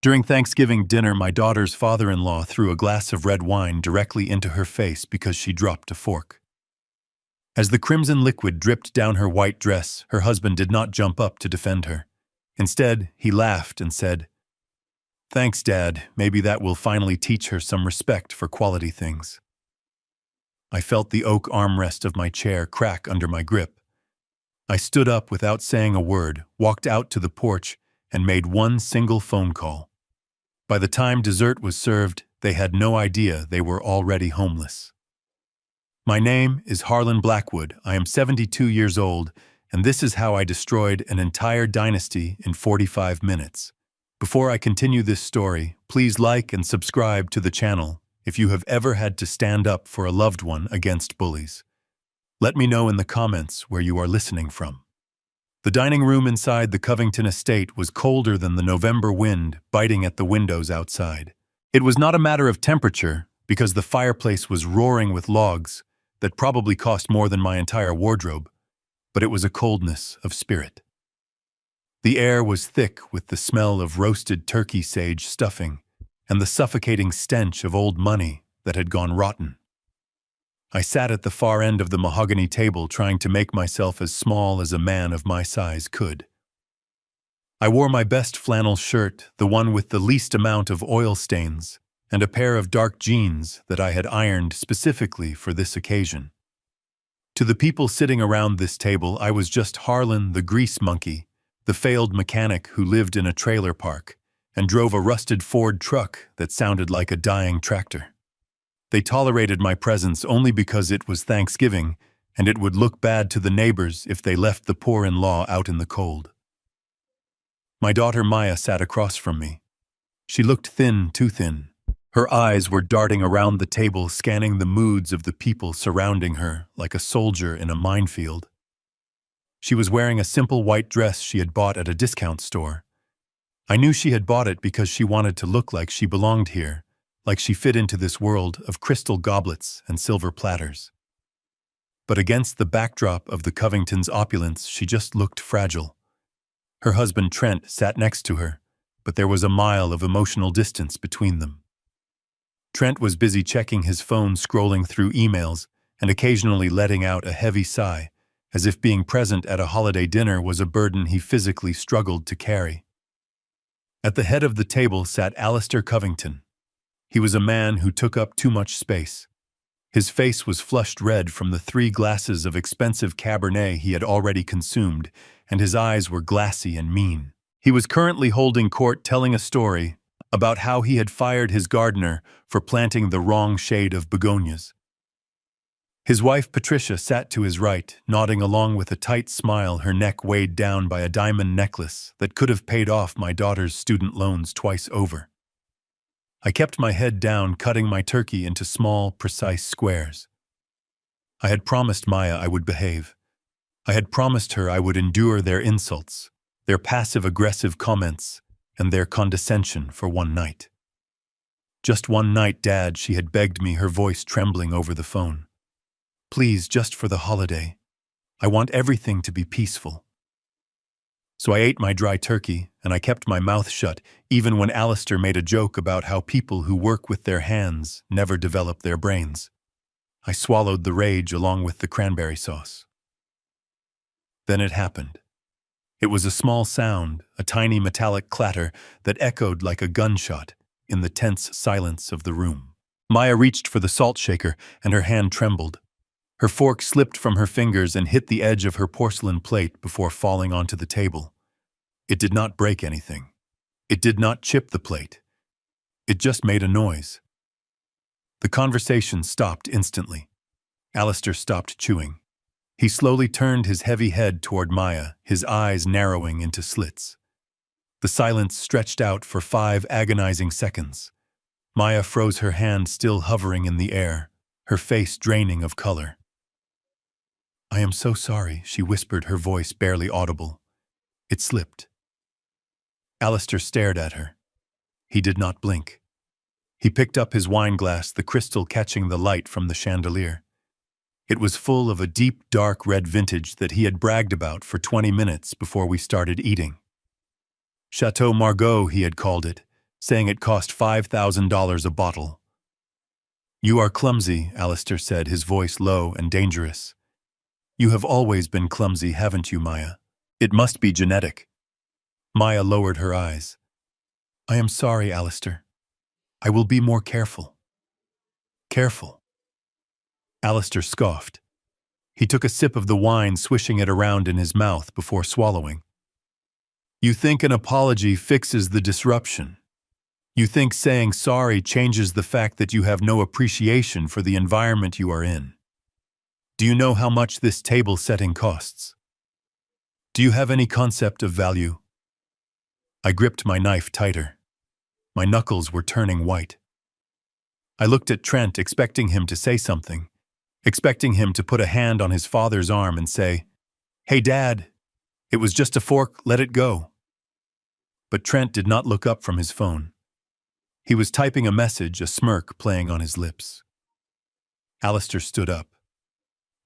During Thanksgiving dinner, my daughter's father-in-law threw a glass of red wine directly into her face because she dropped a fork. As the crimson liquid dripped down her white dress, her husband did not jump up to defend her. Instead, he laughed and said, "Thanks, Dad. Maybe that will finally teach her some respect for quality things." I felt the oak armrest of my chair crack under my grip. I stood up without saying a word, walked out to the porch, and made one single phone call. By the time dessert was served, they had no idea they were already homeless. My name is Harlan Blackwood. I am 72 years old, and this is how I destroyed an entire dynasty in 45 minutes. Before I continue this story, please like and subscribe to the channel if you have ever had to stand up for a loved one against bullies. Let me know in the comments where you are listening from. The dining room inside the Covington estate was colder than the November wind biting at the windows outside. It was not a matter of temperature, because the fireplace was roaring with logs that probably cost more than my entire wardrobe, but it was a coldness of spirit. The air was thick with the smell of roasted turkey sage stuffing and the suffocating stench of old money that had gone rotten. I sat at the far end of the mahogany table trying to make myself as small as a man of my size could. I wore my best flannel shirt, the one with the least amount of oil stains, and a pair of dark jeans that I had ironed specifically for this occasion. To the people sitting around this table, I was just Harlan the grease monkey, the failed mechanic who lived in a trailer park and drove a rusted Ford truck that sounded like a dying tractor. They tolerated my presence only because it was Thanksgiving and it would look bad to the neighbors if they left the poor-in-law out in the cold. My daughter Maya sat across from me. She looked thin, too thin. Her eyes were darting around the table, scanning the moods of the people surrounding her like a soldier in a minefield. She was wearing a simple white dress she had bought at a discount store. I knew she had bought it because she wanted to look like she belonged here, like she fit into this world of crystal goblets and silver platters. But against the backdrop of the Covingtons' opulence, she just looked fragile. Her husband Trent sat next to her, but there was a mile of emotional distance between them. Trent was busy checking his phone, scrolling through emails, and occasionally letting out a heavy sigh, as if being present at a holiday dinner was a burden he physically struggled to carry. At the head of the table sat Alistair Covington. He was a man who took up too much space. His face was flushed red from the 3 glasses of expensive Cabernet he had already consumed, and his eyes were glassy and mean. He was currently holding court, telling a story about how he had fired his gardener for planting the wrong shade of begonias. His wife Patricia sat to his right, nodding along with a tight smile, her neck weighed down by a diamond necklace that could have paid off my daughter's student loans twice over. I kept my head down, cutting my turkey into small, precise squares. I had promised Maya I would behave. I had promised her I would endure their insults, their passive-aggressive comments, and their condescension for one night. Just one night, Dad, she had begged me, her voice trembling over the phone. Please, just for the holiday. I want everything to be peaceful. So I ate my dry turkey, and I kept my mouth shut, even when Alistair made a joke about how people who work with their hands never develop their brains. I swallowed the rage along with the cranberry sauce. Then it happened. It was a small sound, a tiny metallic clatter that echoed like a gunshot in the tense silence of the room. Maya reached for the salt shaker, and her hand trembled. Her fork slipped from her fingers and hit the edge of her porcelain plate before falling onto the table. It did not break anything. It did not chip the plate. It just made a noise. The conversation stopped instantly. Alistair stopped chewing. He slowly turned his heavy head toward Maya, his eyes narrowing into slits. The silence stretched out for 5 agonizing seconds. Maya froze, her hand still hovering in the air, her face draining of color. I am so sorry, she whispered, her voice barely audible. It slipped. Alistair stared at her. He did not blink. He picked up his wine glass, the crystal catching the light from the chandelier. It was full of a deep, dark red vintage that he had bragged about for 20 minutes before we started eating. Chateau Margaux, he had called it, saying it cost $5,000 a bottle. "You are clumsy," Alistair said, his voice low and dangerous. "You have always been clumsy, haven't you, Maya? It must be genetic." Maya lowered her eyes. "I am sorry, Alistair. I will be more careful." "Careful?" Alistair scoffed. He took a sip of the wine, swishing it around in his mouth before swallowing. "You think an apology fixes the disruption. You think saying sorry changes the fact that you have no appreciation for the environment you are in. Do you know how much this table setting costs? Do you have any concept of value?" I gripped my knife tighter. My knuckles were turning white. I looked at Trent, expecting him to say something, expecting him to put a hand on his father's arm and say, "Hey, Dad, it was just a fork, let it go." But Trent did not look up from his phone. He was typing a message, a smirk playing on his lips. Alistair stood up.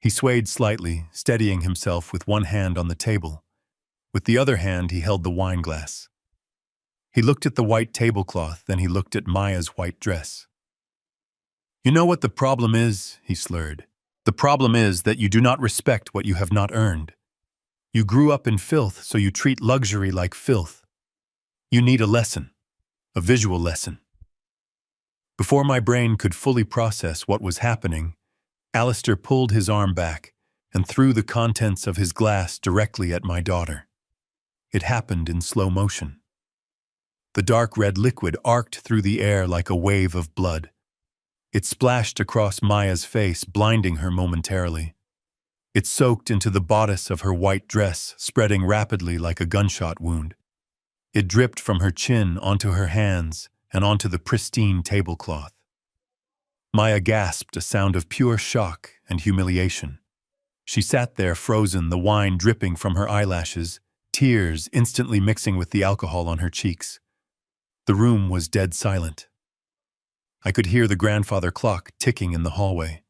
He swayed slightly, steadying himself with one hand on the table. With the other hand, he held the wine glass. He looked at the white tablecloth, then he looked at Maya's white dress. "You know what the problem is?" he slurred. "The problem is that you do not respect what you have not earned. You grew up in filth, so you treat luxury like filth. You need a lesson, a visual lesson." Before my brain could fully process what was happening, Alistair pulled his arm back and threw the contents of his glass directly at my daughter. It happened in slow motion. The dark red liquid arced through the air like a wave of blood. It splashed across Maya's face, blinding her momentarily. It soaked into the bodice of her white dress, spreading rapidly like a gunshot wound. It dripped from her chin onto her hands and onto the pristine tablecloth. Maya gasped, a sound of pure shock and humiliation. She sat there frozen, the wine dripping from her eyelashes, tears instantly mixing with the alcohol on her cheeks. The room was dead silent. I could hear the grandfather clock ticking in the hallway.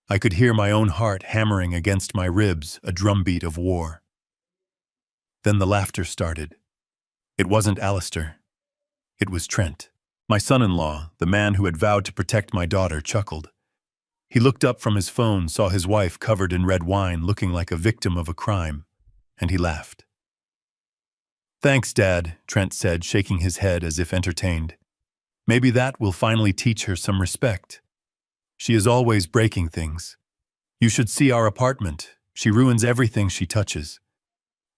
I could hear my own heart hammering against my ribs, a drumbeat of war. Then the laughter started. It wasn't Alistair. It was Trent. My son-in-law, the man who had vowed to protect my daughter, chuckled. He looked up from his phone, saw his wife covered in red wine, looking like a victim of a crime, and he laughed. "Thanks, Dad," Trent said, shaking his head as if entertained. "Maybe that will finally teach her some respect. She is always breaking things. You should see our apartment. She ruins everything she touches.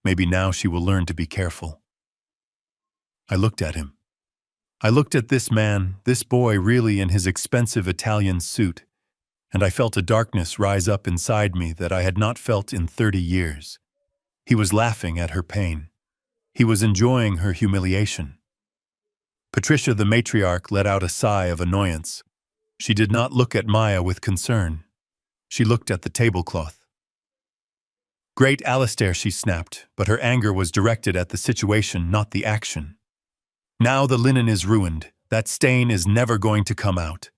Maybe now she will learn to be careful." I looked at him. I looked at this man, this boy really in his expensive Italian suit, and I felt a darkness rise up inside me that I had not felt in 30 years. He was laughing at her pain. He was enjoying her humiliation. Patricia, the matriarch, let out a sigh of annoyance. She did not look at Maya with concern. She looked at the tablecloth. "Great Alistair," she snapped, but her anger was directed at the situation, not the action. "Now the linen is ruined. That stain is never going to come out."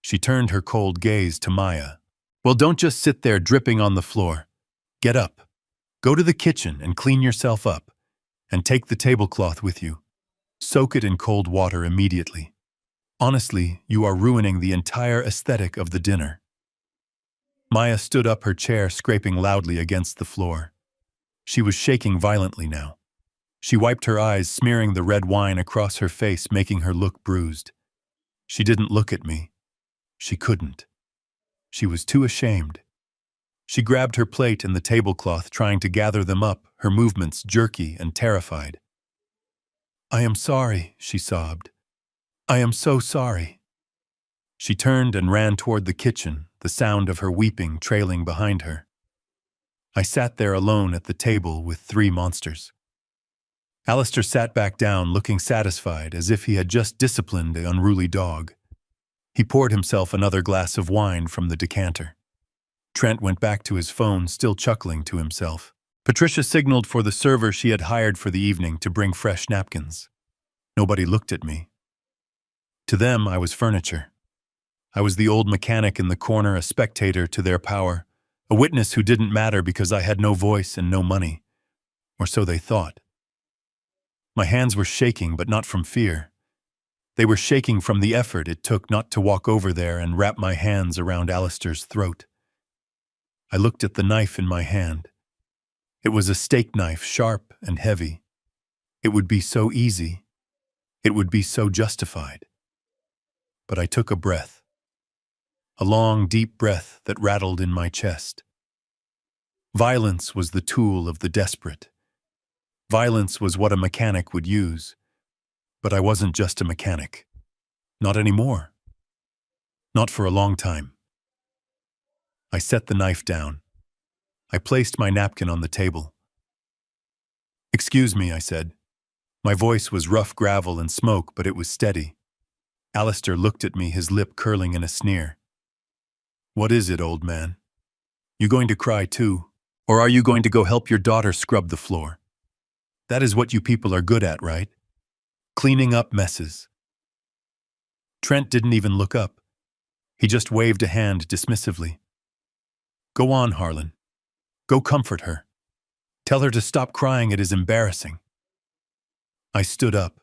She turned her cold gaze to Maya. "Well, don't just sit there dripping on the floor. Get up. Go to the kitchen and clean yourself up. And take the tablecloth with you. Soak it in cold water immediately. Honestly, you are ruining the entire aesthetic of the dinner." Maya stood up, her chair scraping loudly against the floor. She was shaking violently now. She wiped her eyes, smearing the red wine across her face, making her look bruised. She didn't look at me. She couldn't. She was too ashamed. She grabbed her plate and the tablecloth, trying to gather them up, her movements jerky and terrified. "I am sorry," she sobbed. "I am so sorry." She turned and ran toward the kitchen, the sound of her weeping trailing behind her. I sat there alone at the table with 3 monsters. Alistair sat back down, looking satisfied, as if he had just disciplined the unruly dog. He poured himself another glass of wine from the decanter. Trent went back to his phone, still chuckling to himself. Patricia signaled for the server she had hired for the evening to bring fresh napkins. Nobody looked at me. To them, I was furniture. I was the old mechanic in the corner, a spectator to their power, a witness who didn't matter because I had no voice and no money. Or so they thought. My hands were shaking, but not from fear. They were shaking from the effort it took not to walk over there and wrap my hands around Alistair's throat. I looked at the knife in my hand. It was a steak knife, sharp and heavy. It would be so easy. It would be so justified. But I took a breath. A long, deep breath that rattled in my chest. Violence was the tool of the desperate. Violence was what a mechanic would use. But I wasn't just a mechanic. Not anymore. Not for a long time. I set the knife down. I placed my napkin on the table. "Excuse me," I said. My voice was rough gravel and smoke, but it was steady. Alistair looked at me, his lip curling in a sneer. "What is it, old man? You going to cry too? Or are you going to go help your daughter scrub the floor? That is what you people are good at, right? Cleaning up messes." Trent didn't even look up. He just waved a hand dismissively. "Go on, Harlan. Go comfort her. Tell her to stop crying, it is embarrassing." I stood up.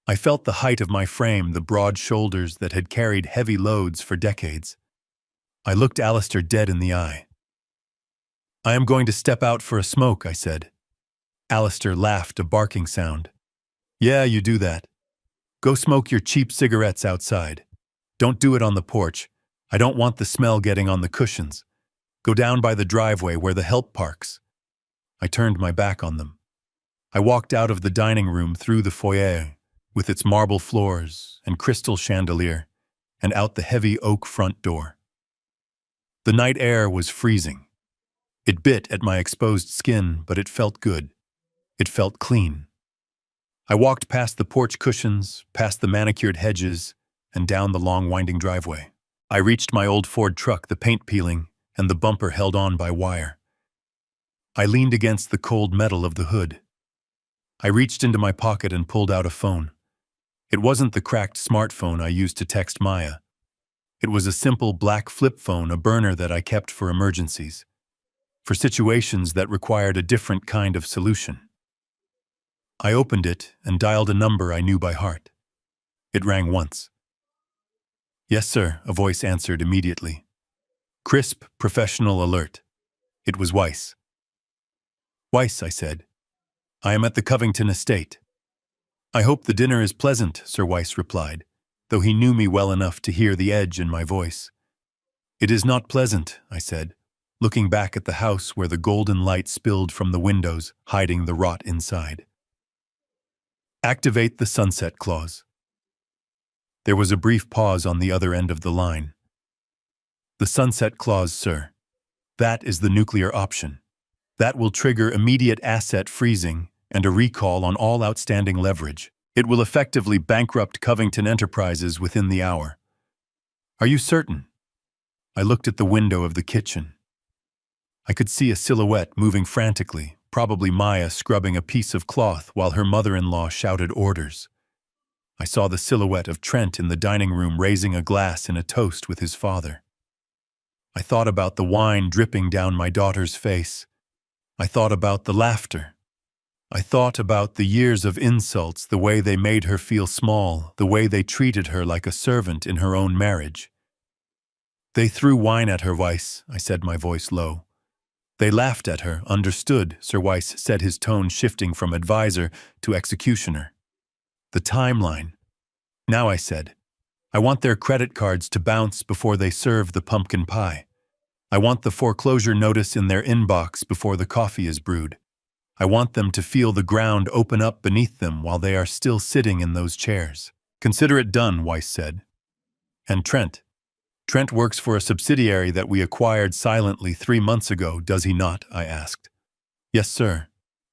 I felt the height of my frame, the broad shoulders that had carried heavy loads for decades. I looked Alistair dead in the eye. "I am going to step out for a smoke," I said. Alistair laughed, a barking sound. "Yeah, you do that. Go smoke your cheap cigarettes outside. Don't do it on the porch. I don't want the smell getting on the cushions. Go down by the driveway where the help parks." I turned my back on them. I walked out of the dining room through the foyer, with its marble floors and crystal chandelier, and out the heavy oak front door. The night air was freezing. It bit at my exposed skin, but it felt good. It felt clean. I walked past the porch cushions, past the manicured hedges, and down the long winding driveway. I reached my old Ford truck, the paint peeling, and the bumper held on by wire. I leaned against the cold metal of the hood. I reached into my pocket and pulled out a phone. It wasn't the cracked smartphone I used to text Maya. It was a simple black flip phone, a burner that I kept for emergencies, for situations that required a different kind of solution. I opened it and dialed a number I knew by heart. It rang once. "Yes, sir," a voice answered immediately. Crisp, professional alert. It was Weiss. "Weiss," I said. "I am at the Covington estate." "I hope the dinner is pleasant," Sir Weiss replied, though he knew me well enough to hear the edge in my voice. "It is not pleasant," I said, looking back at the house where the golden light spilled from the windows, hiding the rot inside. "Activate the sunset clause." There was a brief pause on the other end of the line. "The sunset clause, sir. That is the nuclear option. That will trigger immediate asset freezing and a recall on all outstanding leverage. It will effectively bankrupt Covington Enterprises within the hour." "Are you certain?" I looked at the window of the kitchen. I could see a silhouette moving frantically, probably Maya scrubbing a piece of cloth while her mother-in-law shouted orders. I saw the silhouette of Trent in the dining room raising a glass in a toast with his father. I thought about the wine dripping down my daughter's face. I thought about the laughter. I thought about the years of insults, the way they made her feel small, the way they treated her like a servant in her own marriage. "They threw wine at her, Weiss," I said, my voice low. "They laughed at her, understood," Sir Weiss said, his tone shifting from advisor to executioner. "The timeline." "Now," I said, "I want their credit cards to bounce before they serve the pumpkin pie. I want the foreclosure notice in their inbox before the coffee is brewed. I want them to feel the ground open up beneath them while they are still sitting in those chairs." "Consider it done," Weiss said. "And Trent? Trent works for a subsidiary that we acquired silently 3 months ago, does he not?" I asked. "Yes, sir.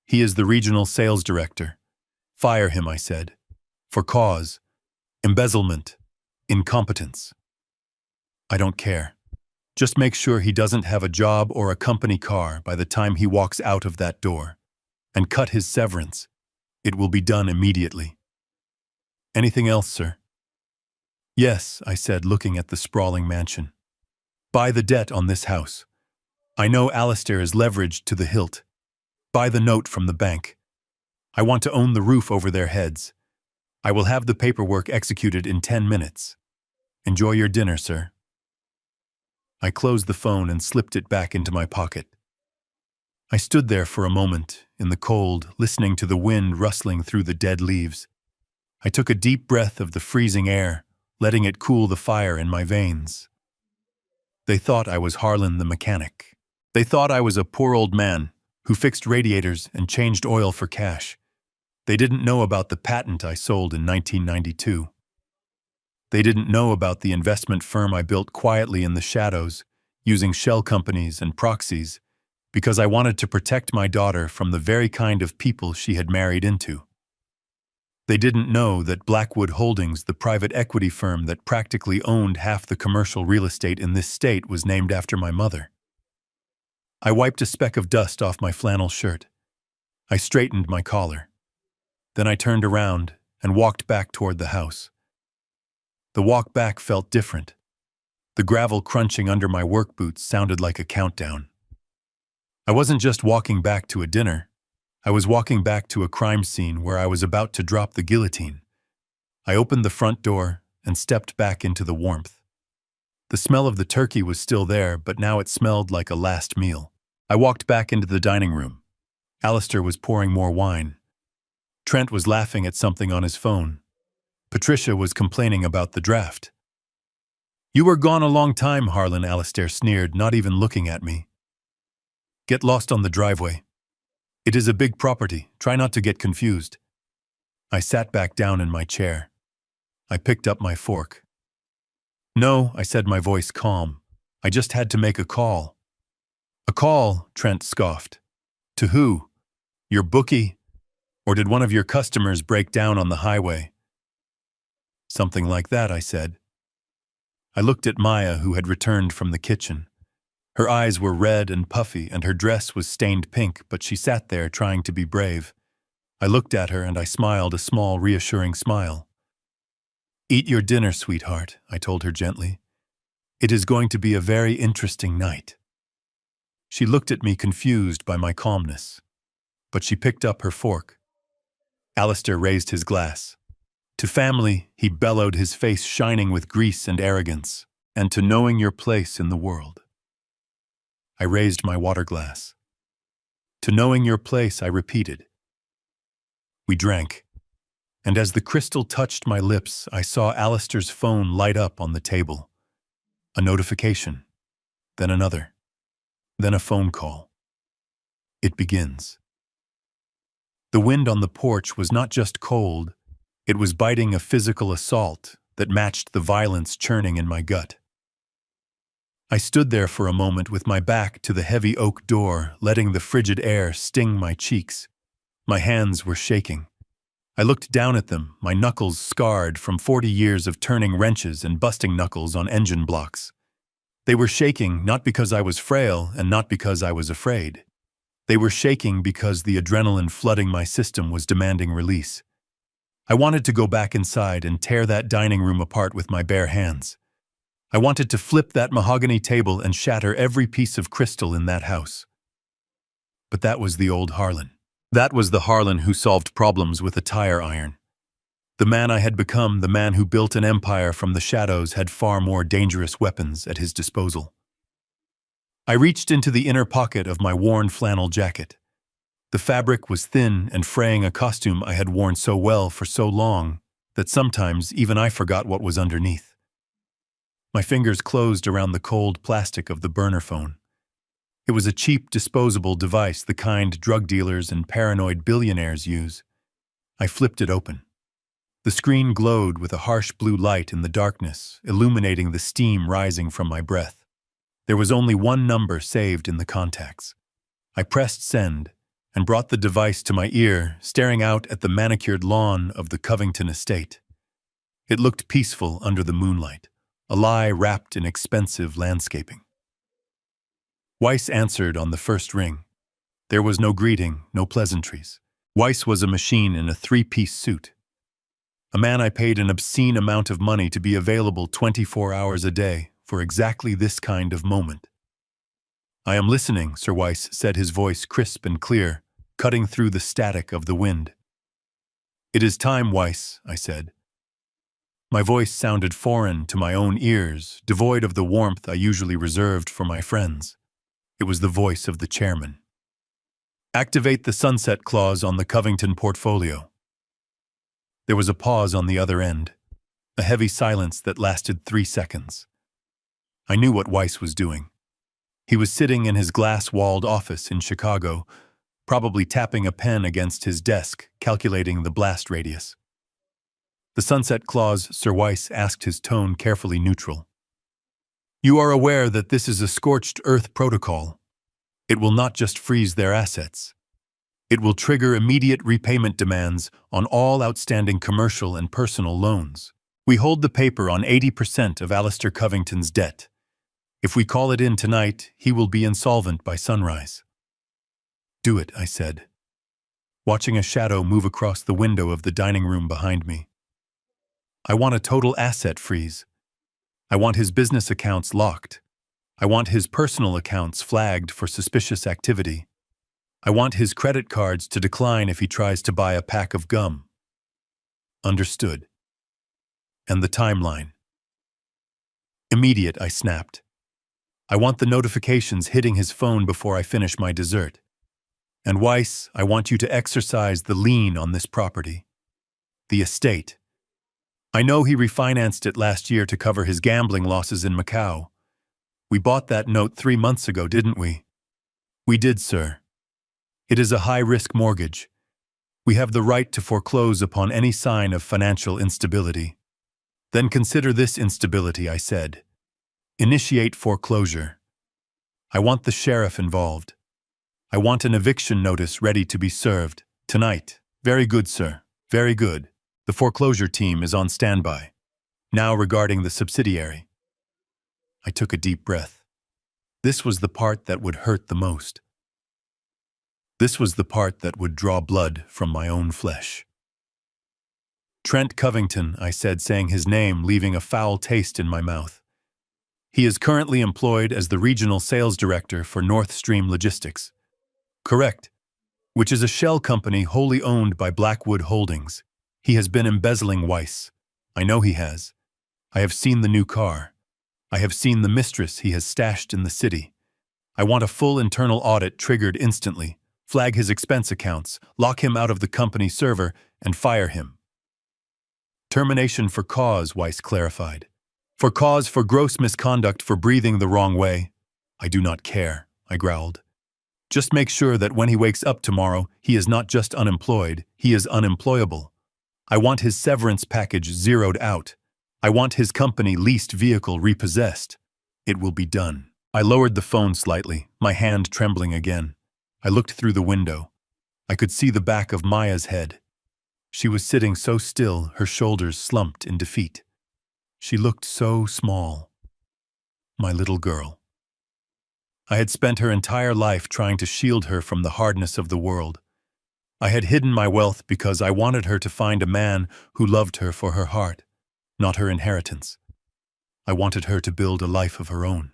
He is the regional sales director." "Fire him," I said. "For cause. Embezzlement. Incompetence." "I don't care. Just make sure he doesn't have a job or a company car by the time he walks out of that door. And cut his severance. It will be done immediately." "Anything else, sir?" "Yes," I said, looking at the sprawling mansion. "Buy the debt on this house. I know Alistair is leveraged to the hilt. Buy the note from the bank. I want to own the roof over their heads. I will have the paperwork executed in 10 minutes. Enjoy your dinner, sir." I closed the phone and slipped it back into my pocket. I stood there for a moment, in the cold, listening to the wind rustling through the dead leaves. I took a deep breath of the freezing air, letting it cool the fire in my veins. They thought I was Harlan the mechanic. They thought I was a poor old man who fixed radiators and changed oil for cash. They didn't know about the patent I sold in 1992. They didn't know about the investment firm I built quietly in the shadows, using shell companies and proxies, because I wanted to protect my daughter from the very kind of people she had married into. They didn't know that Blackwood Holdings, the private equity firm that practically owned half the commercial real estate in this state, was named after my mother. I wiped a speck of dust off my flannel shirt. I straightened my collar. Then I turned around and walked back toward the house. The walk back felt different. The gravel crunching under my work boots sounded like a countdown. I wasn't just walking back to a dinner. I was walking back to a crime scene where I was about to drop the guillotine. I opened the front door and stepped back into the warmth. The smell of the turkey was still there, but now it smelled like a last meal. I walked back into the dining room. Alistair was pouring more wine. Trent was laughing at something on his phone. Patricia was complaining about the draft. "You were gone a long time, Harlan," Alistair sneered, not even looking at me. "Get lost on the driveway. It is a big property. Try not to get confused." I sat back down in my chair. I picked up my fork. "No," I said, my voice calm. "I just had to make a call." "A call?" Trent scoffed. "To who? Your bookie? Or did one of your customers break down on the highway?" "Something like that," I said. I looked at Maya, who had returned from the kitchen. Her eyes were red and puffy, and her dress was stained pink, but she sat there trying to be brave. I looked at her and I smiled a small, reassuring smile. "Eat your dinner, sweetheart," I told her gently. "It is going to be a very interesting night." She looked at me confused by my calmness, but she picked up her fork. Alistair raised his glass. "To family," he bellowed, his face shining with grease and arrogance, "and to knowing your place in the world." I raised my water glass. "To knowing your place," I repeated. We drank, and as the crystal touched my lips, I saw Alistair's phone light up on the table. A notification, then another, then a phone call. "It begins." The wind on the porch was not just cold, it was biting a physical assault that matched the violence churning in my gut. I stood there for a moment with my back to the heavy oak door, letting the frigid air sting my cheeks. My hands were shaking. I looked down at them, my knuckles scarred from 40 years of turning wrenches and busting knuckles on engine blocks. They were shaking not because I was frail and not because I was afraid. They were shaking because the adrenaline flooding my system was demanding release. I wanted to go back inside and tear that dining room apart with my bare hands. I wanted to flip that mahogany table and shatter every piece of crystal in that house. But that was the old Harlan. That was the Harlan who solved problems with a tire iron. The man I had become, the man who built an empire from the shadows, had far more dangerous weapons at his disposal. I reached into the inner pocket of my worn flannel jacket. The fabric was thin and fraying a costume I had worn so well for so long that sometimes even I forgot what was underneath. My fingers closed around the cold plastic of the burner phone. It was a cheap, disposable device, the kind drug dealers and paranoid billionaires use. I flipped it open. The screen glowed with a harsh blue light in the darkness, illuminating the steam rising from my breath. There was only one number saved in the contacts. I pressed send and brought the device to my ear, staring out at the manicured lawn of the Covington estate. It looked peaceful under the moonlight, a lie wrapped in expensive landscaping. Weiss answered on the first ring. There was no greeting, no pleasantries. Weiss was a machine in a three-piece suit. A man I paid an obscene amount of money to be available 24 hours a day for exactly this kind of moment. "I am listening," Sir Weiss said, his voice crisp and clear, cutting through the static of the wind. It is time, Weiss, I said. My voice sounded foreign to my own ears, devoid of the warmth I usually reserved for my friends. It was the voice of the chairman. Activate the sunset clause on the Covington portfolio. There was a pause on the other end, a heavy silence that lasted 3 seconds. I knew what Weiss was doing. He was sitting in his glass-walled office in Chicago, probably tapping a pen against his desk, calculating the blast radius. The sunset clause, Sir Weiss asked, his tone carefully neutral. You are aware that this is a scorched earth protocol. It will not just freeze their assets. It will trigger immediate repayment demands on all outstanding commercial and personal loans. We hold the paper on 80% of Alistair Covington's debt. If we call it in tonight, he will be insolvent by sunrise. Do it, I said, watching a shadow move across the window of the dining room behind me. I want a total asset freeze. I want his business accounts locked. I want his personal accounts flagged for suspicious activity. I want his credit cards to decline if he tries to buy a pack of gum. Understood. And the timeline. Immediate, I snapped. I want the notifications hitting his phone before I finish my dessert. And Weiss, I want you to exercise the lien on this property. The estate. I know he refinanced it last year to cover his gambling losses in Macau. We bought that note 3 months ago, didn't we? We did, sir. It is a high-risk mortgage. We have the right to foreclose upon any sign of financial instability. Then consider this instability, I said. Initiate foreclosure. I want the sheriff involved. I want an eviction notice ready to be served. Tonight. Very good, sir. Very good. The foreclosure team is on standby. Now regarding the subsidiary. I took a deep breath. This was the part that would hurt the most. This was the part that would draw blood from my own flesh. Trent Covington, I said, saying his name, leaving a foul taste in my mouth. He is currently employed as the regional sales director for North Stream Logistics. Correct. Which is a shell company wholly owned by Blackwood Holdings. He has been embezzling Weiss. I know he has. I have seen the new car. I have seen the mistress he has stashed in the city. I want a full internal audit triggered instantly, flag his expense accounts, lock him out of the company server, and fire him. Termination for cause, Weiss clarified. For cause for gross misconduct for breathing the wrong way. I do not care, I growled. Just make sure that when he wakes up tomorrow, he is not just unemployed, he is unemployable. I want his severance package zeroed out. I want his company leased vehicle repossessed. It will be done. I lowered the phone slightly, my hand trembling again. I looked through the window. I could see the back of Maya's head. She was sitting so still, her shoulders slumped in defeat. She looked so small. My little girl. I had spent her entire life trying to shield her from the hardness of the world. I had hidden my wealth because I wanted her to find a man who loved her for her heart, not her inheritance. I wanted her to build a life of her own.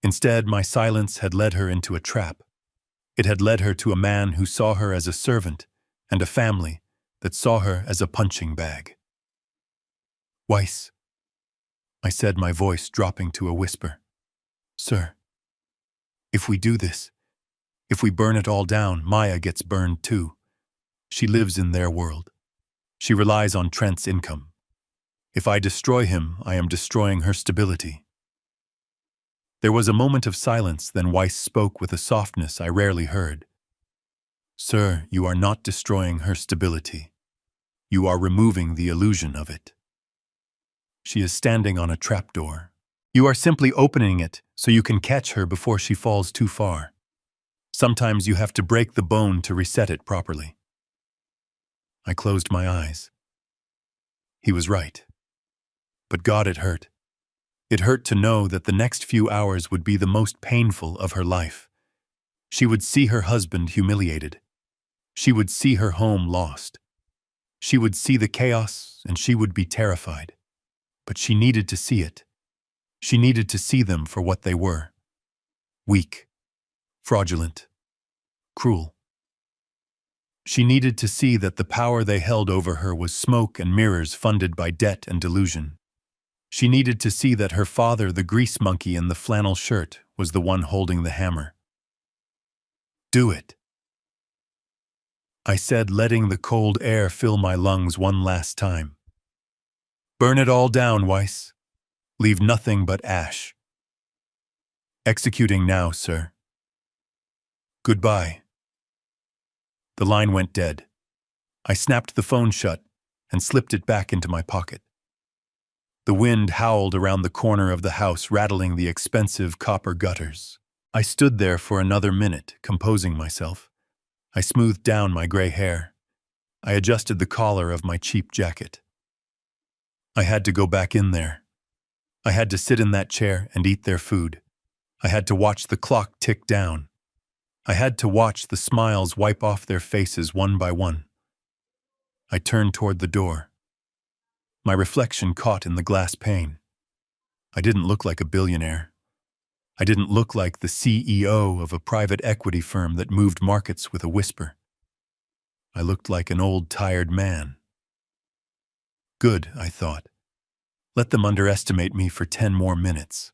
Instead, my silence had led her into a trap. It had led her to a man who saw her as a servant and a family that saw her as a punching bag. Weiss, I said, my voice dropping to a whisper. Sir, if we do this, if we burn it all down, Maya gets burned too. She lives in their world. She relies on Trent's income. If I destroy him, I am destroying her stability. There was a moment of silence, then Weiss spoke with a softness I rarely heard. Sir, you are not destroying her stability. You are removing the illusion of it. She is standing on a trapdoor. You are simply opening it so you can catch her before she falls too far. Sometimes you have to break the bone to reset it properly. I closed my eyes. He was right. But God, it hurt. It hurt to know that the next few hours would be the most painful of her life. She would see her husband humiliated. She would see her home lost. She would see the chaos, and she would be terrified. But she needed to see it. She needed to see them for what they were. Weak, fraudulent, cruel. She needed to see that the power they held over her was smoke and mirrors funded by debt and delusion. She needed to see that her father, the grease monkey in the flannel shirt, was the one holding the hammer. "Do it," I said, letting the cold air fill my lungs one last time. "Burn it all down, Weiss. Leave nothing but ash." "Executing now, sir." "Goodbye." The line went dead. I snapped the phone shut and slipped it back into my pocket. The wind howled around the corner of the house, rattling the expensive copper gutters. I stood there for another minute, composing myself. I smoothed down my gray hair. I adjusted the collar of my cheap jacket. I had to go back in there. I had to sit in that chair and eat their food. I had to watch the clock tick down. I had to watch the smiles wipe off their faces one by one. I turned toward the door. My reflection caught in the glass pane. I didn't look like a billionaire. I didn't look like the CEO of a private equity firm that moved markets with a whisper. I looked like an old, tired man. Good, I thought. Let them underestimate me for 10 more minutes.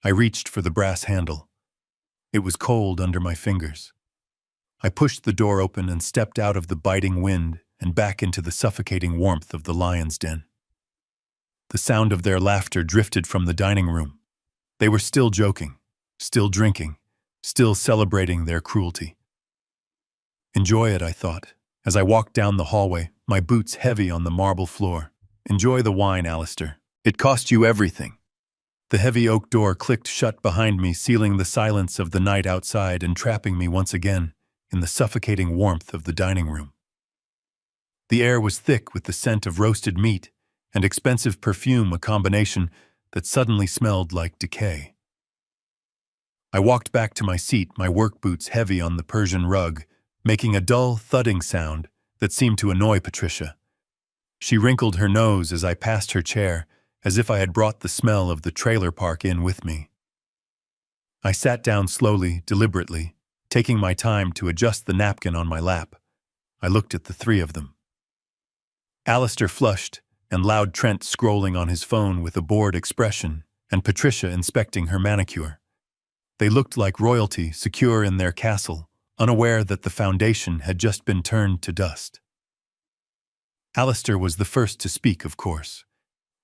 I reached for the brass handle. It was cold under my fingers. I pushed the door open and stepped out of the biting wind and back into the suffocating warmth of the lion's den. The sound of their laughter drifted from the dining room. They were still joking, still drinking, still celebrating their cruelty. Enjoy it, I thought, as I walked down the hallway, my boots heavy on the marble floor. Enjoy the wine, Alistair. It cost you everything. The heavy oak door clicked shut behind me, sealing the silence of the night outside and trapping me once again in the suffocating warmth of the dining room. The air was thick with the scent of roasted meat and expensive perfume, a combination that suddenly smelled like decay. I walked back to my seat, my work boots heavy on the Persian rug, making a dull, thudding sound that seemed to annoy Patricia. She wrinkled her nose as I passed her chair, as if I had brought the smell of the trailer park in with me. I sat down slowly, deliberately, taking my time to adjust the napkin on my lap. I looked at the three of them. Alistair flushed, and loud Trent scrolling on his phone with a bored expression, and Patricia inspecting her manicure. They looked like royalty, secure in their castle, unaware that the foundation had just been turned to dust. Alistair was the first to speak, of course.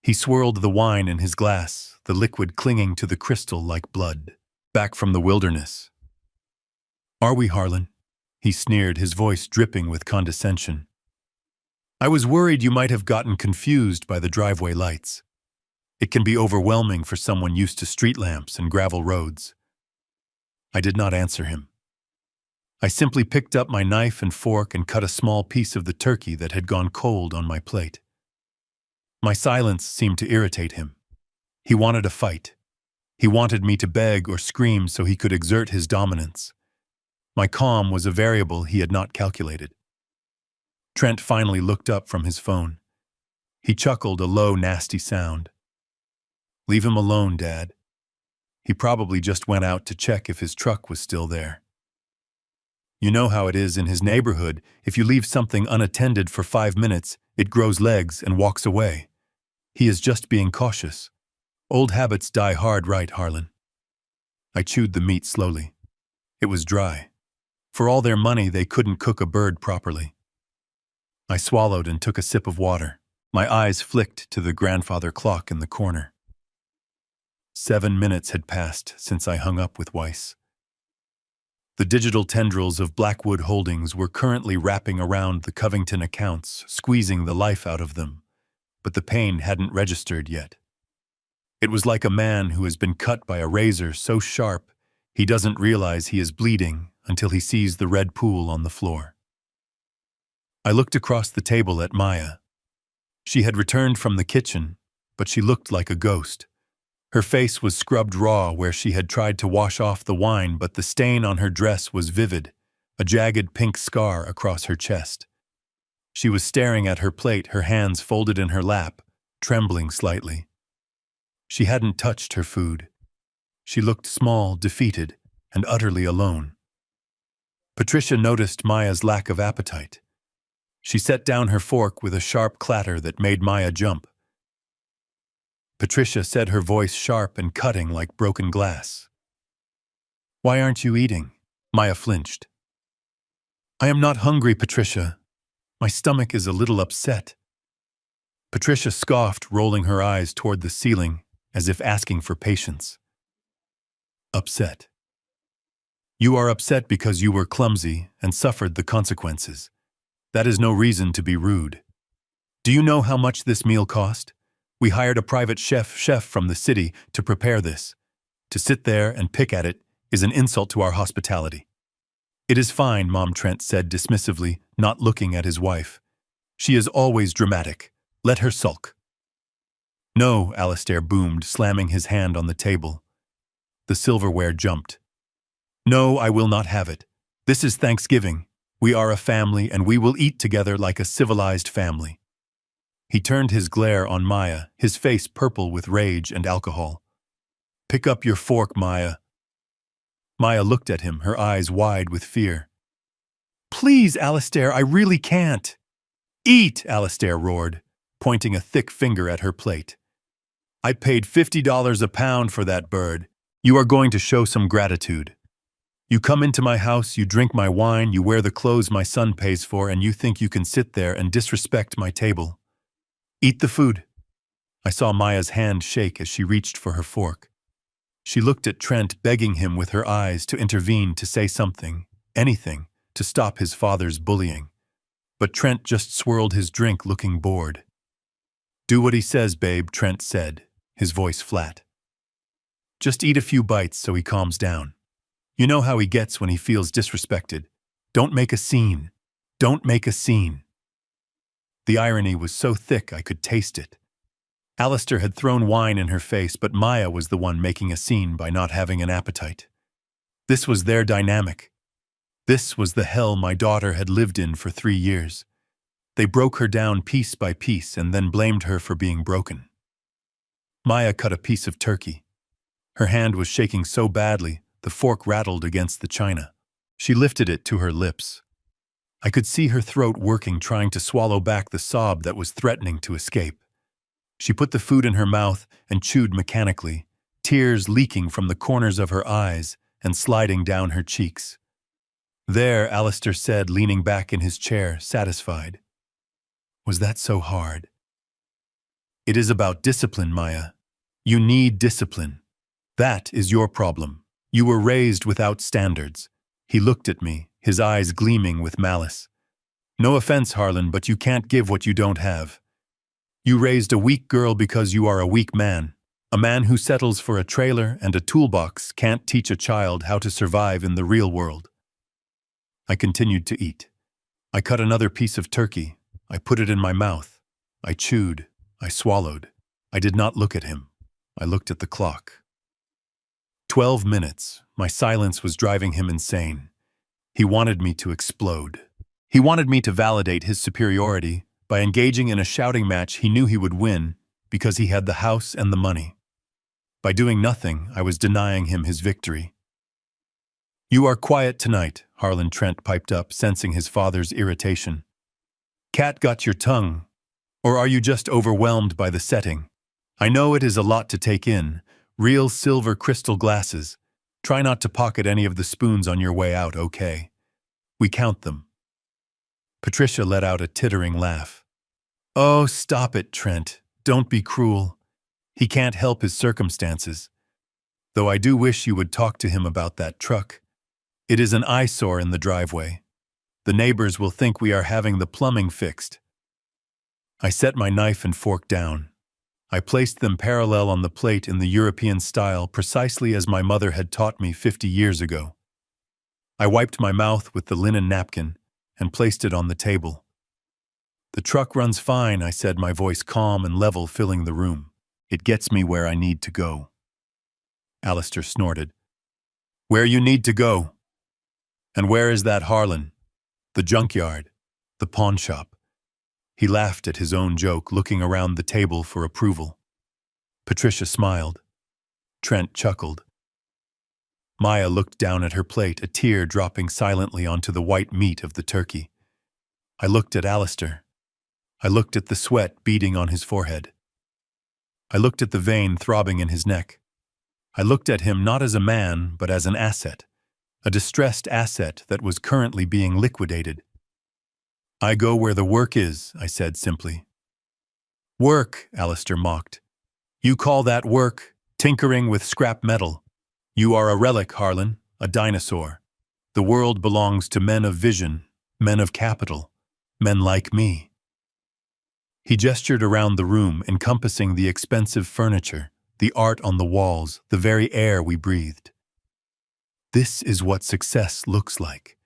He swirled the wine in his glass, the liquid clinging to the crystal like blood. "Back from the wilderness." "Are we, Harlan?" He sneered, his voice dripping with condescension. "I was worried you might have gotten confused by the driveway lights. It can be overwhelming for someone used to street lamps and gravel roads." I did not answer him. I simply picked up my knife and fork and cut a small piece of the turkey that had gone cold on my plate. My silence seemed to irritate him. He wanted a fight. He wanted me to beg or scream so he could exert his dominance. My calm was a variable he had not calculated. Trent finally looked up from his phone. He chuckled a low, nasty sound. "Leave him alone, Dad. He probably just went out to check if his truck was still there. You know how it is in his neighborhood. If you leave something unattended for 5 minutes, it grows legs and walks away. He is just being cautious. Old habits die hard, right, Harlan?" I chewed the meat slowly. It was dry. For all their money, they couldn't cook a bird properly. I swallowed and took a sip of water. My eyes flicked to the grandfather clock in the corner. 7 minutes had passed since I hung up with Weiss. The digital tendrils of Blackwood Holdings were currently wrapping around the Covington accounts, squeezing the life out of them, but the pain hadn't registered yet. It was like a man who has been cut by a razor so sharp he doesn't realize he is bleeding until he sees the red pool on the floor. I looked across the table at Maya. She had returned from the kitchen, but she looked like a ghost. Her face was scrubbed raw where she had tried to wash off the wine, but the stain on her dress was vivid, a jagged pink scar across her chest. She was staring at her plate, her hands folded in her lap, trembling slightly. She hadn't touched her food. She looked small, defeated, and utterly alone. Patricia noticed Maya's lack of appetite. She set down her fork with a sharp clatter that made Maya jump. Patricia said, her voice sharp and cutting like broken glass. "Why aren't you eating?" Maya flinched. "I am not hungry, Patricia. My stomach is a little upset." Patricia scoffed, rolling her eyes toward the ceiling, as if asking for patience. "Upset. You are upset because you were clumsy and suffered the consequences. That is no reason to be rude. Do you know how much this meal cost? We hired a private chef from the city to prepare this. To sit there and pick at it is an insult to our hospitality." "It is fine," Mom Trent said dismissively, not looking at his wife. "She is always dramatic. Let her sulk." "No," Alistair boomed, slamming his hand on the table. The silverware jumped. "No, I will not have it. This is Thanksgiving. We are a family and we will eat together like a civilized family." He turned his glare on Maya, his face purple with rage and alcohol. "Pick up your fork, Maya." Maya looked at him, her eyes wide with fear. "Please, Alistair, I really can't." "Eat," Alistair roared, pointing a thick finger at her plate. "I paid $50 a pound for that bird. You are going to show some gratitude. You come into my house, you drink my wine, you wear the clothes my son pays for, and you think you can sit there and disrespect my table. Eat the food." I saw Maya's hand shake as she reached for her fork. She looked at Trent, begging him with her eyes to intervene, to say something, anything, to stop his father's bullying. But Trent just swirled his drink, looking bored. "Do what he says, babe," Trent said, his voice flat. "Just eat a few bites so he calms down. You know how he gets when he feels disrespected. Don't make a scene. Don't make a scene." The irony was so thick I could taste it. Alistair had thrown wine in her face, but Maya was the one making a scene by not having an appetite. This was their dynamic. This was the hell my daughter had lived in for 3 years. They broke her down piece by piece and then blamed her for being broken. Maya cut a piece of turkey. Her hand was shaking so badly, the fork rattled against the china. She lifted it to her lips. I could see her throat working, trying to swallow back the sob that was threatening to escape. She put the food in her mouth and chewed mechanically, tears leaking from the corners of her eyes and sliding down her cheeks. "There," Alistair said, leaning back in his chair, satisfied. "Was that so hard?" "It is about discipline, Maya. You need discipline. That is your problem. You were raised without standards." He looked at me, his eyes gleaming with malice. "No offense, Harlan, but you can't give what you don't have. You raised a weak girl because you are a weak man. A man who settles for a trailer and a toolbox can't teach a child how to survive in the real world." I continued to eat. I cut another piece of turkey. I put it in my mouth. I chewed. I swallowed. I did not look at him. I looked at the clock. 12 minutes. My silence was driving him insane. He wanted me to explode. He wanted me to validate his superiority by engaging in a shouting match he knew he would win because he had the house and the money. By doing nothing, I was denying him his victory. "You are quiet tonight," Harlan Trent piped up, sensing his father's irritation. "Cat got your tongue? Or are you just overwhelmed by the setting? I know it is a lot to take in. Real silver crystal glasses. Try not to pocket any of the spoons on your way out, okay? We count them." Patricia let out a tittering laugh. "Oh, stop it, Trent. Don't be cruel. He can't help his circumstances. Though I do wish you would talk to him about that truck. It is an eyesore in the driveway. The neighbors will think we are having the plumbing fixed." I set my knife and fork down. I placed them parallel on the plate in the European style, precisely as my mother had taught me 50 years ago. I wiped my mouth with the linen napkin and placed it on the table. "The truck runs fine," I said, my voice calm and level, filling the room. "It gets me where I need to go." Alistair snorted. "Where you need to go? And where is that Harlan? The junkyard? The pawn shop?" He laughed at his own joke, looking around the table for approval. Patricia smiled. Trent chuckled. Maya looked down at her plate, a tear dropping silently onto the white meat of the turkey. I looked at Alistair. I looked at the sweat beading on his forehead. I looked at the vein throbbing in his neck. I looked at him not as a man, but as an asset, a distressed asset that was currently being liquidated. "I go where the work is," I said simply. "Work," Alistair mocked. "You call that work, tinkering with scrap metal? You are a relic, Harlan, a dinosaur. The world belongs to men of vision, men of capital, men like me." He gestured around the room, encompassing the expensive furniture, the art on the walls, the very air we breathed. "This is what success looks like.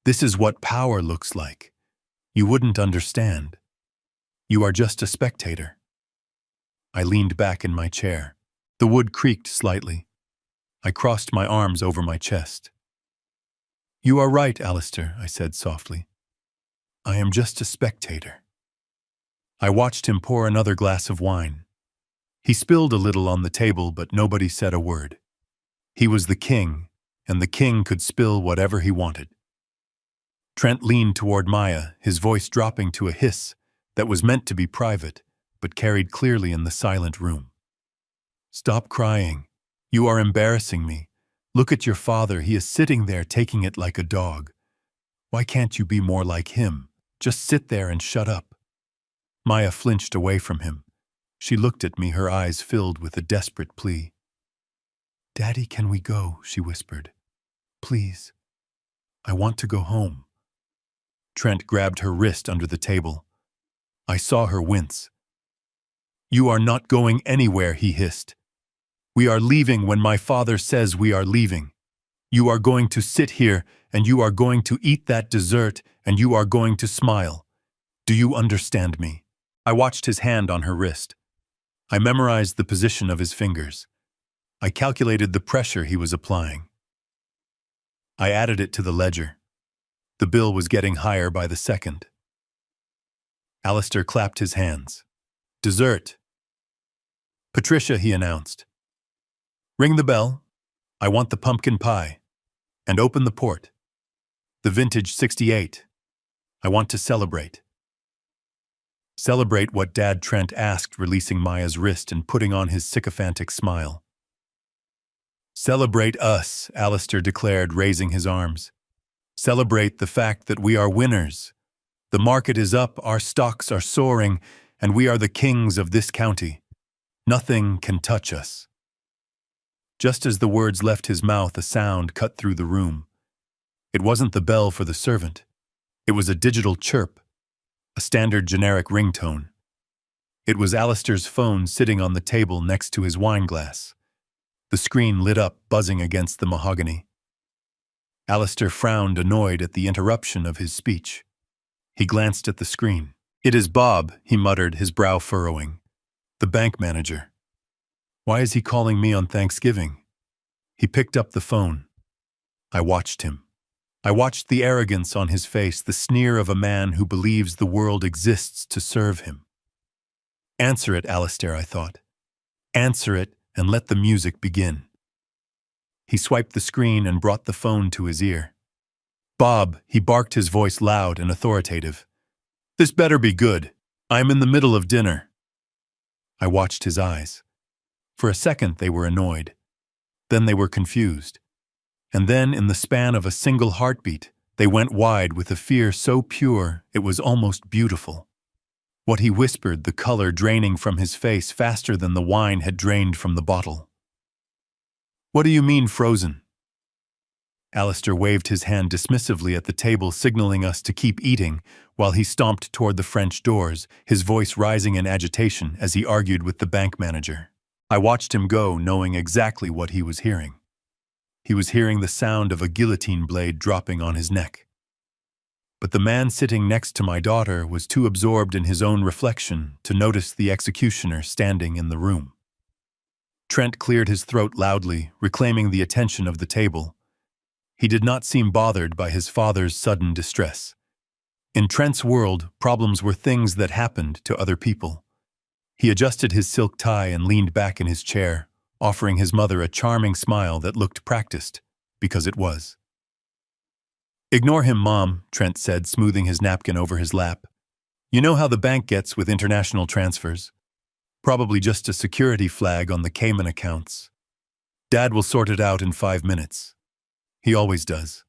This is what power looks like. You wouldn't understand. You are just a spectator." I leaned back in my chair. The wood creaked slightly. I crossed my arms over my chest. "You are right, Alistair," I said softly. "I am just a spectator." I watched him pour another glass of wine. He spilled a little on the table, but nobody said a word. He was the king, and the king could spill whatever he wanted. Trent leaned toward Maya, his voice dropping to a hiss that was meant to be private, but carried clearly in the silent room. "Stop crying. You are embarrassing me. Look at your father. He is sitting there taking it like a dog. Why can't you be more like him? Just sit there and shut up." Maya flinched away from him. She looked at me, her eyes filled with a desperate plea. "Daddy, can we go?" she whispered. "Please. I want to go home." Trent grabbed her wrist under the table. I saw her wince. "You are not going anywhere," he hissed. "We are leaving when my father says we are leaving. You are going to sit here, and you are going to eat that dessert, and you are going to smile. Do you understand me?" I watched his hand on her wrist. I memorized the position of his fingers. I calculated the pressure he was applying. I added it to the ledger. The bill was getting higher by the second. Alistair clapped his hands. "Dessert." "Patricia," he announced. "Ring the bell. I want the pumpkin pie. And open the port. The vintage 68. I want to celebrate." "Celebrate what?" Dad Trent asked, releasing Maya's wrist and putting on his sycophantic smile. "Celebrate us," Alistair declared, raising his arms. "Celebrate the fact that we are winners. The market is up, our stocks are soaring, and we are the kings of this county. Nothing can touch us." Just as the words left his mouth, a sound cut through the room. It wasn't the bell for the servant. It was a digital chirp, a standard generic ringtone. It was Alistair's phone sitting on the table next to his wine glass. The screen lit up, buzzing against the mahogany. Alistair frowned, annoyed at the interruption of his speech. He glanced at the screen. "It is Bob," he muttered, his brow furrowing. "The bank manager. Why is he calling me on Thanksgiving?" He picked up the phone. I watched him. I watched the arrogance on his face, the sneer of a man who believes the world exists to serve him. "Answer it, Alistair," I thought. "Answer it and let the music begin." He swiped the screen and brought the phone to his ear. "Bob," he barked, his voice loud and authoritative. "This better be good. I am in the middle of dinner." I watched his eyes. For a second they were annoyed. Then they were confused. And then, in the span of a single heartbeat, they went wide with a fear so pure it was almost beautiful. What he whispered, the color draining from his face faster than the wine had drained from the bottle. "What do you mean, frozen?" Alistair waved his hand dismissively at the table, signaling us to keep eating, while he stomped toward the French doors, his voice rising in agitation as he argued with the bank manager. I watched him go, knowing exactly what he was hearing. He was hearing the sound of a guillotine blade dropping on his neck. But the man sitting next to my daughter was too absorbed in his own reflection to notice the executioner standing in the room. Trent cleared his throat loudly, reclaiming the attention of the table. He did not seem bothered by his father's sudden distress. In Trent's world, problems were things that happened to other people. He adjusted his silk tie and leaned back in his chair, offering his mother a charming smile that looked practiced, because it was. Ignore him, Mom, Trent said, smoothing his napkin over his lap. You know how the bank gets with international transfers. Probably just a security flag on the Cayman accounts. Dad will sort it out in 5 minutes. He always does.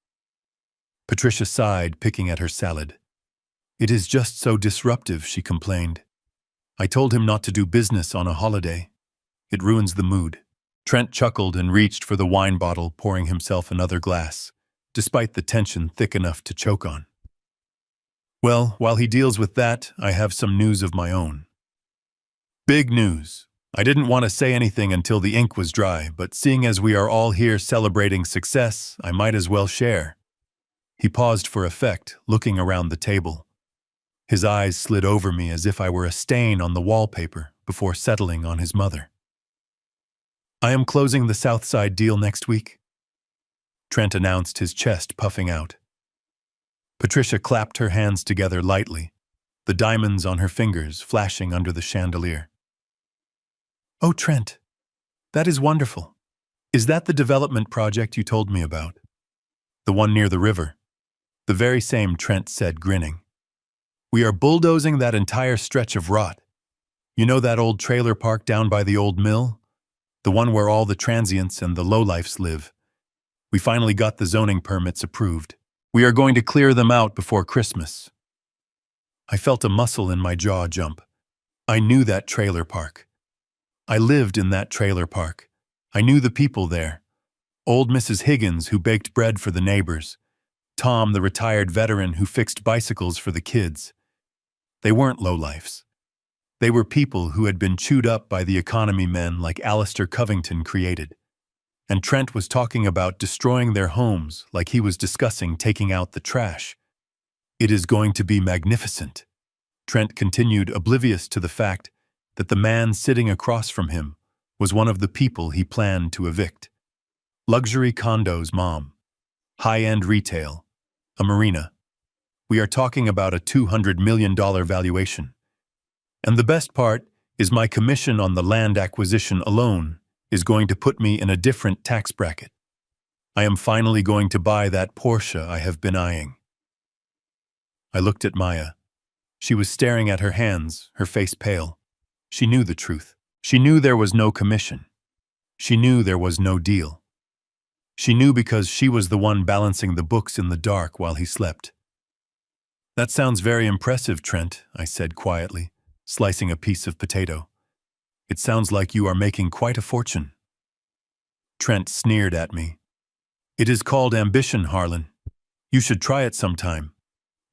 Patricia sighed, picking at her salad. It is just so disruptive, she complained. I told him not to do business on a holiday. It ruins the mood. Trent chuckled and reached for the wine bottle, pouring himself another glass, despite the tension thick enough to choke on. Well, while he deals with that, I have some news of my own. Big news. I didn't want to say anything until the ink was dry, but seeing as we are all here celebrating success, I might as well share. He paused for effect, looking around the table. His eyes slid over me as if I were a stain on the wallpaper before settling on his mother. I am closing the Southside deal next week, Trent announced, his chest puffing out. Patricia clapped her hands together lightly, the diamonds on her fingers flashing under the chandelier. Oh, Trent, that is wonderful. Is that the development project you told me about? The one near the river? The very same, Trent said, grinning. We are bulldozing that entire stretch of rot. You know that old trailer park down by the old mill? The one where all the transients and the lowlifes live. We finally got the zoning permits approved. We are going to clear them out before Christmas. I felt a muscle in my jaw jump. I knew that trailer park. I lived in that trailer park. I knew the people there. Old Mrs. Higgins, who baked bread for the neighbors. Tom, the retired veteran who fixed bicycles for the kids. They weren't lowlifes. They were people who had been chewed up by the economy men like Alistair Covington created. And Trent was talking about destroying their homes like he was discussing taking out the trash. It is going to be magnificent. Trent continued, oblivious to the fact that the man sitting across from him was one of the people he planned to evict. Luxury condos, Mom. High-end retail. A marina. We are talking about a $200 million valuation. And the best part is my commission on the land acquisition alone is going to put me in a different tax bracket. I am finally going to buy that Porsche I have been eyeing. I looked at Maya. She was staring at her hands, her face pale. She knew the truth. She knew there was no commission. She knew there was no deal. She knew because she was the one balancing the books in the dark while he slept. That sounds very impressive, Trent, I said quietly, slicing a piece of potato. It sounds like you are making quite a fortune. Trent sneered at me. It is called ambition, Harlan. You should try it sometime.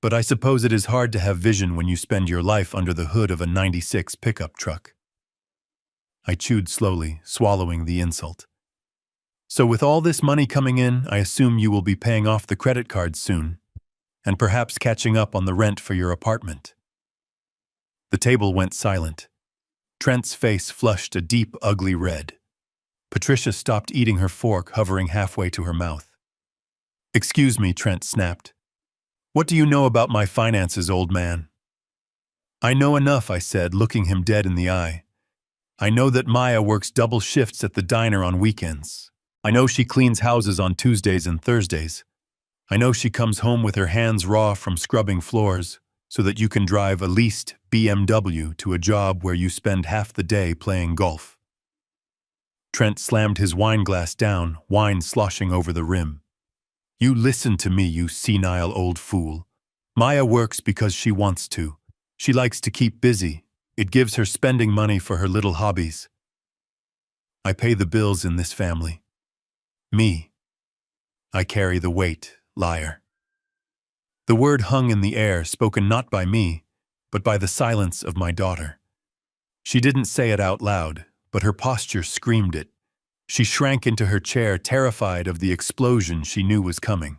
But I suppose it is hard to have vision when you spend your life under the hood of a '96 pickup truck. I chewed slowly, swallowing the insult. So with all this money coming in, I assume you will be paying off the credit cards soon, and perhaps catching up on the rent for your apartment. The table went silent. Trent's face flushed a deep, ugly red. Patricia stopped eating her fork, hovering halfway to her mouth. Excuse me, Trent snapped. What do you know about my finances, old man? I know enough, I said, looking him dead in the eye. I know that Maya works double shifts at the diner on weekends. I know she cleans houses on Tuesdays and Thursdays. I know she comes home with her hands raw from scrubbing floors so that you can drive a leased BMW to a job where you spend half the day playing golf. Trent slammed his wine glass down, wine sloshing over the rim. You listen to me, you senile old fool. Maya works because she wants to. She likes to keep busy. It gives her spending money for her little hobbies. I pay the bills in this family. Me. I carry the weight, liar. The word hung in the air, spoken not by me, but by the silence of my daughter. She didn't say it out loud, but her posture screamed it. She shrank into her chair, terrified of the explosion she knew was coming.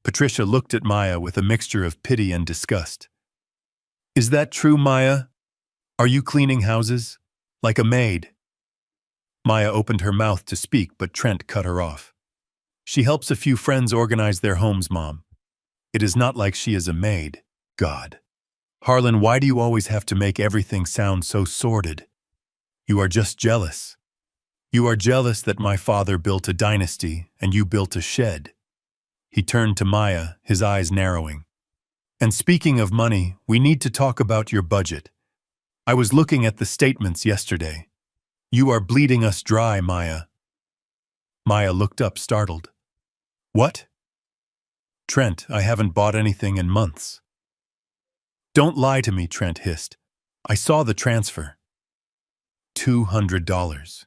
Patricia looked at Maya with a mixture of pity and disgust. Is that true, Maya? Are you cleaning houses? Like a maid? Maya opened her mouth to speak, but Trent cut her off. She helps a few friends organize their homes, Mom. It is not like she is a maid. God. Harlan, why do you always have to make everything sound so sordid? You are just jealous. You are jealous that my father built a dynasty and you built a shed. He turned to Maya, his eyes narrowing. And speaking of money, we need to talk about your budget. I was looking at the statements yesterday. You are bleeding us dry, Maya. Maya looked up, startled. What? Trent, I haven't bought anything in months. Don't lie to me, Trent hissed. I saw the transfer. $200.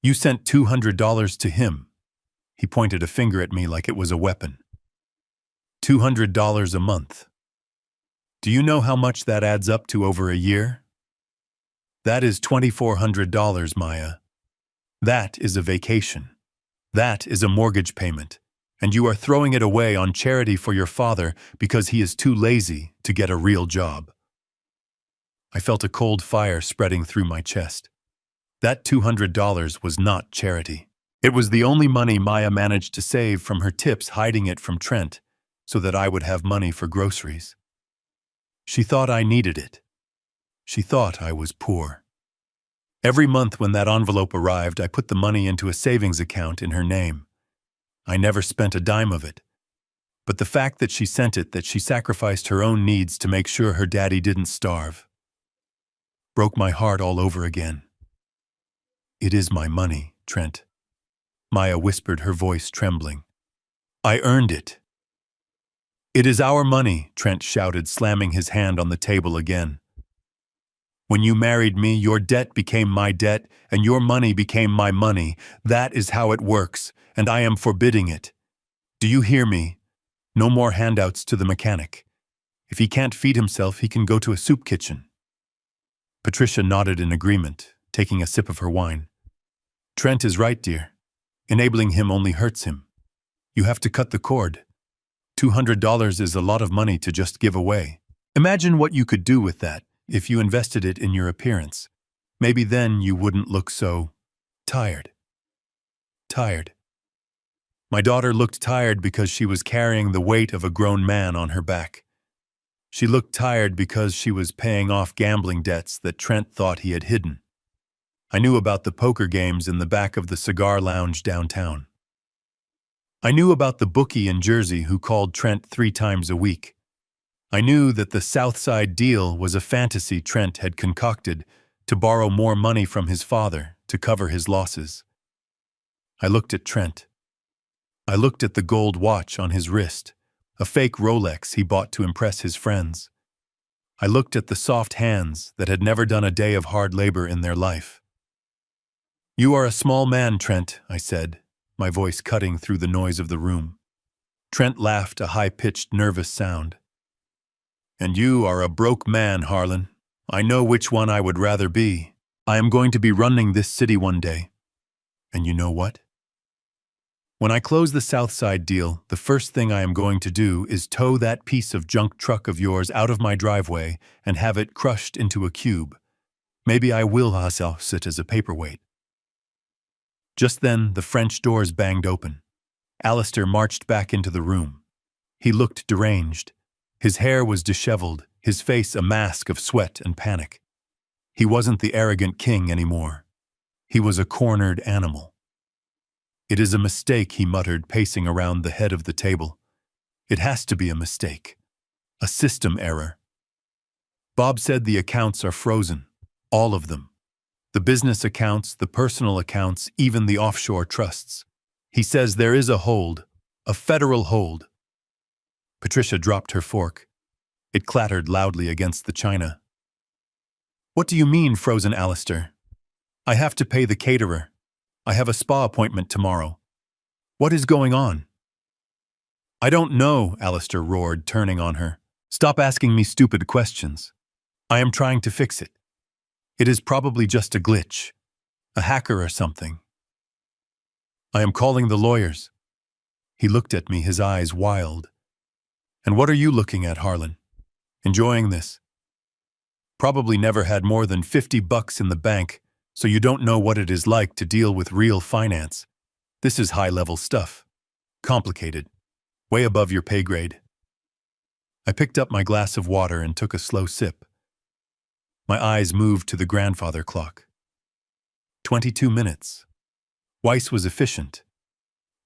You sent $200 to him. He pointed a finger at me like it was a weapon. $200 a month. Do you know how much that adds up to over a year? That is $2,400, Maya. That is a vacation. That is a mortgage payment. And you are throwing it away on charity for your father because he is too lazy to get a real job. I felt a cold fire spreading through my chest. That $200 was not charity. It was the only money Maya managed to save from her tips, hiding it from Trent so that I would have money for groceries. She thought I needed it. She thought I was poor. Every month when that envelope arrived, I put the money into a savings account in her name. I never spent a dime of it. But the fact that she sent it, that she sacrificed her own needs to make sure her daddy didn't starve, broke my heart all over again. It is my money, Trent. Maya whispered, her voice trembling. I earned it. It is our money, Trent shouted, slamming his hand on the table again. When you married me, your debt became my debt, and your money became my money. That is how it works, and I am forbidding it. Do you hear me? No more handouts to the mechanic. If he can't feed himself, he can go to a soup kitchen. Patricia nodded in agreement, taking a sip of her wine. Trent is right, dear. Enabling him only hurts him. You have to cut the cord. $200 is a lot of money to just give away. Imagine what you could do with that if you invested it in your appearance. Maybe then you wouldn't look so tired. Tired. My daughter looked tired because she was carrying the weight of a grown man on her back. She looked tired because she was paying off gambling debts that Trent thought he had hidden. I knew about the poker games in the back of the cigar lounge downtown. I knew about the bookie in Jersey who called Trent 3 times a week. I knew that the Southside deal was a fantasy Trent had concocted to borrow more money from his father to cover his losses. I looked at Trent. I looked at the gold watch on his wrist, a fake Rolex he bought to impress his friends. I looked at the soft hands that had never done a day of hard labor in their life. You are a small man, Trent, I said, my voice cutting through the noise of the room. Trent laughed, a high-pitched, nervous sound. And you are a broke man, Harlan. I know which one I would rather be. I am going to be running this city one day. And you know what? When I close the Southside deal, the first thing I am going to do is tow that piece of junk truck of yours out of my driveway and have it crushed into a cube. Maybe I will sit as a paperweight. Just then, the French doors banged open. Alistair marched back into the room. He looked deranged. His hair was disheveled, his face a mask of sweat and panic. He wasn't the arrogant king anymore. He was a cornered animal. It is a mistake, he muttered, pacing around the head of the table. It has to be a mistake. A system error. Bob said the accounts are frozen. All of them. The business accounts, the personal accounts, even the offshore trusts. He says there is a hold, a federal hold. Patricia dropped her fork. It clattered loudly against the china. What do you mean, frozen, Alistair? I have to pay the caterer. I have a spa appointment tomorrow. What is going on? I don't know, Alistair roared, turning on her. Stop asking me stupid questions. I am trying to fix it. It is probably just a glitch. A hacker or something. I am calling the lawyers. He looked at me, his eyes wild. And what are you looking at, Harlan? Enjoying this? Probably never had more than $50 in the bank, so you don't know what it is like to deal with real finance. This is high-level stuff. Complicated. Way above your pay grade. I picked up my glass of water and took a slow sip. My eyes moved to the grandfather clock. 22 minutes. Weiss was efficient.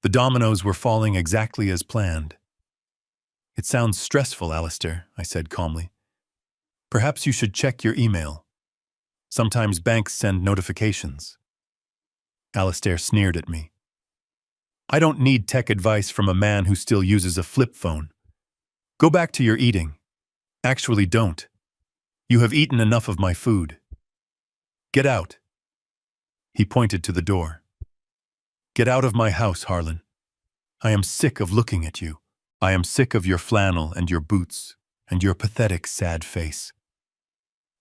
The dominoes were falling exactly as planned. It sounds stressful, Alistair, I said calmly. Perhaps you should check your email. Sometimes banks send notifications. Alistair sneered at me. I don't need tech advice from a man who still uses a flip phone. Go back to your eating. Actually, don't. You have eaten enough of my food. Get out. He pointed to the door. Get out of my house, Harlan. I am sick of looking at you. I am sick of your flannel and your boots and your pathetic, sad face.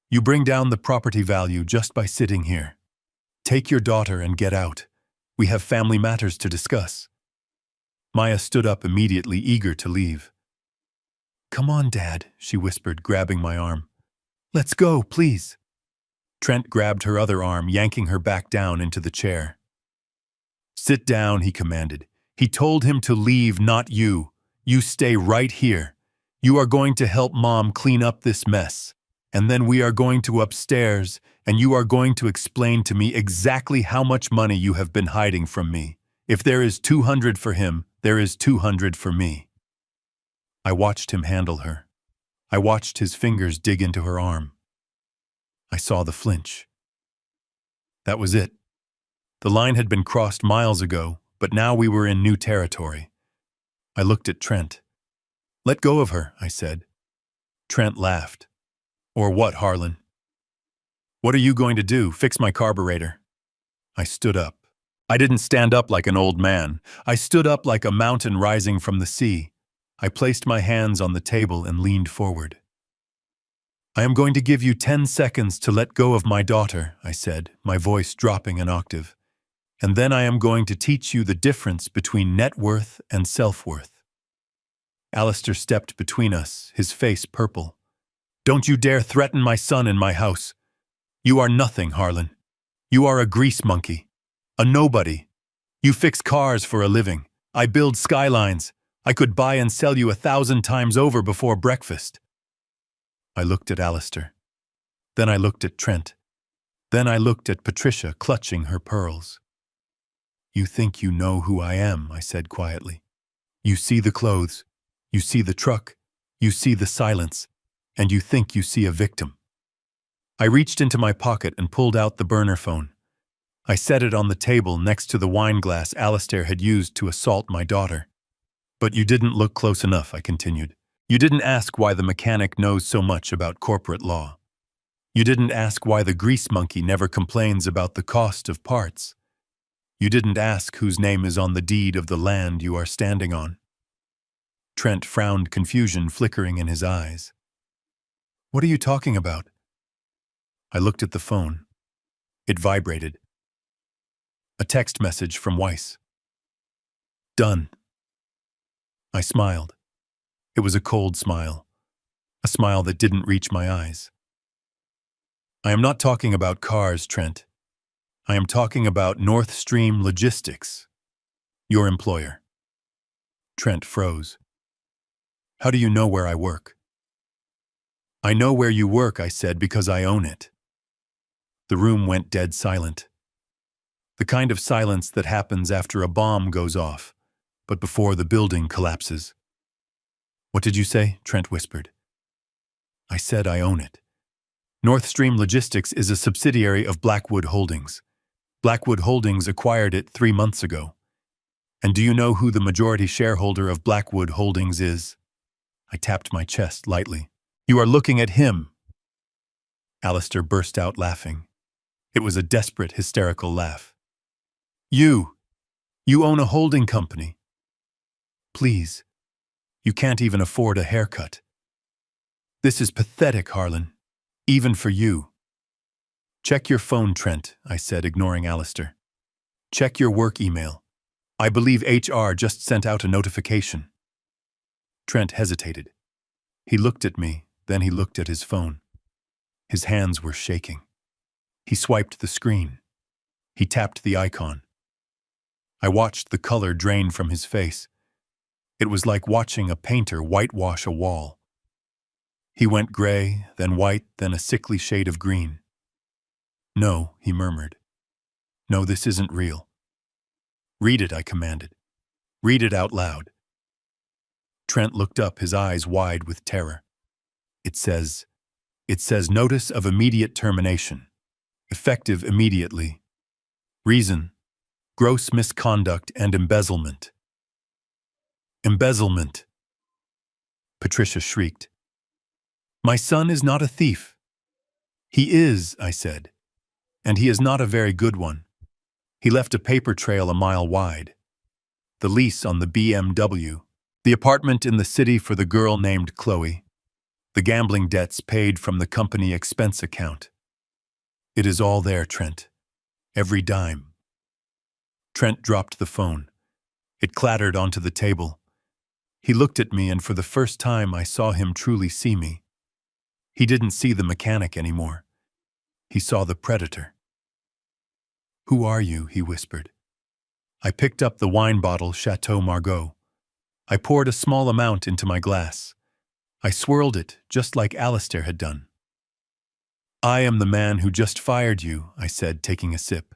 You bring down the property value just by sitting here. Take your daughter and get out. We have family matters to discuss. Maya stood up immediately, eager to leave. Come on, Dad, she whispered, grabbing my arm. Let's go, please. Trent grabbed her other arm, yanking her back down into the chair. Sit down, he commanded. He told him to leave, not you. You stay right here. You are going to help Mom clean up this mess. And then we are going to upstairs, and you are going to explain to me exactly how much money you have been hiding from me. If there is 200 for him, there is 200 for me. I watched him handle her. I watched his fingers dig into her arm. I saw the flinch. That was it. The line had been crossed miles ago, but now we were in new territory. I looked at Trent. Let go of her, I said. Trent laughed. Or what, Harlan? What are you going to do? Fix my carburetor? I stood up. I didn't stand up like an old man. I stood up like a mountain rising from the sea. I placed my hands on the table and leaned forward. I am going to give you 10 seconds to let go of my daughter, I said, my voice dropping an octave. And then I am going to teach you the difference between net worth and self-worth. Alistair stepped between us, his face purple. Don't you dare threaten my son in my house. You are nothing, Harlan. You are a grease monkey. A nobody. You fix cars for a living. I build skylines. I could buy and sell you 1,000 times over before breakfast. I looked at Alistair. Then I looked at Trent. Then I looked at Patricia clutching her pearls. You think you know who I am, I said quietly. You see the clothes. You see the truck. You see the silence. And you think you see a victim. I reached into my pocket and pulled out the burner phone. I set it on the table next to the wine glass Alistair had used to assault my daughter. But you didn't look close enough, I continued. You didn't ask why the mechanic knows so much about corporate law. You didn't ask why the grease monkey never complains about the cost of parts. You didn't ask whose name is on the deed of the land you are standing on. Trent frowned, confusion flickering in his eyes. What are you talking about? I looked at the phone. It vibrated. A text message from Weiss. Done. I smiled. It was a cold smile. A smile that didn't reach my eyes. I am not talking about cars, Trent. I am talking about North Stream Logistics, your employer. Trent froze. How do you know where I work? I know where you work, I said, because I own it. The room went dead silent. The kind of silence that happens after a bomb goes off, but before the building collapses. What did you say? Trent whispered. I said I own it. North Stream Logistics is a subsidiary of Blackwood Holdings. Blackwood Holdings acquired it 3 months ago. And do you know who the majority shareholder of Blackwood Holdings is? I tapped my chest lightly. You are looking at him. Alistair burst out laughing. It was a desperate, hysterical laugh. You own a holding company. Please, you can't even afford a haircut. This is pathetic, Harlan, even for you. Check your phone, Trent, I said, ignoring Alistair. Check your work email. I believe HR just sent out a notification. Trent hesitated. He looked at me, then he looked at his phone. His hands were shaking. He swiped the screen. He tapped the icon. I watched the color drain from his face. It was like watching a painter whitewash a wall. He went gray, then white, then a sickly shade of green. No, he murmured. No, this isn't real. Read it, I commanded. Read it out loud. Trent looked up, his eyes wide with terror. It says notice of immediate termination. Effective immediately. Reason, gross misconduct and embezzlement. Embezzlement. Patricia shrieked. My son is not a thief. He is, I said, and he is not a very good one. He left a paper trail a mile wide. The lease on the BMW, the apartment in the city for the girl named Chloe, the gambling debts paid from the company expense account. It is all there, Trent. Every dime. Trent dropped the phone. It clattered onto the table. He looked at me, and for the first time I saw him truly see me. He didn't see the mechanic anymore. He saw the predator. Who are you? He whispered. I picked up the wine bottle Chateau Margaux. I poured a small amount into my glass. I swirled it, just like Alistair had done. I am the man who just fired you, I said, taking a sip.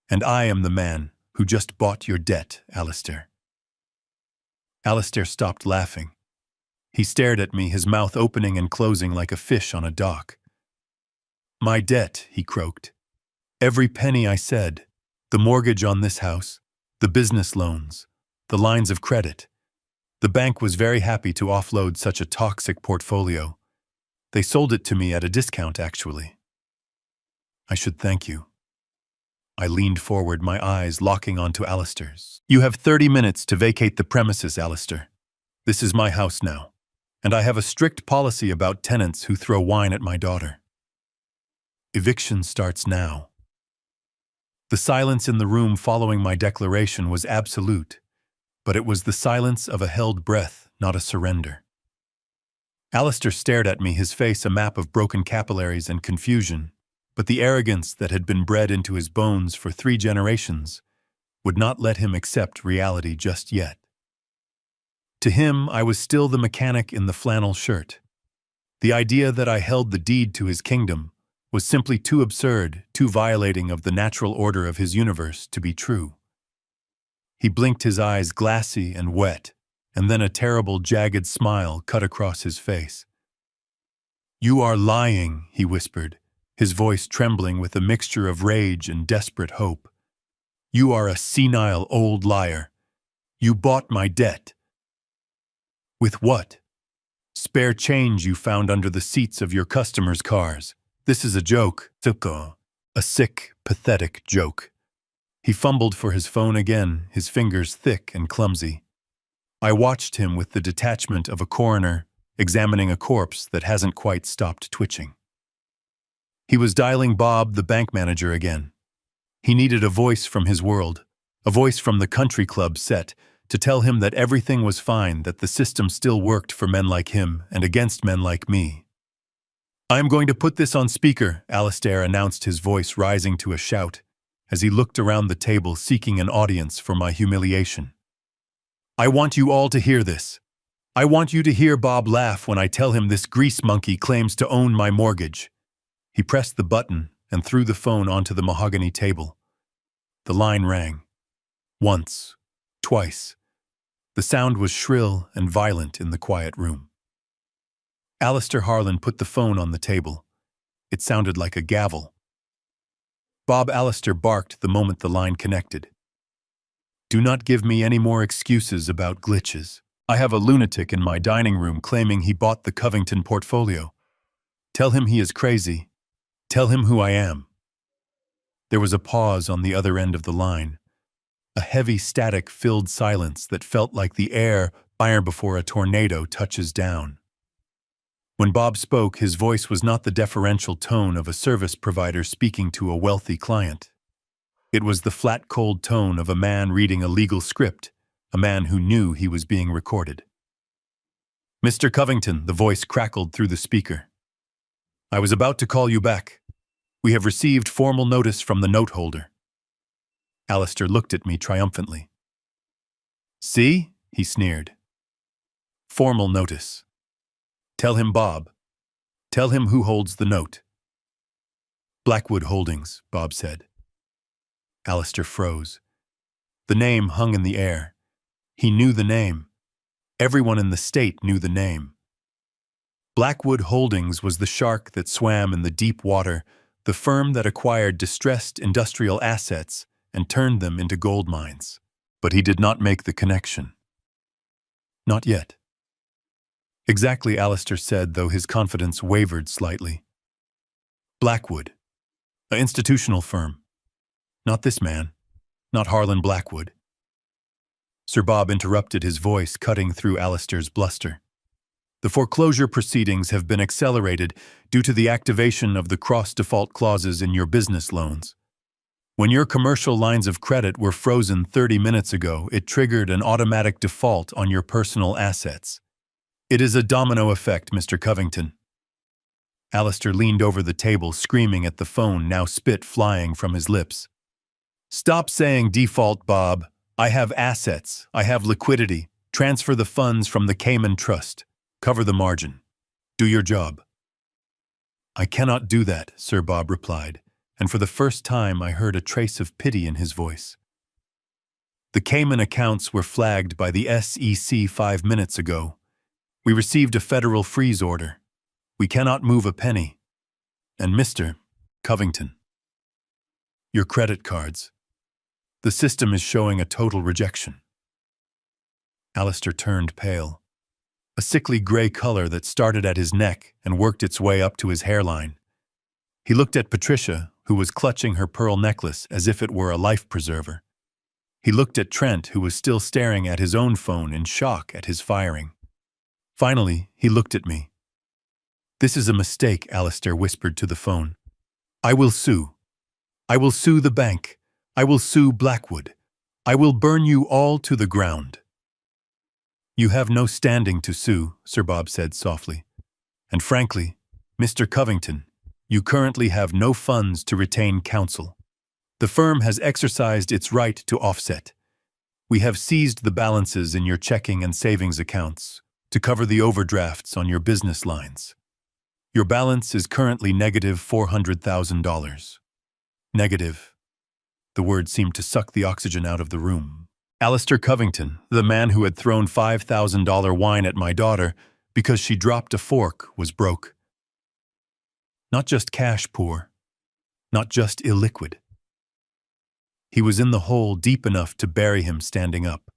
And I am the man who just bought your debt, Alistair. Alistair stopped laughing. He stared at me, his mouth opening and closing like a fish on a dock. My debt, he croaked. Every penny, I said. The mortgage on this house, the business loans, the lines of credit. The bank was very happy to offload such a toxic portfolio. They sold it to me at a discount, actually. I should thank you. I leaned forward, my eyes locking onto Alistair's. You have 30 minutes to vacate the premises, Alistair. This is my house now, and I have a strict policy about tenants who throw wine at my daughter. Eviction starts now. The silence in the room following my declaration was absolute, but it was the silence of a held breath, not a surrender. Alistair stared at me, his face a map of broken capillaries and confusion, but the arrogance that had been bred into his bones for 3 generations would not let him accept reality just yet. To him, I was still the mechanic in the flannel shirt. The idea that I held the deed to his kingdom was simply too absurd, too violating of the natural order of his universe to be true. He blinked, his eyes glassy and wet, and then a terrible, jagged smile cut across his face. You are lying, he whispered, his voice trembling with a mixture of rage and desperate hope. You are a senile old liar. You bought my debt. With what? Spare change you found under the seats of your customers' cars. This is a joke, a sick, pathetic joke. He fumbled for his phone again, his fingers thick and clumsy. I watched him with the detachment of a coroner examining a corpse that hasn't quite stopped twitching. He was dialing Bob, the bank manager, again. He needed a voice from his world, a voice from the country club set, to tell him that everything was fine, that the system still worked for men like him and against men like me. I am going to put this on speaker, Alistair announced, his voice rising to a shout, as he looked around the table seeking an audience for my humiliation. I want you all to hear this. I want you to hear Bob laugh when I tell him this grease monkey claims to own my mortgage. He pressed the button and threw the phone onto the mahogany table. The line rang. Once, twice. The sound was shrill and violent in the quiet room. Alistair Harlan put the phone on the table. It sounded like a gavel. Bob Alistair barked the moment the line connected. Do not give me any more excuses about glitches. I have a lunatic in my dining room claiming he bought the Covington portfolio. Tell him he is crazy. Tell him who I am. There was a pause on the other end of the line. A heavy, static-filled silence that felt like the air iron before a tornado touches down. When Bob spoke, his voice was not the deferential tone of a service provider speaking to a wealthy client. It was the flat, cold tone of a man reading a legal script, a man who knew he was being recorded. Mr. Covington, the voice crackled through the speaker. I was about to call you back. We have received formal notice from the note holder. Alistair looked at me triumphantly. See? He sneered. Formal notice. Tell him, Bob. Tell him who holds the note. Blackwood Holdings, Bob said. Alistair froze. The name hung in the air. He knew the name. Everyone in the state knew the name. Blackwood Holdings was the shark that swam in the deep water, the firm that acquired distressed industrial assets and turned them into gold mines. But he did not make the connection. Not yet. Exactly, Alistair said, though his confidence wavered slightly. Blackwood. An institutional firm. Not this man. Not Harlan Blackwood. Sir Bob interrupted, his voice cutting through Alistair's bluster. The foreclosure proceedings have been accelerated due to the activation of the cross-default clauses in your business loans. When your commercial lines of credit were frozen 30 minutes ago, it triggered an automatic default on your personal assets. It is a domino effect, Mr. Covington. Alistair leaned over the table, screaming at the phone, now spit flying from his lips. Stop saying default, Bob. I have assets. I have liquidity. Transfer the funds from the Cayman Trust. Cover the margin. Do your job. I cannot do that, Sir Bob replied, and for the first time I heard a trace of pity in his voice. The Cayman accounts were flagged by the SEC 5 minutes ago. We received a federal freeze order. We cannot move a penny. And Mr. Covington, your credit cards. The system is showing a total rejection. Alistair turned pale. A sickly gray color that started at his neck and worked its way up to his hairline. He looked at Patricia, who was clutching her pearl necklace as if it were a life preserver. He looked at Trent, who was still staring at his own phone in shock at his firing. Finally, he looked at me. This is a mistake, Alistair whispered to the phone. I will sue. I will sue the bank. I will sue Blackwood. I will burn you all to the ground. You have no standing to sue, Sir Bob said softly. And frankly, Mr. Covington, you currently have no funds to retain counsel. The firm has exercised its right to offset. We have seized the balances in your checking and savings accounts to cover the overdrafts on your business lines. Your balance is currently negative $400,000. Negative. The word seemed to suck the oxygen out of the room. Alistair Covington, the man who had thrown $5,000 wine at my daughter because she dropped a fork, was broke. Not just cash poor, not just illiquid. He was in the hole deep enough to bury him standing up.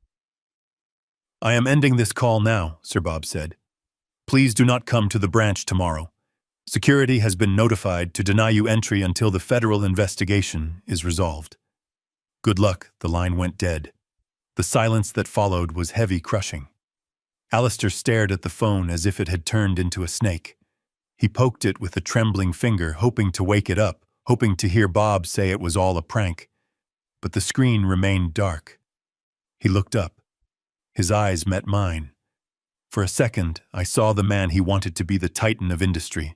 I am ending this call now, Sir Bob said. Please do not come to the branch tomorrow. Security has been notified to deny you entry until the federal investigation is resolved. Good luck, the line went dead. The silence that followed was heavy, crushing. Alistair stared at the phone as if it had turned into a snake. He poked it with a trembling finger, hoping to wake it up, hoping to hear Bob say it was all a prank. But the screen remained dark. He looked up. His eyes met mine. For a second, I saw the man he wanted to be the titan of industry.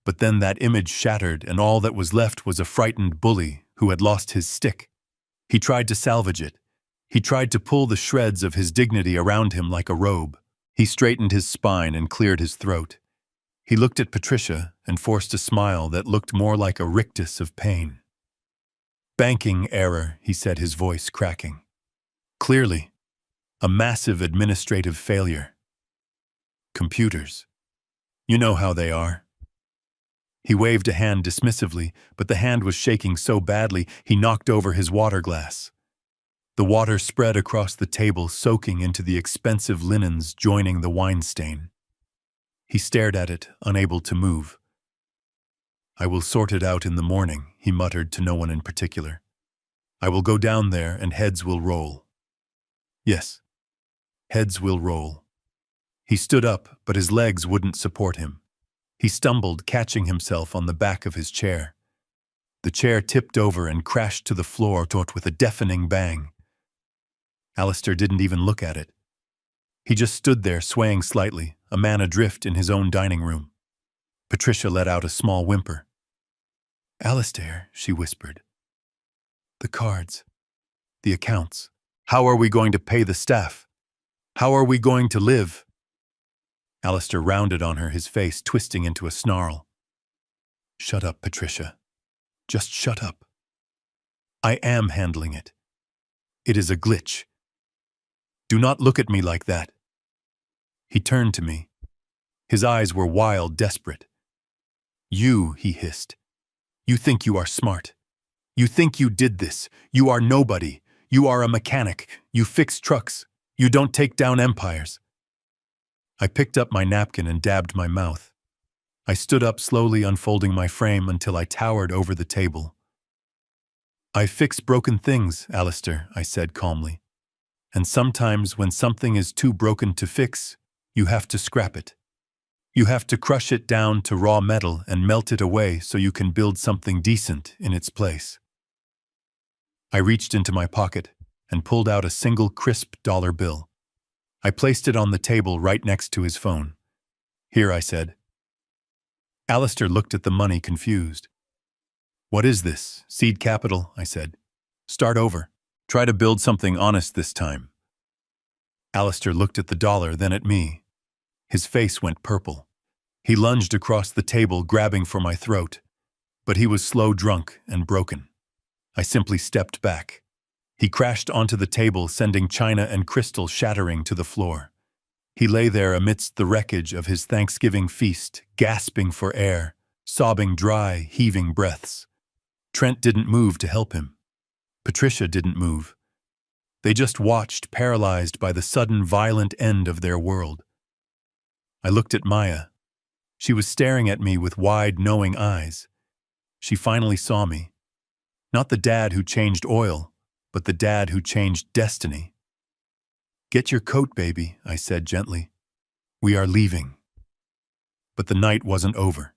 But then that image shattered, and all that was left was a frightened bully who had lost his stick. He tried to salvage it. He tried to pull the shreds of his dignity around him like a robe. He straightened his spine and cleared his throat. He looked at Patricia and forced a smile that looked more like a rictus of pain. Banking error, he said, his voice cracking. Clearly, a massive administrative failure. Computers. You know how they are. He waved a hand dismissively, but the hand was shaking so badly he knocked over his water glass. The water spread across the table, soaking into the expensive linens joining the wine stain. He stared at it, unable to move. I will sort it out in the morning, he muttered to no one in particular. I will go down there and heads will roll. Yes, heads will roll. He stood up, but his legs wouldn't support him. He stumbled, catching himself on the back of his chair. The chair tipped over and crashed to the floor with a deafening bang. Alistair didn't even look at it. He just stood there, swaying slightly, a man adrift in his own dining room. Patricia let out a small whimper. Alistair, she whispered. The cards. The accounts. How are we going to pay the staff? How are we going to live? Alistair rounded on her, his face twisting into a snarl. Shut up, Patricia. Just shut up. I am handling it. It is a glitch. Do not look at me like that. He turned to me. His eyes were wild, desperate. You, he hissed. You think you are smart. You think you did this. You are nobody. You are a mechanic. You fix trucks. You don't take down empires. I picked up my napkin and dabbed my mouth. I stood up, slowly unfolding my frame until I towered over the table. I fix broken things, Alistair, I said calmly. And sometimes when something is too broken to fix, you have to scrap it. You have to crush it down to raw metal and melt it away so you can build something decent in its place. I reached into my pocket and pulled out a single crisp dollar bill. I placed it on the table right next to his phone. Here, I said. Alistair looked at the money, confused. What is this? Seed capital, I said. Start over. Try to build something honest this time. Alistair looked at the dollar, then at me. His face went purple. He lunged across the table, grabbing for my throat. But he was slow, drunk, and broken. I simply stepped back. He crashed onto the table, sending china and crystal shattering to the floor. He lay there amidst the wreckage of his Thanksgiving feast, gasping for air, sobbing dry, heaving breaths. Trent didn't move to help him. Patricia didn't move. They just watched, paralyzed by the sudden, violent end of their world. I looked at Maya. She was staring at me with wide, knowing eyes. She finally saw me. Not the dad who changed oil, but the dad who changed destiny. Get your coat, baby, I said gently. We are leaving. But the night wasn't over.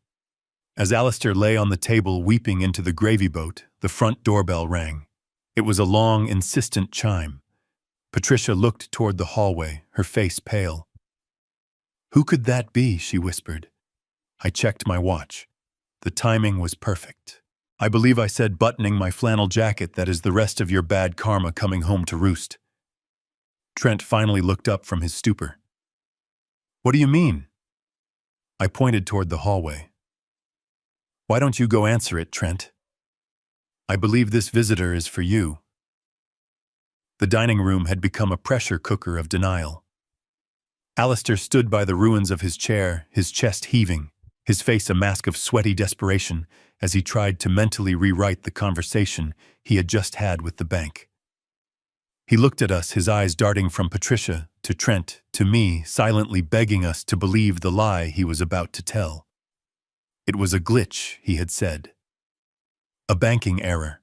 As Alistair lay on the table weeping into the gravy boat, the front doorbell rang. It was a long, insistent chime. Patricia looked toward the hallway, her face pale. Who could that be? She whispered. I checked my watch. The timing was perfect. I believe I said, buttoning my flannel jacket, that is the rest of your bad karma coming home to roost. Trent finally looked up from his stupor. What do you mean? I pointed toward the hallway. Why don't you go answer it, Trent? I believe this visitor is for you. The dining room had become a pressure cooker of denial. Alistair stood by the ruins of his chair, his chest heaving, his face a mask of sweaty desperation as he tried to mentally rewrite the conversation he had just had with the bank. He looked at us, his eyes darting from Patricia to Trent to me, silently begging us to believe the lie he was about to tell. It was a glitch, he had said. A banking error.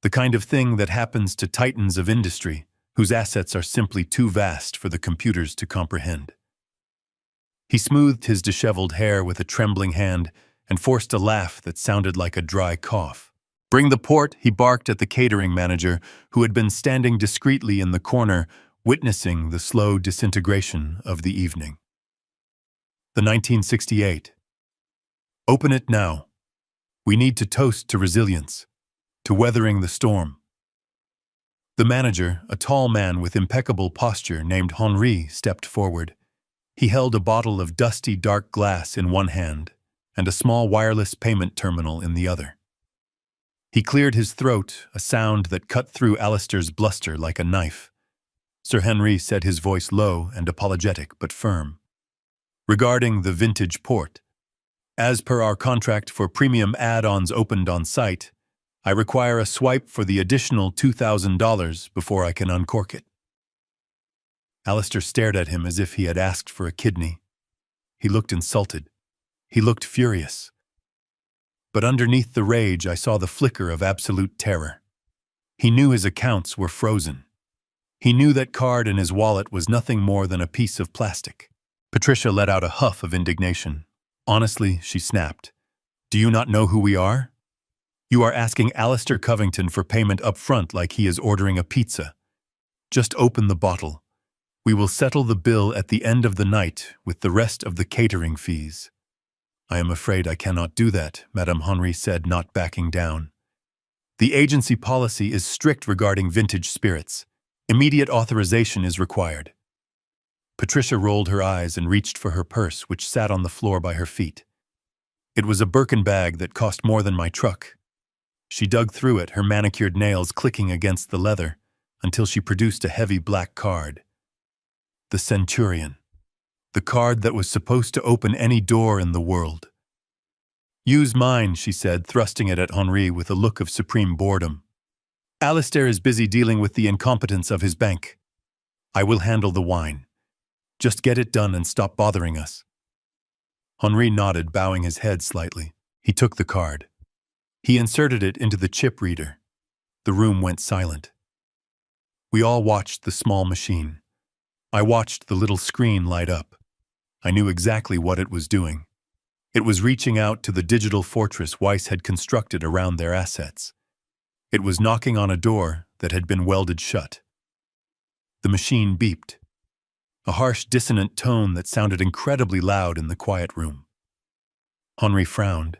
The kind of thing that happens to titans of industry, whose assets are simply too vast for the computers to comprehend. He smoothed his disheveled hair with a trembling hand and forced a laugh that sounded like a dry cough. Bring the port, he barked at the catering manager, who had been standing discreetly in the corner, witnessing the slow disintegration of the evening. The 1968. Open it now. We need to toast to resilience, to weathering the storm. The manager, a tall man with impeccable posture named Henri, stepped forward. He held a bottle of dusty, dark glass in one hand and a small wireless payment terminal in the other. He cleared his throat, a sound that cut through Alistair's bluster like a knife. Sir Henry said, his voice low and apologetic but firm. Regarding the vintage port, as per our contract for premium add-ons opened on site, I require a swipe for the additional $2,000 before I can uncork it. Alistair stared at him as if he had asked for a kidney. He looked insulted. He looked furious. But underneath the rage, I saw the flicker of absolute terror. He knew his accounts were frozen. He knew that card in his wallet was nothing more than a piece of plastic. Patricia let out a huff of indignation. Honestly, she snapped. Do you not know who we are? You are asking Alistair Covington for payment up front like he is ordering a pizza. Just open the bottle. We will settle the bill at the end of the night with the rest of the catering fees. I am afraid I cannot do that, Madame Henri said, not backing down. The agency policy is strict regarding vintage spirits. Immediate authorization is required. Patricia rolled her eyes and reached for her purse, which sat on the floor by her feet. It was a Birkin bag that cost more than my truck. She dug through it, her manicured nails clicking against the leather. until she produced a heavy black card. The Centurion. The card that was supposed to open any door in the world. "Use mine," she said, thrusting it at Henri with a look of supreme boredom. "Alistair is busy dealing with the incompetence of his bank. I will handle the wine. Just get it done and stop bothering us." Henri nodded, bowing his head slightly. He took the card. He inserted it into the chip reader. The room went silent. We all watched the small machine. I watched the little screen light up. I knew exactly what it was doing. It was reaching out to the digital fortress Weiss had constructed around their assets. It was knocking on a door that had been welded shut. The machine beeped. A harsh, dissonant tone that sounded incredibly loud in the quiet room. Henri frowned.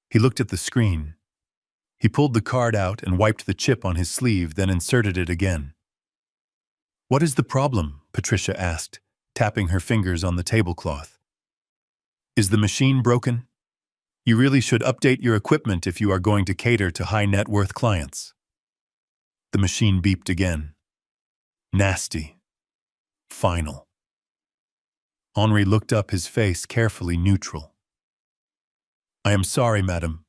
He looked at the screen. He pulled the card out and wiped the chip on his sleeve, then inserted it again. "What is the problem?" Patricia asked, tapping her fingers on the tablecloth. "Is the machine broken? You really should update your equipment if you are going to cater to high-net-worth clients." The machine beeped again. Nasty. Final. Henri looked up, his face carefully neutral. "I am sorry, madam.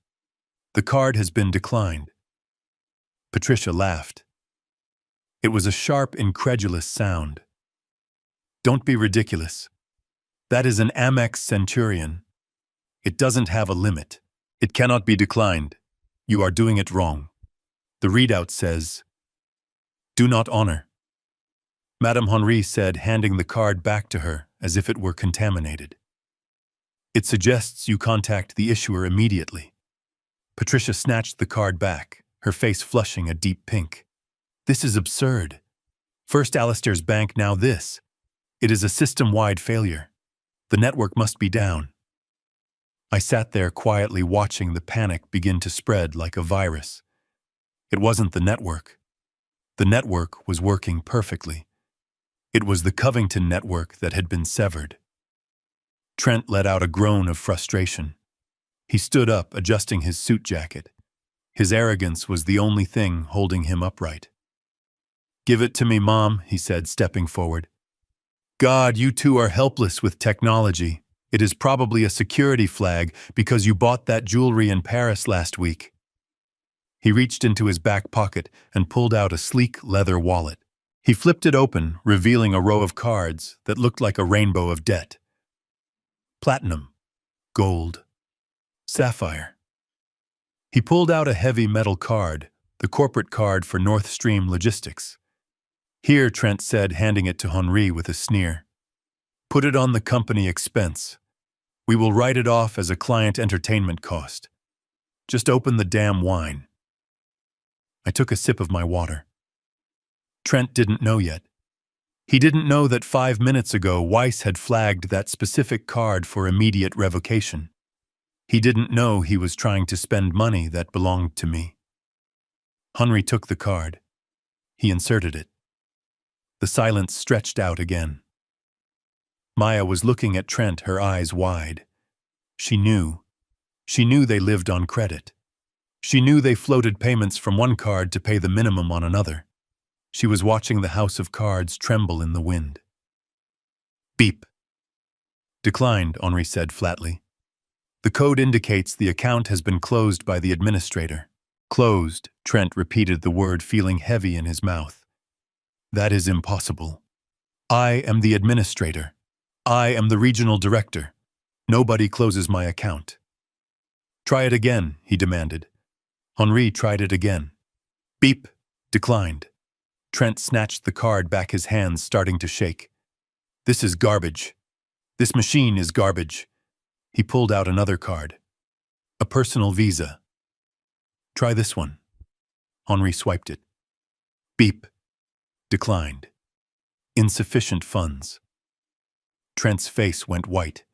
The card has been declined." Patricia laughed. It was a sharp, incredulous sound. "Don't be ridiculous. That is an Amex Centurion. It doesn't have a limit. It cannot be declined. You are doing it wrong. The readout says, 'Do not honor.'" Madame Henri said, handing the card back to her as if it were contaminated. "It suggests you contact the issuer immediately." Patricia snatched the card back, her face flushing a deep pink. "This is absurd. First Alistair's bank, now this. It is a system-wide failure. The network must be down." I sat there quietly watching the panic begin to spread like a virus. It wasn't the network. The network was working perfectly. It was the Covington network that had been severed. Trent let out a groan of frustration. He stood up, adjusting his suit jacket. His arrogance was the only thing holding him upright. "Give it to me, Mom," he said, stepping forward. "God, you two are helpless with technology. It is probably a security flag because you bought that jewelry in Paris last week." He reached into his back pocket and pulled out a sleek leather wallet. He flipped it open, revealing a row of cards that looked like a rainbow of debt. Platinum, gold, sapphire. He pulled out a heavy metal card, the corporate card for North Stream Logistics. "Here," Trent said, handing it to Henri with a sneer. "Put it on the company expense. We will write it off as a client entertainment cost. Just open the damn wine." I took a sip of my water. Trent didn't know yet. He didn't know that 5 minutes ago Weiss had flagged that specific card for immediate revocation. He didn't know he was trying to spend money that belonged to me. Henri took the card. He inserted it. The silence stretched out again. Maya was looking at Trent, her eyes wide. She knew. She knew they lived on credit. She knew they floated payments from one card to pay the minimum on another. She was watching the house of cards tremble in the wind. "Beep." "Declined," Henri said flatly. "The code indicates the account has been closed by the administrator." "Closed," Trent repeated the word, feeling heavy in his mouth. "That is impossible. I am the administrator. I am the regional director. Nobody closes my account." "Try it again," he demanded. Henri tried it again. "Beep." Declined. Trent snatched the card back, his hands starting to shake. "This is garbage. This machine is garbage." He pulled out another card. "A personal visa. Try this one." Henri swiped it. "Beep." Declined. "Insufficient funds." Trent's face went white.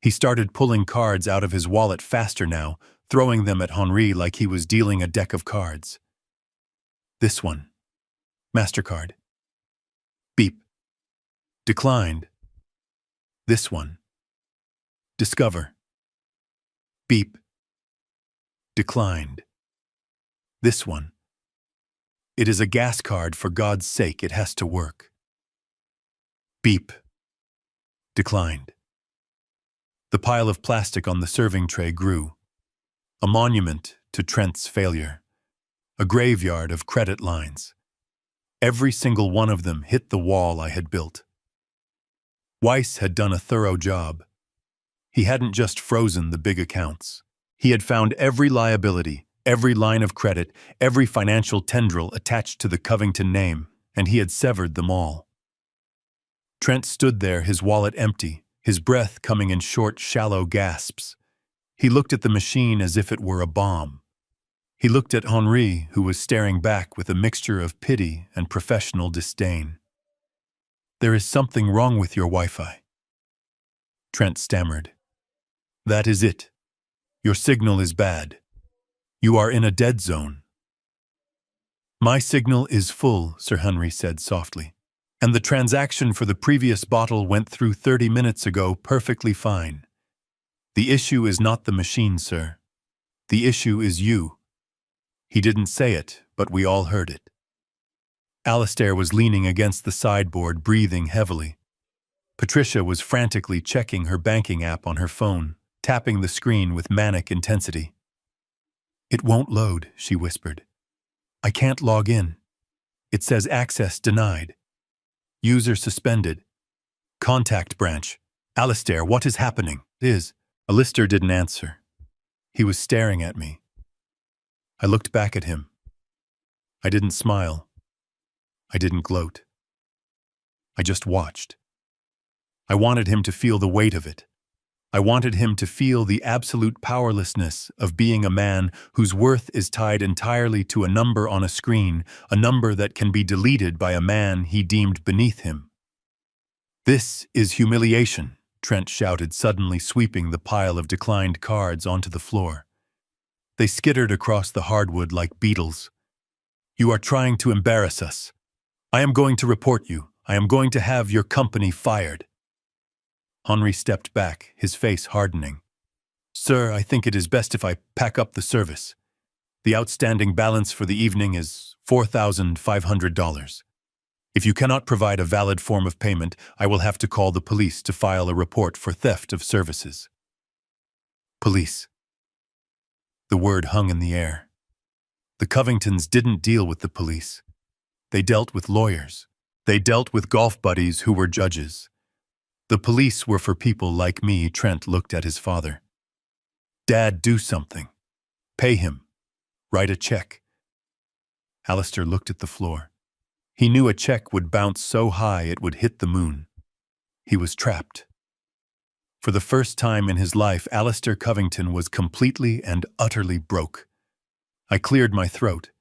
He started pulling cards out of his wallet faster now, throwing them at Henri like he was dealing a deck of cards. "This one. MasterCard." "Beep." Declined. "This one. Discover." "Beep." Declined. "This one. It is a gas card, for God's sake, it has to work. Beep. Declined. The pile of plastic on the serving tray grew. A monument to Trent's failure. A graveyard of credit lines. Every single one of them hit the wall I had built. Weiss had done a thorough job. He hadn't just frozen the big accounts. He had found every liability, every line of credit, every financial tendril attached to the Covington name, and he had severed them all. Trent stood there, his wallet empty, his breath coming in short, shallow gasps. He looked at the machine as if it were a bomb. He looked at Henri, who was staring back with a mixture of pity and professional disdain. "There is something wrong with your Wi-Fi," Trent stammered. "That is it. Your signal is bad. You are in a dead zone." "My signal is full," Sir Henry said softly. "And the transaction for the previous bottle went through 30 minutes ago perfectly fine. The issue is not the machine, sir. The issue is you." He didn't say it, but we all heard it. Alistair was leaning against the sideboard, breathing heavily. Patricia was frantically checking her banking app on her phone, tapping the screen with manic intensity. "It won't load," she whispered. "I can't log in. It says access denied. User suspended. Contact branch. Alistair, what is happening?" Alistair didn't answer. He was staring at me. I looked back at him. I didn't smile. I didn't gloat. I just watched. I wanted him to feel the weight of it. I wanted him to feel the absolute powerlessness of being a man whose worth is tied entirely to a number on a screen, a number that can be deleted by a man he deemed beneath him. "This is humiliation," Trent shouted, suddenly sweeping the pile of declined cards onto the floor. They skittered across the hardwood like beetles. "You are trying to embarrass us. I am going to report you. I am going to have your company fired." Henri stepped back, his face hardening. "Sir, I think it is best if I pack up the service. The outstanding balance for the evening is $4,500. If you cannot provide a valid form of payment, I will have to call the police to file a report for theft of services." Police. The word hung in the air. The Covingtons didn't deal with the police. They dealt with lawyers. They dealt with golf buddies who were judges. The police were for people like me. Trent looked at his father. "Dad, do something. Pay him. Write a check." Alistair looked at the floor. He knew a check would bounce so high it would hit the moon. He was trapped. For the first time in his life, Alistair Covington was completely and utterly broke. I cleared my throat.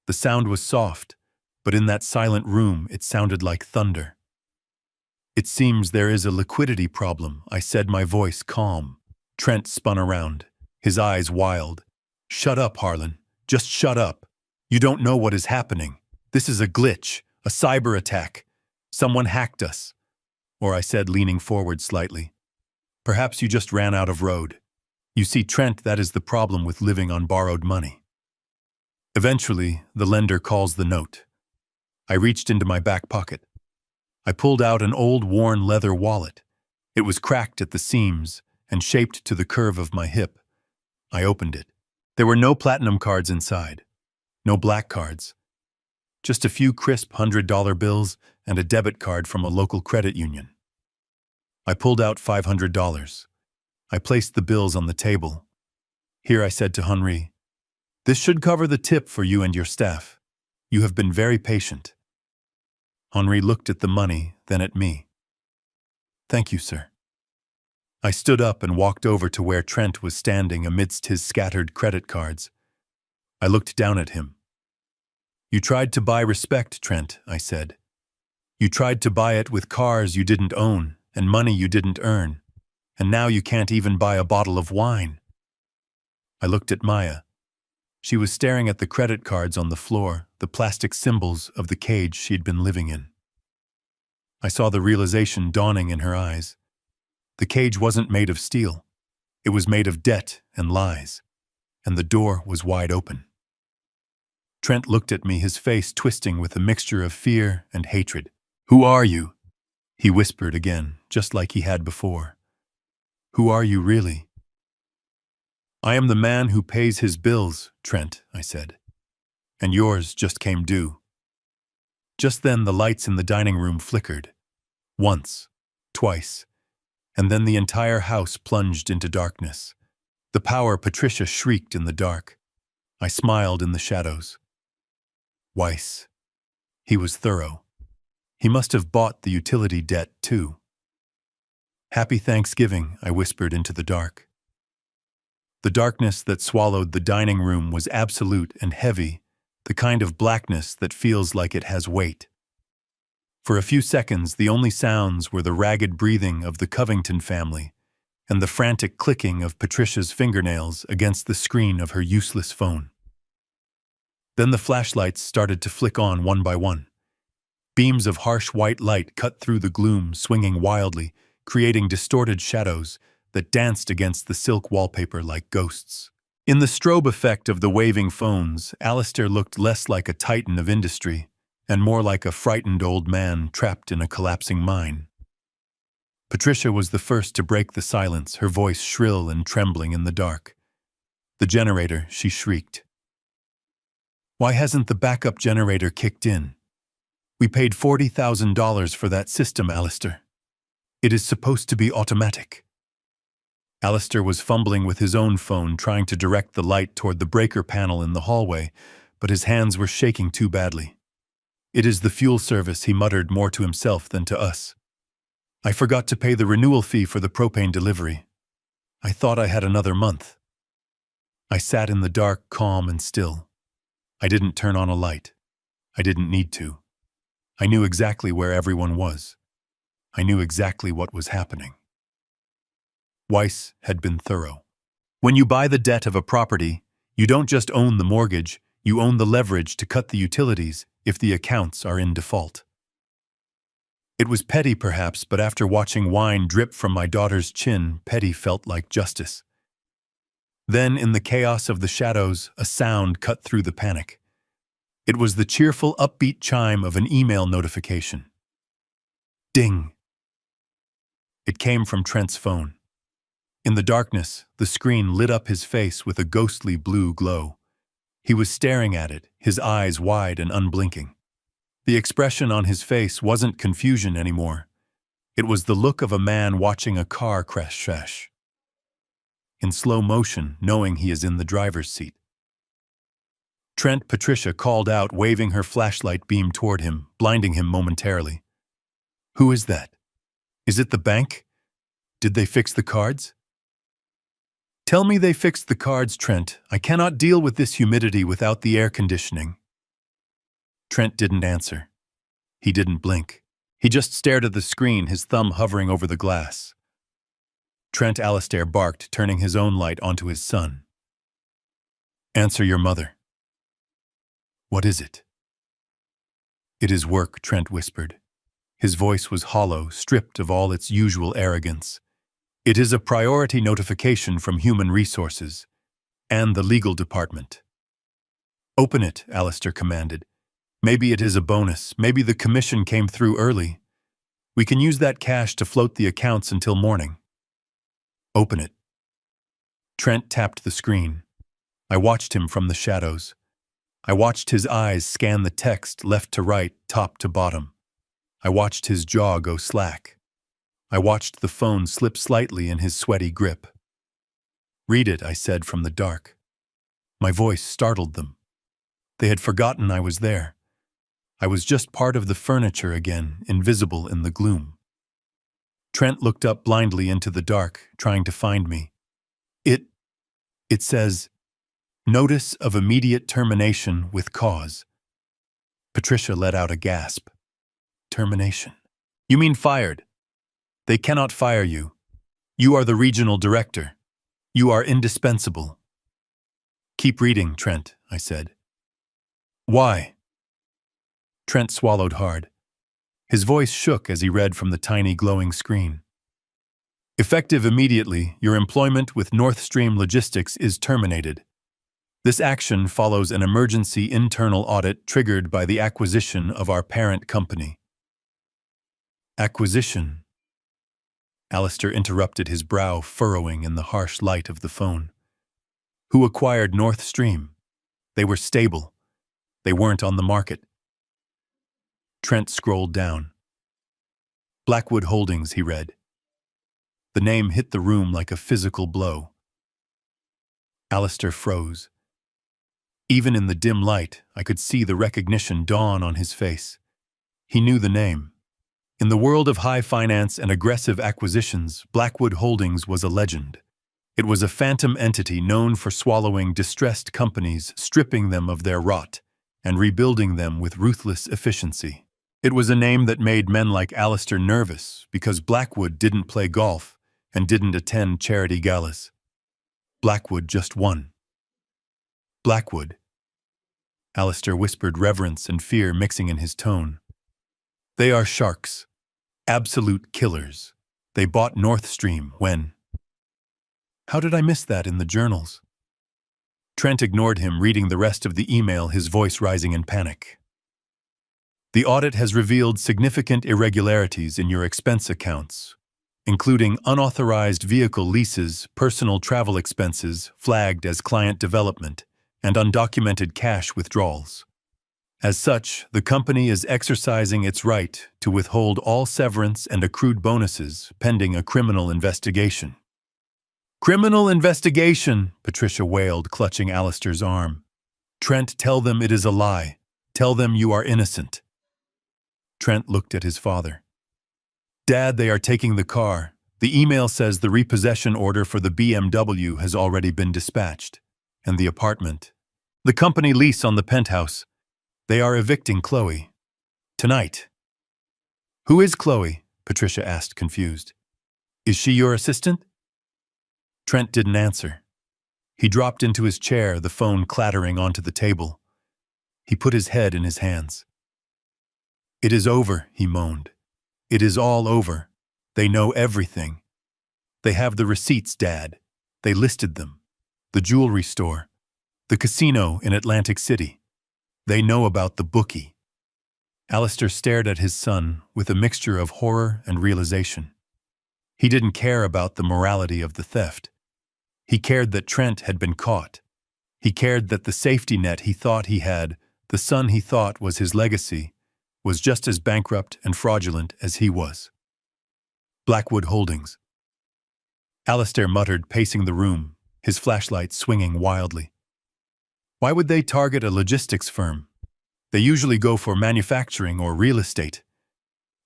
The sound was soft, but in that silent room it sounded like thunder. "It seems there is a liquidity problem," I said, my voice calm. Trent spun around, his eyes wild. "Shut up, Harlan. Just shut up. You don't know what is happening. This is a glitch, a cyber attack. Someone hacked us." Or I said, leaning forward slightly, "Perhaps you just ran out of road. You see, Trent, that is the problem with living on borrowed money." Eventually, the lender calls the note. I reached into my back pocket. I pulled out an old, worn leather wallet. It was cracked at the seams and shaped to the curve of my hip. I opened it. There were no platinum cards inside. No black cards. Just a few crisp $100 bills and a debit card from a local credit union. I pulled out $500. I placed the bills on the table. "Here," I said to Henri. "This should cover the tip for you and your staff. You have been very patient." Henri looked at the money, then at me. "Thank you, sir." I stood up and walked over to where Trent was standing amidst his scattered credit cards. I looked down at him. "You tried to buy respect, Trent," I said. "You tried to buy it with cars you didn't own and money you didn't earn, and now you can't even buy a bottle of wine." I looked at Maya. She was staring at the credit cards on the floor, the plastic symbols of the cage she'd been living in. I saw the realization dawning in her eyes. The cage wasn't made of steel. It was made of debt and lies, and the door was wide open. Trent looked at me, his face twisting with a mixture of fear and hatred. "Who are you?" he whispered again, just like he had before. "Who are you really?" "I am the man who pays his bills, Trent," I said. "And yours just came due." Just then the lights in the dining room flickered. Once, twice, and then the entire house plunged into darkness. The power Patricia shrieked in the dark. I smiled in the shadows. Weiss. He was thorough. He must have bought the utility debt, too. "Happy Thanksgiving," I whispered into the dark. The darkness that swallowed the dining room was absolute and heavy, the kind of blackness that feels like it has weight. For a few seconds, the only sounds were the ragged breathing of the Covington family and the frantic clicking of Patricia's fingernails against the screen of her useless phone. Then the flashlights started to flick on one by one. Beams of harsh white light cut through the gloom, swinging wildly, creating distorted shadows that danced against the silk wallpaper like ghosts. In the strobe effect of the waving phones, Alistair looked less like a titan of industry and more like a frightened old man trapped in a collapsing mine. Patricia was the first to break the silence, her voice shrill and trembling in the dark. "The generator," she shrieked. "Why hasn't the backup generator kicked in? We paid $40,000 for that system, Alistair. It is supposed to be automatic." Alistair was fumbling with his own phone, trying to direct the light toward the breaker panel in the hallway, but his hands were shaking too badly. "It is the fuel service," he muttered, more to himself than to us. "I forgot to pay the renewal fee for the propane delivery. I thought I had another month." I sat in the dark, calm and still. I didn't turn on a light. I didn't need to. I knew exactly where everyone was. I knew exactly what was happening. Weiss had been thorough. When you buy the debt of a property, you don't just own the mortgage, you own the leverage to cut the utilities if the accounts are in default. It was petty perhaps, but after watching wine drip from my daughter's chin, petty felt like justice. Then, in the chaos of the shadows, a sound cut through the panic. It was the cheerful, upbeat chime of an email notification. Ding! It came from Trent's phone. In the darkness, the screen lit up his face with a ghostly blue glow. He was staring at it, his eyes wide and unblinking. The expression on his face wasn't confusion anymore. It was the look of a man watching a car crash. In slow motion, knowing he is in the driver's seat. Trent, Patricia called out, waving her flashlight beam toward him, blinding him momentarily. "Who is that? Is it the bank? Did they fix the cards?" "Tell me they fixed the cards, Trent. I cannot deal with this humidity without the air conditioning." Trent didn't answer. He didn't blink. He just stared at the screen, his thumb hovering over the glass. Trent, Alistair barked, turning his own light onto his son. "Answer your mother." "What is it?" "It is work," Trent whispered. His voice was hollow, stripped of all its usual arrogance. "It is a priority notification from Human Resources and the legal department." "Open it," Alistair commanded. "Maybe it is a bonus. Maybe the commission came through early. We can use that cash to float the accounts until morning." "Open it." Trent tapped the screen. I watched him from the shadows. I watched his eyes scan the text left to right, top to bottom. I watched his jaw go slack. I watched the phone slip slightly in his sweaty grip. "Read it," I said from the dark. My voice startled them. They had forgotten I was there. I was just part of the furniture again, invisible in the gloom. Trent looked up blindly into the dark, trying to find me. It says, "Notice of immediate termination with cause." Patricia let out a gasp. "Termination? You mean fired?" "They cannot fire you. You are the regional director. You are indispensable." "Keep reading, Trent," I said. "Why?" Trent swallowed hard. His voice shook as he read from the tiny glowing screen. "Effective immediately, your employment with North Stream Logistics is terminated. This action follows an emergency internal audit triggered by the acquisition of our parent company. Acquisition. Alistair interrupted, his brow furrowing in the harsh light of the phone. Who acquired North Stream? They were stable. They weren't on the market. Trent scrolled down. Blackwood Holdings, he read. The name hit the room like a physical blow. Alistair froze. Even in the dim light, I could see the recognition dawn on his face. He knew the name. In the world of high finance and aggressive acquisitions, Blackwood Holdings was a legend. It was a phantom entity known for swallowing distressed companies, stripping them of their rot, and rebuilding them with ruthless efficiency. It was a name that made men like Alistair nervous because Blackwood didn't play golf and didn't attend charity galas. Blackwood just won. Blackwood. Alistair whispered, reverence and fear mixing in his tone. They are sharks. Absolute killers. They bought North Stream when... How did I miss that in the journals? Trent ignored him, reading the rest of the email, his voice rising in panic. The audit has revealed significant irregularities in your expense accounts, including unauthorized vehicle leases, personal travel expenses flagged as client development, and undocumented cash withdrawals. As such, the company is exercising its right to withhold all severance and accrued bonuses pending a criminal investigation. Criminal investigation, Patricia wailed, clutching Alistair's arm. Trent, tell them it is a lie. Tell them you are innocent. Trent looked at his father. Dad, they are taking the car. The email says the repossession order for the BMW has already been dispatched. And the apartment. The company lease on the penthouse. They are evicting Chloe. Tonight. Who is Chloe? Patricia asked, confused. Is she your assistant? Trent didn't answer. He dropped into his chair, the phone clattering onto the table. He put his head in his hands. It is over, he moaned. It is all over. They know everything. They have the receipts, Dad. They listed them. The jewelry store. The casino in Atlantic City. They know about the bookie. Alistair stared at his son with a mixture of horror and realization. He didn't care about the morality of the theft. He cared that Trent had been caught. He cared that the safety net he thought he had, the son he thought was his legacy, was just as bankrupt and fraudulent as he was. Blackwood Holdings. Alistair muttered, pacing the room, his flashlight swinging wildly. Why would they target a logistics firm? They usually go for manufacturing or real estate.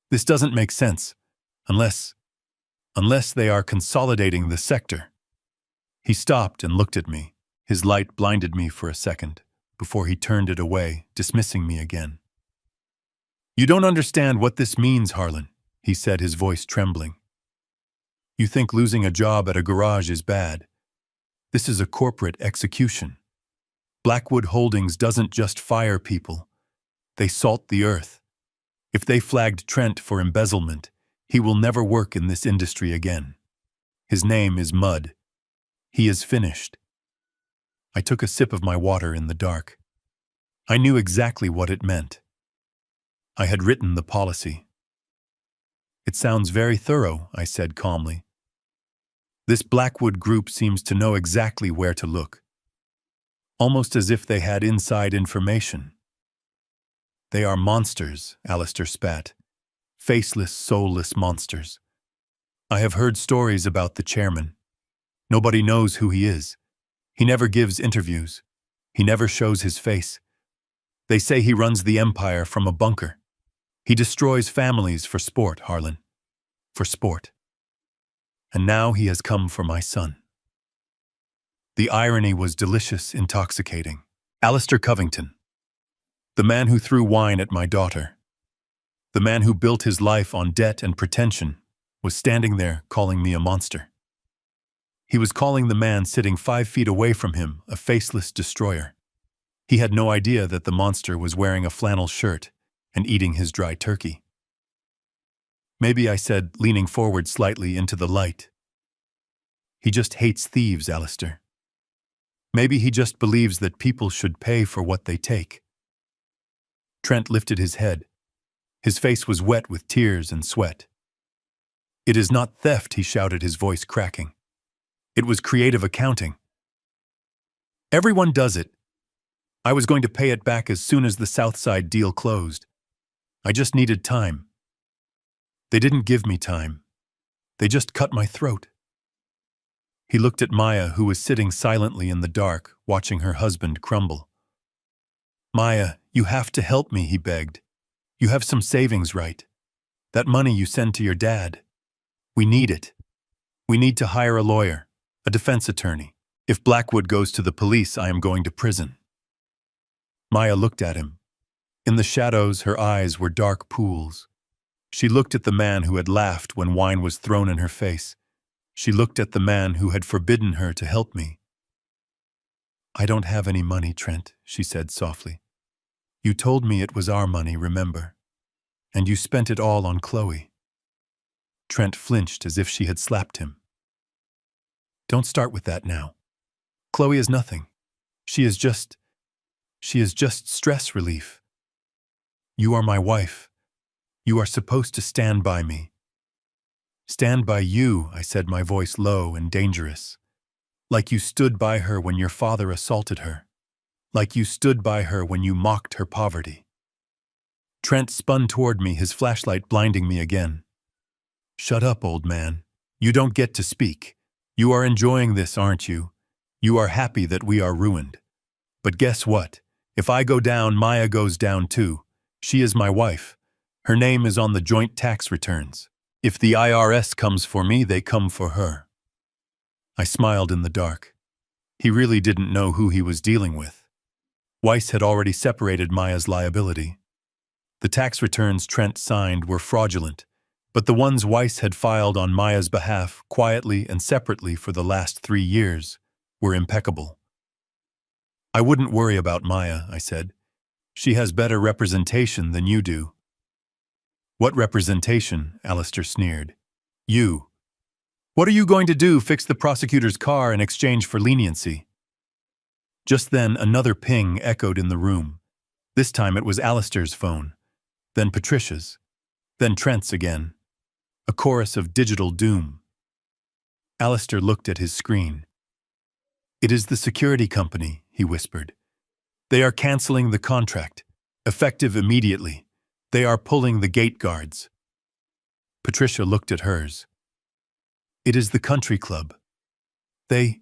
This doesn't make sense, unless they are consolidating the sector. He stopped and looked at me. His light blinded me for a second, before he turned it away, dismissing me again. You don't understand what this means, Harlan, he said, his voice trembling. You think losing a job at a garage is bad. This is a corporate execution. Blackwood Holdings doesn't just fire people. They salt the earth. If they flagged Trent for embezzlement, he will never work in this industry again. His name is Mud. He is finished. I took a sip of my water in the dark. I knew exactly what it meant. I had written the policy. It sounds very thorough, I said calmly. This Blackwood group seems to know exactly where to look. Almost as if they had inside information. They are monsters, Alistair spat. Faceless, soulless monsters. I have heard stories about the chairman. Nobody knows who he is. He never gives interviews. He never shows his face. They say he runs the empire from a bunker. He destroys families for sport, Harlan. For sport. And now he has come for my son. The irony was delicious, intoxicating. Alistair Covington. The man who threw wine at my daughter. The man who built his life on debt and pretension was standing there calling me a monster. He was calling the man sitting 5 feet away from him a faceless destroyer. He had no idea that the monster was wearing a flannel shirt and eating his dry turkey. Maybe, I said, leaning forward slightly into the light. He just hates thieves, Alistair. Maybe he just believes that people should pay for what they take. Trent lifted his head. His face was wet with tears and sweat. "It is not theft," he shouted, his voice cracking. "It was creative accounting. Everyone does it. I was going to pay it back as soon as the Southside deal closed. I just needed time. They didn't give me time. They just cut my throat." He looked at Maya, who was sitting silently in the dark, watching her husband crumble. "Maya, you have to help me," he begged. "You have some savings, right? That money you send to your dad. We need it. We need to hire a lawyer, a defense attorney. If Blackwood goes to the police, I am going to prison." Maya looked at him. In the shadows, her eyes were dark pools. She looked at the man who had laughed when wine was thrown in her face. She looked at the man who had forbidden her to help me. "I don't have any money, Trent," she said softly. "You told me it was our money, remember? And you spent it all on Chloe." Trent flinched as if she had slapped him. "Don't start with that now. Chloe is nothing. She is just stress relief. You are my wife. You are supposed to stand by me." "Stand by you," I said, my voice low and dangerous. "Like you stood by her when your father assaulted her. Like you stood by her when you mocked her poverty." Trent spun toward me, his flashlight blinding me again. "Shut up, old man. You don't get to speak. You are enjoying this, aren't you? You are happy that we are ruined. But guess what? If I go down, Maya goes down too. She is my wife. Her name is on the joint tax returns. If the IRS comes for me, they come for her." I smiled in the dark. He really didn't know who he was dealing with. Weiss had already separated Maya's liability. The tax returns Trent signed were fraudulent, but the ones Weiss had filed on Maya's behalf, quietly and separately for the last 3 years, were impeccable. "I wouldn't worry about Maya," I said. "She has better representation than you do." "What representation?" Alistair sneered. "You. What are you going to do, fix the prosecutor's car in exchange for leniency?" Just then, another ping echoed in the room. This time it was Alistair's phone, then Patricia's, then Trent's again. A chorus of digital doom. Alistair looked at his screen. "It is the security company," he whispered. "They are canceling the contract, effective immediately. They are pulling the gate guards." Patricia looked at hers. "It is the country club. They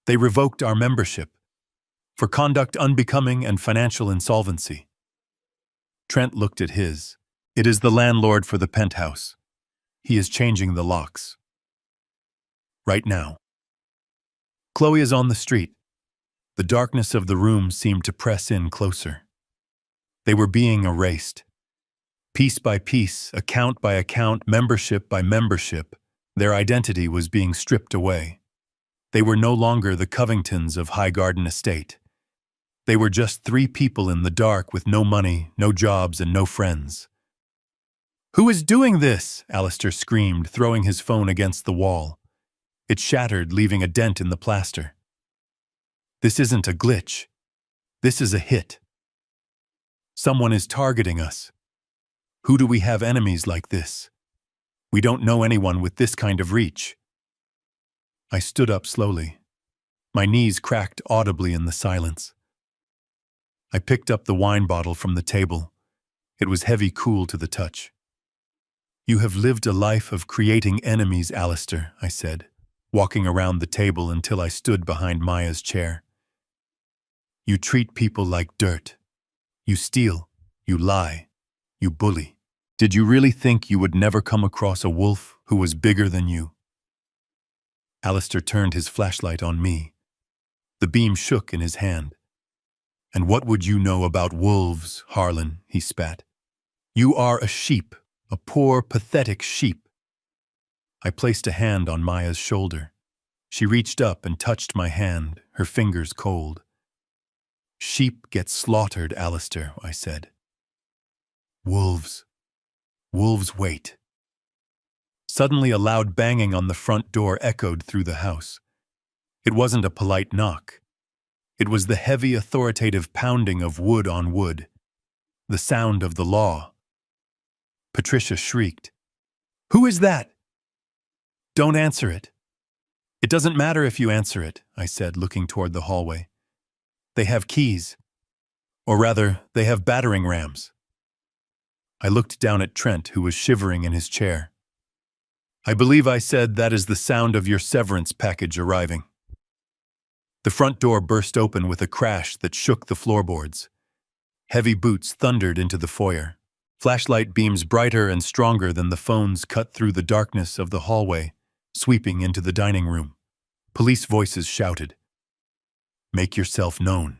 revoked our membership for conduct unbecoming and financial insolvency." Trent looked at his. "It is the landlord for the penthouse. He is changing the locks. Right now." Chloe is on the street. The darkness of the room seemed to press in closer. They were being erased. Piece by piece, account by account, membership by membership, their identity was being stripped away. They were no longer the Covingtons of High Garden Estate. They were just 3 people in the dark with no money, no jobs, and no friends. "Who is doing this?" Alistair screamed, throwing his phone against the wall. It shattered, leaving a dent in the plaster. "This isn't a glitch. This is a hit. Someone is targeting us. Who do we have enemies like this? We don't know anyone with this kind of reach." I stood up slowly. My knees cracked audibly in the silence. I picked up the wine bottle from the table. It was heavy, cool to the touch. "You have lived a life of creating enemies, Alistair," I said, walking around the table until I stood behind Maya's chair. "You treat people like dirt. You steal, you lie, you bully. Did you really think you would never come across a wolf who was bigger than you?" Alistair turned his flashlight on me. The beam shook in his hand. "And what would you know about wolves, Harlan?" he spat. "You are a sheep, a poor, pathetic sheep." I placed a hand on Maya's shoulder. She reached up and touched my hand, her fingers cold. "Sheep get slaughtered, Alistair," I said. "Wolves wait." Suddenly a loud banging on the front door echoed through the house. It wasn't a polite knock. It was the heavy, authoritative pounding of wood on wood, the sound of the law. Patricia shrieked. "Who is that?" "Don't answer it." "It doesn't matter if you answer it," I said, looking toward the hallway. "They have keys. Or rather, they have battering rams." I looked down at Trent, who was shivering in his chair. "I believe I said that is the sound of your severance package arriving." The front door burst open with a crash that shook the floorboards. Heavy boots thundered into the foyer. Flashlight beams brighter and stronger than the phones cut through the darkness of the hallway, sweeping into the dining room. Police voices shouted, "Make yourself known."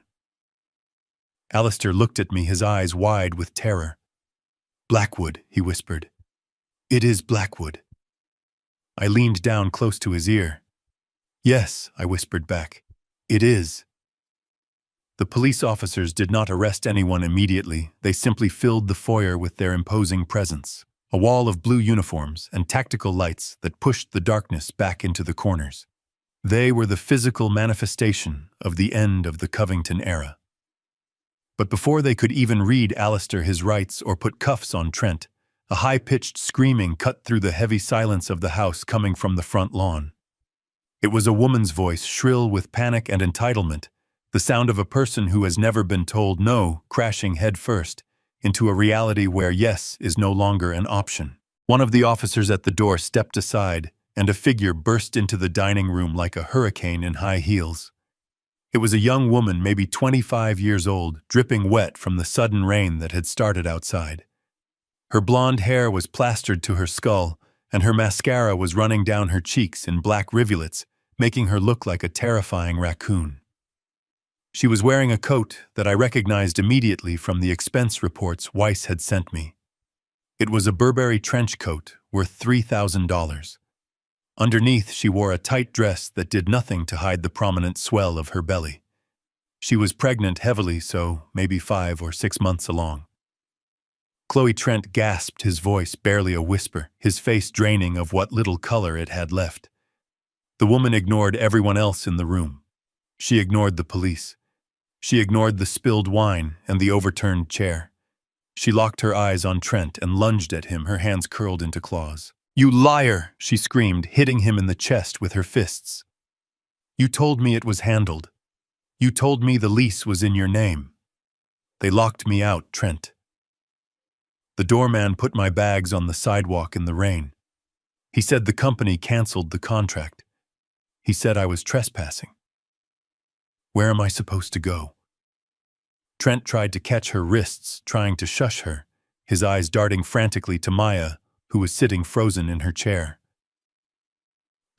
Alistair looked at me, his eyes wide with terror. "Blackwood," he whispered. "It is Blackwood." I leaned down close to his ear. "Yes," I whispered back. "It is." The police officers did not arrest anyone immediately. They simply filled the foyer with their imposing presence, a wall of blue uniforms and tactical lights that pushed the darkness back into the corners. They were the physical manifestation of the end of the Covington era. But before they could even read Alistair his rights or put cuffs on Trent, a high-pitched screaming cut through the heavy silence of the house coming from the front lawn. It was a woman's voice, shrill with panic and entitlement, the sound of a person who has never been told no, crashing headfirst into a reality where yes is no longer an option. One of the officers at the door stepped aside, and a figure burst into the dining room like a hurricane in high heels. It was a young woman, maybe 25 years old, dripping wet from the sudden rain that had started outside. Her blonde hair was plastered to her skull, and her mascara was running down her cheeks in black rivulets, making her look like a terrifying raccoon. She was wearing a coat that I recognized immediately from the expense reports Weiss had sent me. It was a Burberry trench coat worth $3,000. Underneath, she wore a tight dress that did nothing to hide the prominent swell of her belly. She was pregnant heavily, so maybe 5 or 6 months along. Chloe Trent gasped, his voice barely a whisper, his face draining of what little color it had left. The woman ignored everyone else in the room. She ignored the police. She ignored the spilled wine and the overturned chair. She locked her eyes on Trent and lunged at him, her hands curled into claws. "You liar!" she screamed, hitting him in the chest with her fists. "You told me it was handled. You told me the lease was in your name. They locked me out, Trent." The doorman put my bags on the sidewalk in the rain. He said the company canceled the contract. He said I was trespassing. Where am I supposed to go? Trent tried to catch her wrists, trying to shush her, his eyes darting frantically to Maya, who was sitting frozen in her chair.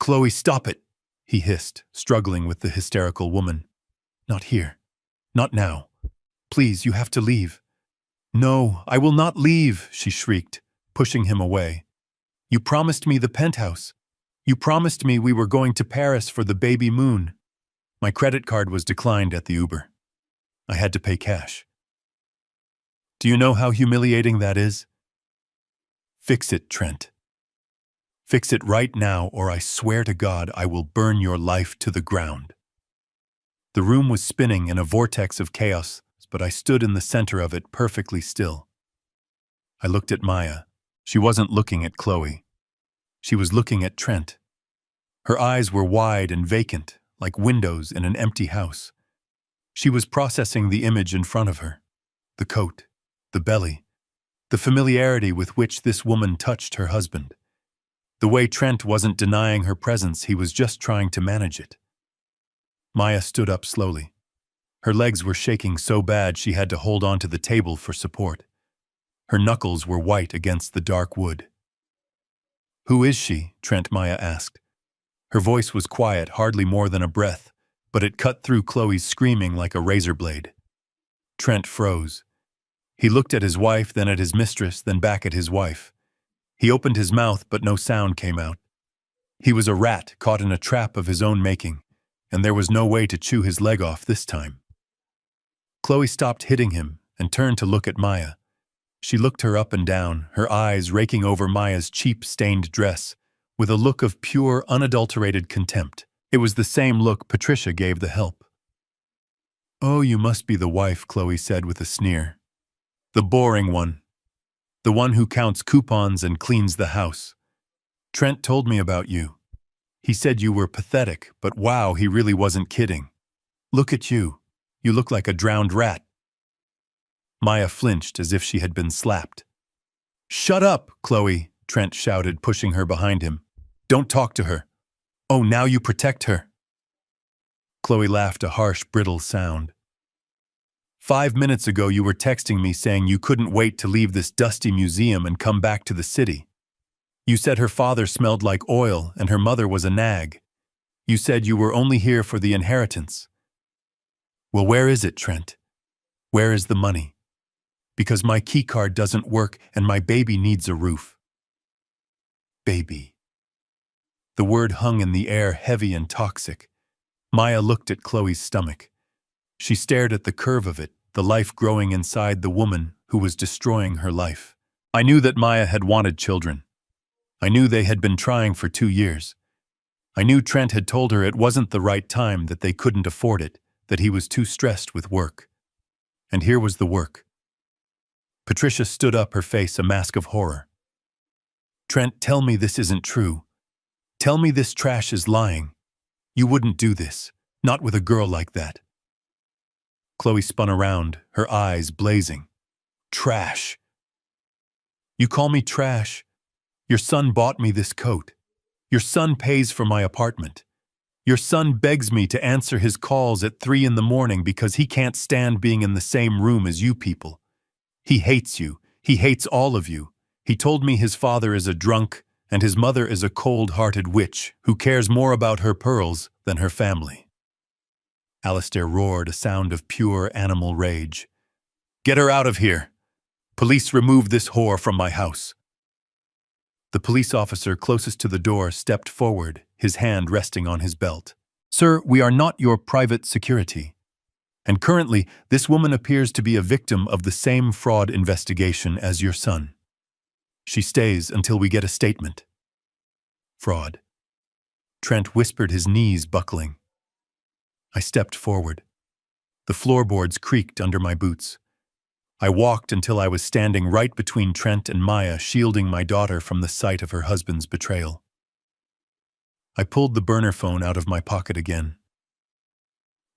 "Chloe, stop it," he hissed, struggling with the hysterical woman. "Not here. Not now. Please, you have to leave." "No, I will not leave," she shrieked, pushing him away. "You promised me the penthouse. You promised me we were going to Paris for the baby moon." My credit card was declined at the Uber. I had to pay cash. Do you know how humiliating that is? Fix it, Trent. Fix it right now, or I swear to God I will burn your life to the ground. The room was spinning in a vortex of chaos, but I stood in the center of it perfectly still. I looked at Maya. She wasn't looking at Chloe. She was looking at Trent. Her eyes were wide and vacant, like windows in an empty house. She was processing the image in front of her. The coat, the belly, the familiarity with which this woman touched her husband. The way Trent wasn't denying her presence, he was just trying to manage it. Maya stood up slowly. Her legs were shaking so bad she had to hold onto the table for support. Her knuckles were white against the dark wood. "Who is she?" Maya asked. Her voice was quiet, hardly more than a breath, but it cut through Chloe's screaming like a razor blade. Trent froze. He looked at his wife, then at his mistress, then back at his wife. He opened his mouth, but no sound came out. He was a rat caught in a trap of his own making, and there was no way to chew his leg off this time. Chloe stopped hitting him and turned to look at Maya. She looked her up and down, her eyes raking over Maya's cheap, stained dress, with a look of pure, unadulterated contempt. It was the same look Patricia gave the help. Oh, you must be the wife, Chloe said with a sneer. The boring one. The one who counts coupons and cleans the house. Trent told me about you. He said you were pathetic, but wow, he really wasn't kidding. Look at you. You look like a drowned rat. Maya flinched as if she had been slapped. Shut up, Chloe, Trent shouted, pushing her behind him. Don't talk to her. Oh, now you protect her. Chloe laughed a harsh, brittle sound. 5 minutes ago you were texting me saying you couldn't wait to leave this dusty museum and come back to the city. You said her father smelled like oil and her mother was a nag. You said you were only here for the inheritance. Well, where is it, Trent? Where is the money? Because my keycard doesn't work and my baby needs a roof. Baby. The word hung in the air, heavy and toxic. Maya looked at Chloe's stomach. She stared at the curve of it, the life growing inside the woman who was destroying her life. I knew that Maya had wanted children. I knew they had been trying for 2 years. I knew Trent had told her it wasn't the right time, that they couldn't afford it, that he was too stressed with work. And here was the work. Patricia stood up, her face a mask of horror. Trent, tell me this isn't true. Tell me this trash is lying. You wouldn't do this, not with a girl like that. Chloe spun around, her eyes blazing. Trash. You call me trash? Your son bought me this coat. Your son pays for my apartment. Your son begs me to answer his calls at 3 in the morning because he can't stand being in the same room as you people. He hates you. He hates all of you. He told me his father is a drunk and his mother is a cold-hearted witch who cares more about her pearls than her family. Alistair roared, a sound of pure animal rage. Get her out of here. Police, remove this whore from my house. The police officer closest to the door stepped forward, his hand resting on his belt. Sir, we are not your private security. And currently, this woman appears to be a victim of the same fraud investigation as your son. She stays until we get a statement. Fraud. Trent whispered, his knees buckling. I stepped forward. The floorboards creaked under my boots. I walked until I was standing right between Trent and Maya, shielding my daughter from the sight of her husband's betrayal. I pulled the burner phone out of my pocket again.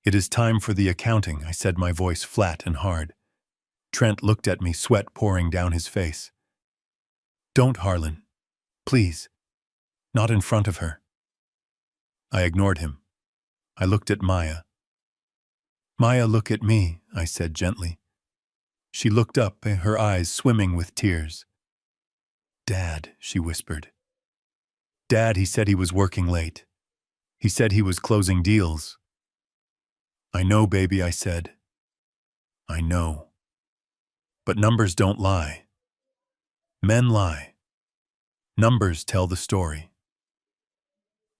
It is time for the accounting, I said, my voice flat and hard. Trent looked at me, sweat pouring down his face. Don't, Harlan. Please. Not in front of her. I ignored him. I looked at Maya. Maya, look at me, I said gently. She looked up, her eyes swimming with tears. Dad, she whispered. Dad, he said he was working late. He said he was closing deals. I know, baby, I said. I know. But numbers don't lie. Men lie. Numbers tell the story.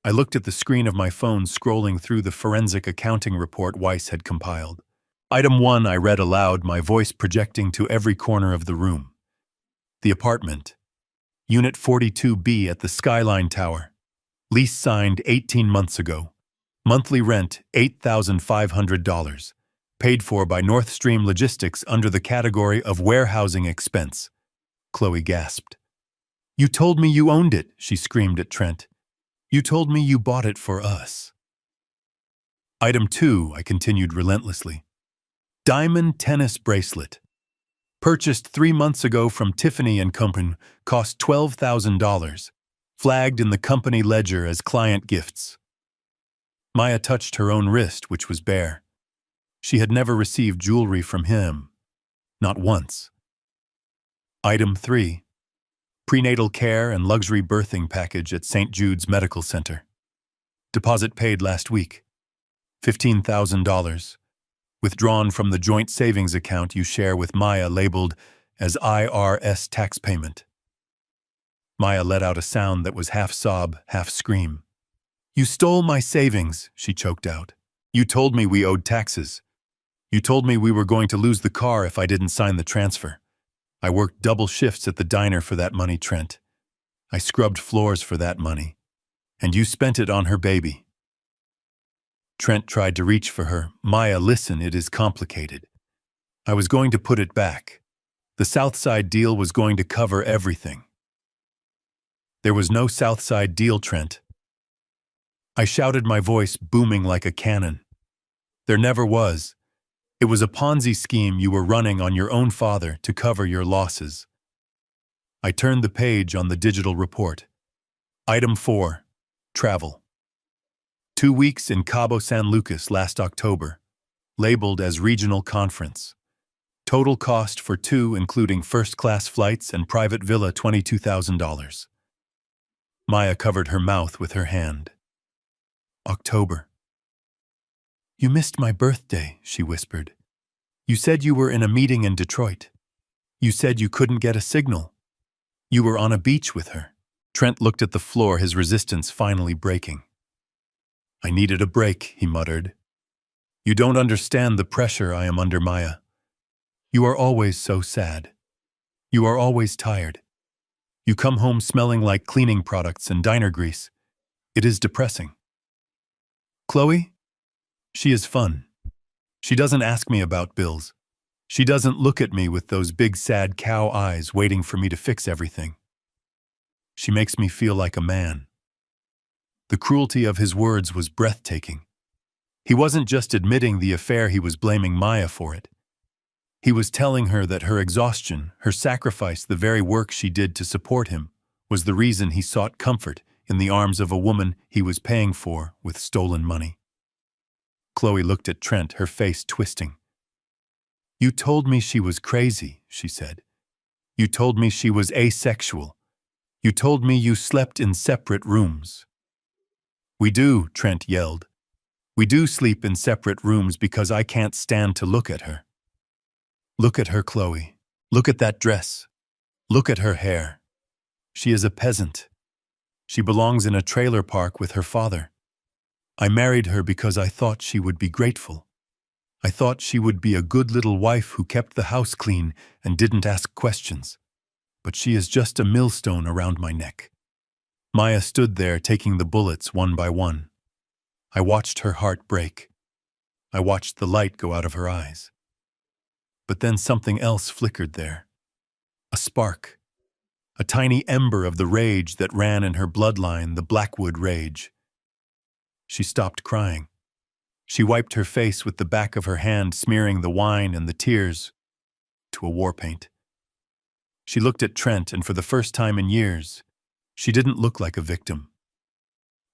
I looked at the screen of my phone, scrolling through the forensic accounting report Weiss had compiled. Item 1, I read aloud, my voice projecting to every corner of the room. The apartment. Unit 42B at the Skyline Tower. Lease signed 18 months ago. Monthly rent $8,500. Paid for by North Stream Logistics under the category of warehousing expense. Chloe gasped. You told me you owned it, she screamed at Trent. You told me you bought it for us. Item 2, I continued relentlessly. Diamond tennis bracelet. Purchased 3 months ago from Tiffany & Company, cost $12,000. Flagged in the company ledger as client gifts. Maya touched her own wrist, which was bare. She had never received jewelry from him. Not once. Item 3. Prenatal care and luxury birthing package at St. Jude's Medical Center. Deposit paid last week. $15,000. Withdrawn from the joint savings account you share with Maya, labeled as IRS tax payment. Maya let out a sound that was half sob, half scream. You stole my savings, she choked out. You told me we owed taxes. You told me we were going to lose the car if I didn't sign the transfer. I worked double shifts at the diner for that money, Trent. I scrubbed floors for that money. And you spent it on her baby. Trent tried to reach for her. Maya, listen, it is complicated. I was going to put it back. The Southside deal was going to cover everything. There was no Southside deal, Trent. I shouted, my voice booming like a cannon. There never was. It was a Ponzi scheme you were running on your own father to cover your losses. I turned the page on the digital report. Item 4. Travel. 2 weeks in Cabo San Lucas last October. Labeled as Regional Conference. Total cost for 2, including first-class flights and private villa, $22,000. Maya covered her mouth with her hand. October. You missed my birthday, she whispered. You said you were in a meeting in Detroit. You said you couldn't get a signal. You were on a beach with her. Trent looked at the floor, his resistance finally breaking. I needed a break, he muttered. You don't understand the pressure I am under, Maya. You are always so sad. You are always tired. You come home smelling like cleaning products and diner grease. It is depressing. Chloe? She is fun. She doesn't ask me about bills. She doesn't look at me with those big sad cow eyes waiting for me to fix everything. She makes me feel like a man. The cruelty of his words was breathtaking. He wasn't just admitting the affair, he was blaming Maya for it. He was telling her that her exhaustion, her sacrifice, the very work she did to support him, was the reason he sought comfort in the arms of a woman he was paying for with stolen money. Chloe looked at Trent, her face twisting. You told me she was crazy, she said. You told me she was asexual. You told me you slept in separate rooms. We do, Trent yelled. We do sleep in separate rooms because I can't stand to look at her. Look at her, Chloe. Look at that dress. Look at her hair. She is a peasant. She belongs in a trailer park with her father. I married her because I thought she would be grateful. I thought she would be a good little wife who kept the house clean and didn't ask questions. But she is just a millstone around my neck. Maya stood there taking the bullets one by one. I watched her heart break. I watched the light go out of her eyes. But then something else flickered there. A spark. A tiny ember of the rage that ran in her bloodline, the Blackwood rage. She stopped crying. She wiped her face with the back of her hand, smearing the wine and the tears to a war paint. She looked at Trent, and for the first time in years, she didn't look like a victim.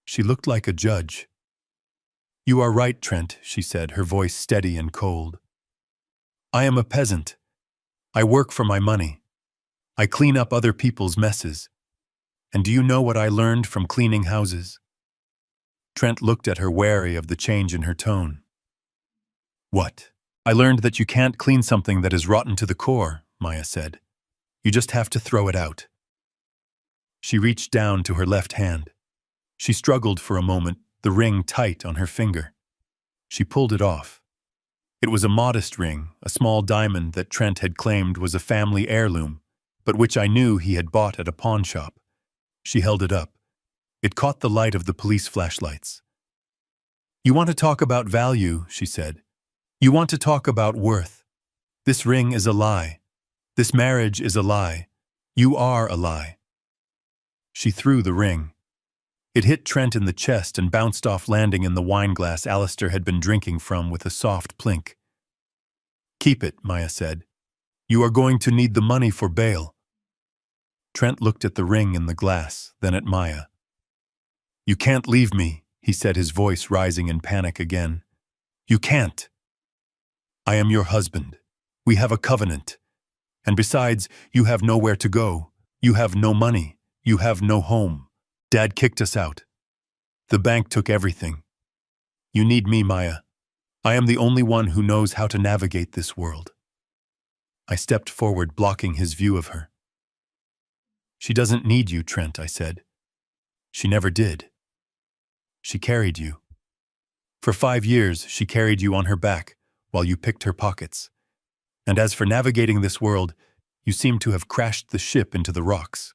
She looked like a judge. You are right, Trent, she said, her voice steady and cold. I am a peasant. I work for my money. I clean up other people's messes. And do you know what I learned from cleaning houses? Trent looked at her, wary of the change in her tone. What? I learned that you can't clean something that is rotten to the core, Maya said. You just have to throw it out. She reached down to her left hand. She struggled for a moment, the ring tight on her finger. She pulled it off. It was a modest ring, a small diamond that Trent had claimed was a family heirloom, but which I knew he had bought at a pawn shop. She held it up. It caught the light of the police flashlights. You want to talk about value, she said. You want to talk about worth. This ring is a lie. This marriage is a lie. You are a lie. She threw the ring. It hit Trent in the chest and bounced off, landing in the wine glass Alistair had been drinking from with a soft plink. Keep it, Maya said. You are going to need the money for bail. Trent looked at the ring in the glass, then at Maya. You can't leave me, he said, his voice rising in panic again. You can't. I am your husband. We have a covenant. And besides, you have nowhere to go. You have no money. You have no home. Dad kicked us out. The bank took everything. You need me, Maya. I am the only one who knows how to navigate this world. I stepped forward, blocking his view of her. She doesn't need you, Trent, I said. She never did. She carried you. For 5 years, she carried you on her back while you picked her pockets. And as for navigating this world, you seem to have crashed the ship into the rocks.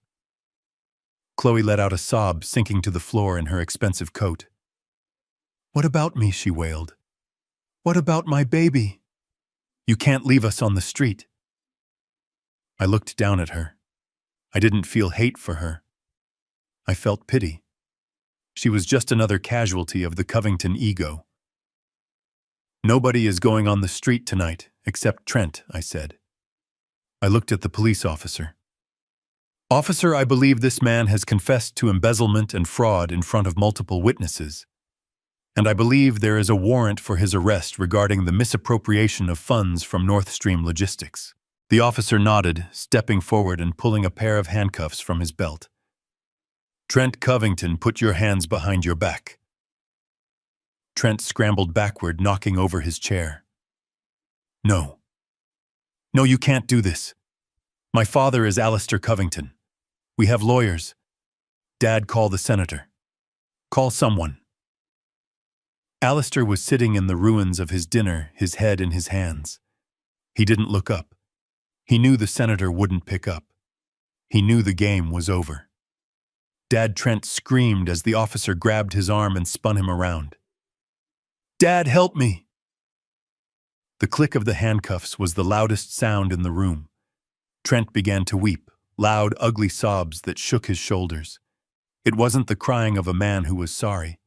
Chloe let out a sob, sinking to the floor in her expensive coat. What about me? She wailed. What about my baby? You can't leave us on the street. I looked down at her. I didn't feel hate for her. I felt pity. She was just another casualty of the Covington ego. Nobody is going on the street tonight, except Trent, I said. I looked at the police officer. Officer, I believe this man has confessed to embezzlement and fraud in front of multiple witnesses. And I believe there is a warrant for his arrest regarding the misappropriation of funds from North Stream Logistics. The officer nodded, stepping forward and pulling a pair of handcuffs from his belt. Trent Covington, put your hands behind your back. Trent scrambled backward, knocking over his chair. No. No, you can't do this. My father is Alistair Covington. We have lawyers. Dad, call the senator. Call someone. Alistair was sitting in the ruins of his dinner, his head in his hands. He didn't look up. He knew the senator wouldn't pick up. He knew the game was over. Dad, Trent screamed as the officer grabbed his arm and spun him around. Dad, help me! The click of the handcuffs was the loudest sound in the room. Trent began to weep, loud, ugly sobs that shook his shoulders. It wasn't the crying of a man who was sorry.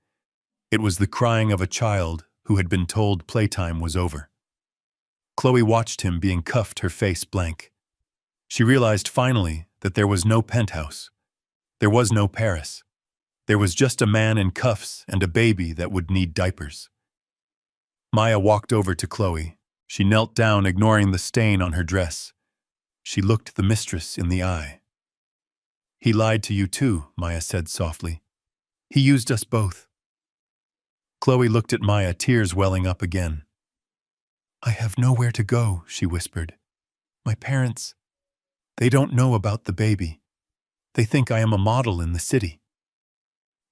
It was the crying of a child who had been told playtime was over. Chloe watched him being cuffed, her face blank. She realized finally that there was no penthouse. There was no Paris. There was just a man in cuffs and a baby that would need diapers. Maya walked over to Chloe. She knelt down, ignoring the stain on her dress. She looked the mistress in the eye. He lied to you too, Maya said softly. He used us both. Chloe looked at Maya, tears welling up again. I have nowhere to go, she whispered. My parents, they don't know about the baby. They think I am a model in the city.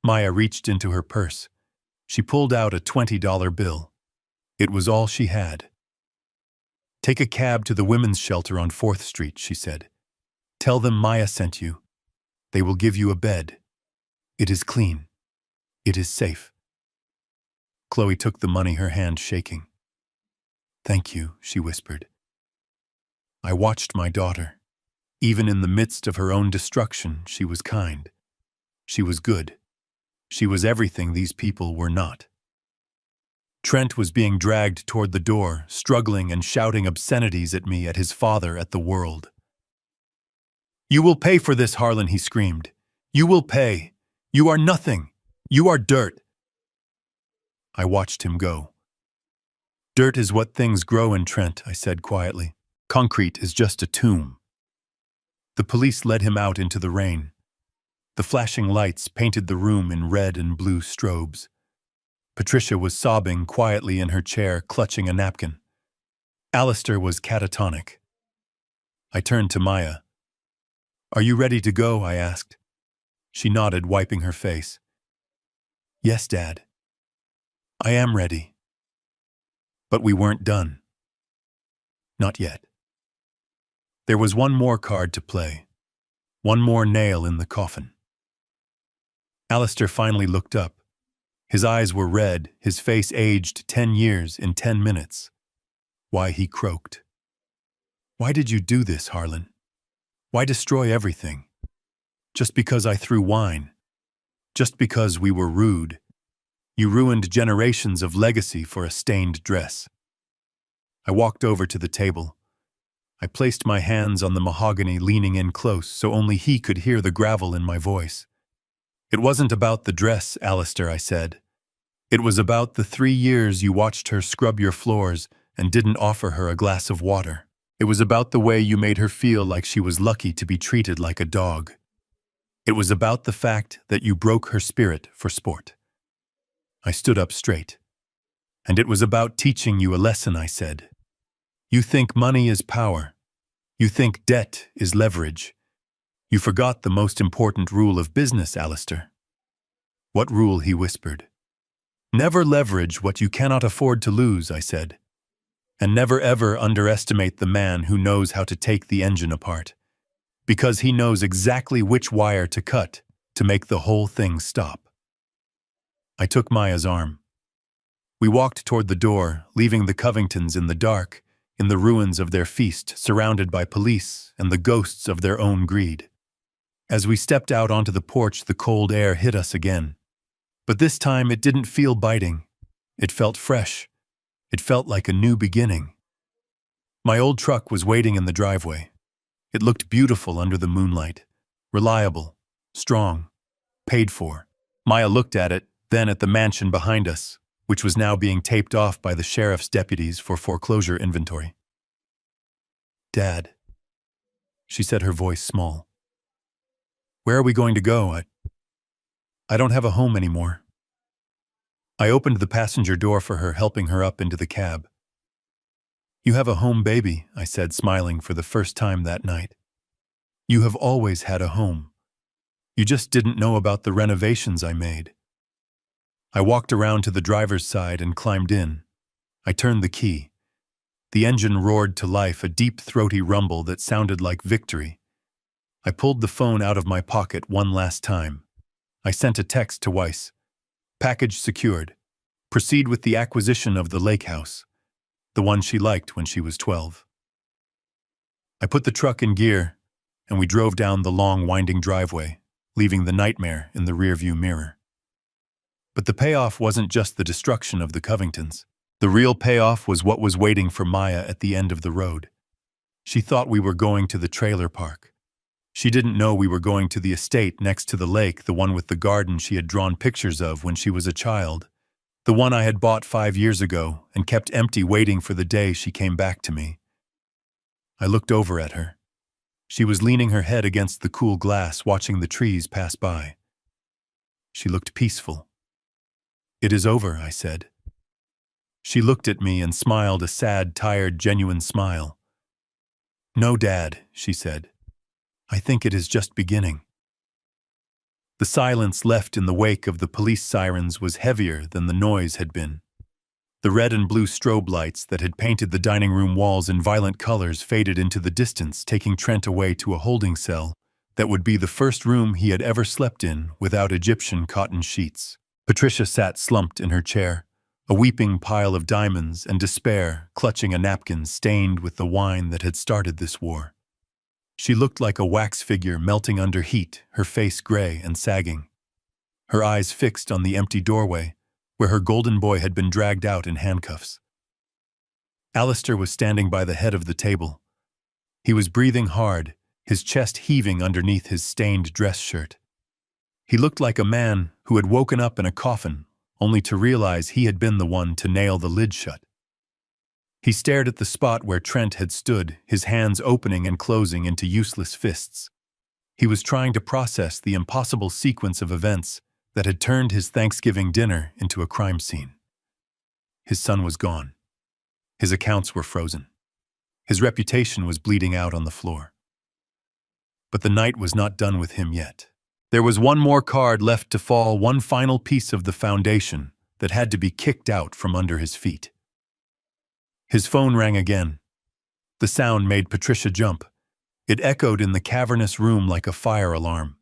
Maya reached into her purse. She pulled out a $20 bill. It was all she had. Take a cab to the women's shelter on 4th Street, she said. Tell them Maya sent you. They will give you a bed. It is clean. It is safe. Chloe took the money, her hand shaking. Thank you, she whispered. I watched my daughter. Even in the midst of her own destruction, she was kind. She was good. She was everything these people were not. Trent was being dragged toward the door, struggling and shouting obscenities at me, at his father, at the world. You will pay for this, Harlan, he screamed. You will pay. You are nothing. You are dirt. I watched him go. Dirt is what things grow in, Trent, I said quietly. Concrete is just a tomb. The police led him out into the rain. The flashing lights painted the room in red and blue strobes. Patricia was sobbing quietly in her chair, clutching a napkin. Alistair was catatonic. I turned to Maya. Are you ready to go? I asked. She nodded, wiping her face. Yes, Dad. I am ready. But we weren't done. Not yet. There was one more card to play. One more nail in the coffin. Alistair finally looked up. His eyes were red, his face aged 10 years in 10 minutes. Why, he croaked. Why did you do this, Harlan? Why destroy everything? Just because I threw wine. Just because we were rude. You ruined generations of legacy for a stained dress. I walked over to the table. I placed my hands on the mahogany, leaning in close so only he could hear the gravel in my voice. It wasn't about the dress, Alistair, I said. It was about the 3 years you watched her scrub your floors and didn't offer her a glass of water. It was about the way you made her feel like she was lucky to be treated like a dog. It was about the fact that you broke her spirit for sport. I stood up straight. And it was about teaching you a lesson, I said. You think money is power. You think debt is leverage. You forgot the most important rule of business, Alistair. What rule? He whispered. Never leverage what you cannot afford to lose, I said. And never ever underestimate the man who knows how to take the engine apart. Because he knows exactly which wire to cut to make the whole thing stop. I took Maya's arm. We walked toward the door, leaving the Covingtons in the dark, in the ruins of their feast, surrounded by police and the ghosts of their own greed. As we stepped out onto the porch, the cold air hit us again. But this time it didn't feel biting. It felt fresh. It felt like a new beginning. My old truck was waiting in the driveway. It looked beautiful under the moonlight. Reliable, strong, paid for. Maya looked at it, then at the mansion behind us, which was now being taped off by the sheriff's deputies for foreclosure inventory. "Dad," she said, her voice small. "Where are we going to go? I don't have a home anymore." I opened the passenger door for her, helping her up into the cab. "You have a home, baby," I said, smiling for the first time that night. "You have always had a home. You just didn't know about the renovations I made." I walked around to the driver's side and climbed in. I turned the key. The engine roared to life, a deep, throaty rumble that sounded like victory. I pulled the phone out of my pocket one last time. I sent a text to Weiss. "Package secured. Proceed with the acquisition of the lake house," the one she liked when she was 12. I put the truck in gear, and we drove down the long, winding driveway, leaving the nightmare in the rearview mirror. But the payoff wasn't just the destruction of the Covingtons. The real payoff was what was waiting for Maya at the end of the road. She thought we were going to the trailer park. She didn't know we were going to the estate next to the lake, the one with the garden she had drawn pictures of when she was a child, the one I had bought 5 years ago and kept empty, waiting for the day she came back to me. I looked over at her. She was leaning her head against the cool glass, watching the trees pass by. She looked peaceful. "It is over," I said. She looked at me and smiled, a sad, tired, genuine smile. "No, Dad," she said. "I think it is just beginning." The silence left in the wake of the police sirens was heavier than the noise had been. The red and blue strobe lights that had painted the dining room walls in violent colors faded into the distance, taking Trent away to a holding cell that would be the first room he had ever slept in without Egyptian cotton sheets. Patricia sat slumped in her chair, a weeping pile of diamonds and despair, clutching a napkin stained with the wine that had started this war. She looked like a wax figure melting under heat, her face gray and sagging. Her eyes fixed on the empty doorway, where her golden boy had been dragged out in handcuffs. Alistair was standing by the head of the table. He was breathing hard, his chest heaving underneath his stained dress shirt. He looked like a man who had woken up in a coffin, only to realize he had been the one to nail the lid shut. He stared at the spot where Trent had stood, his hands opening and closing into useless fists. He was trying to process the impossible sequence of events that had turned his Thanksgiving dinner into a crime scene. His son was gone. His accounts were frozen. His reputation was bleeding out on the floor. But the night was not done with him yet. There was one more card left to fall, one final piece of the foundation that had to be kicked out from under his feet. His phone rang again. The sound made Patricia jump. It echoed in the cavernous room like a fire alarm.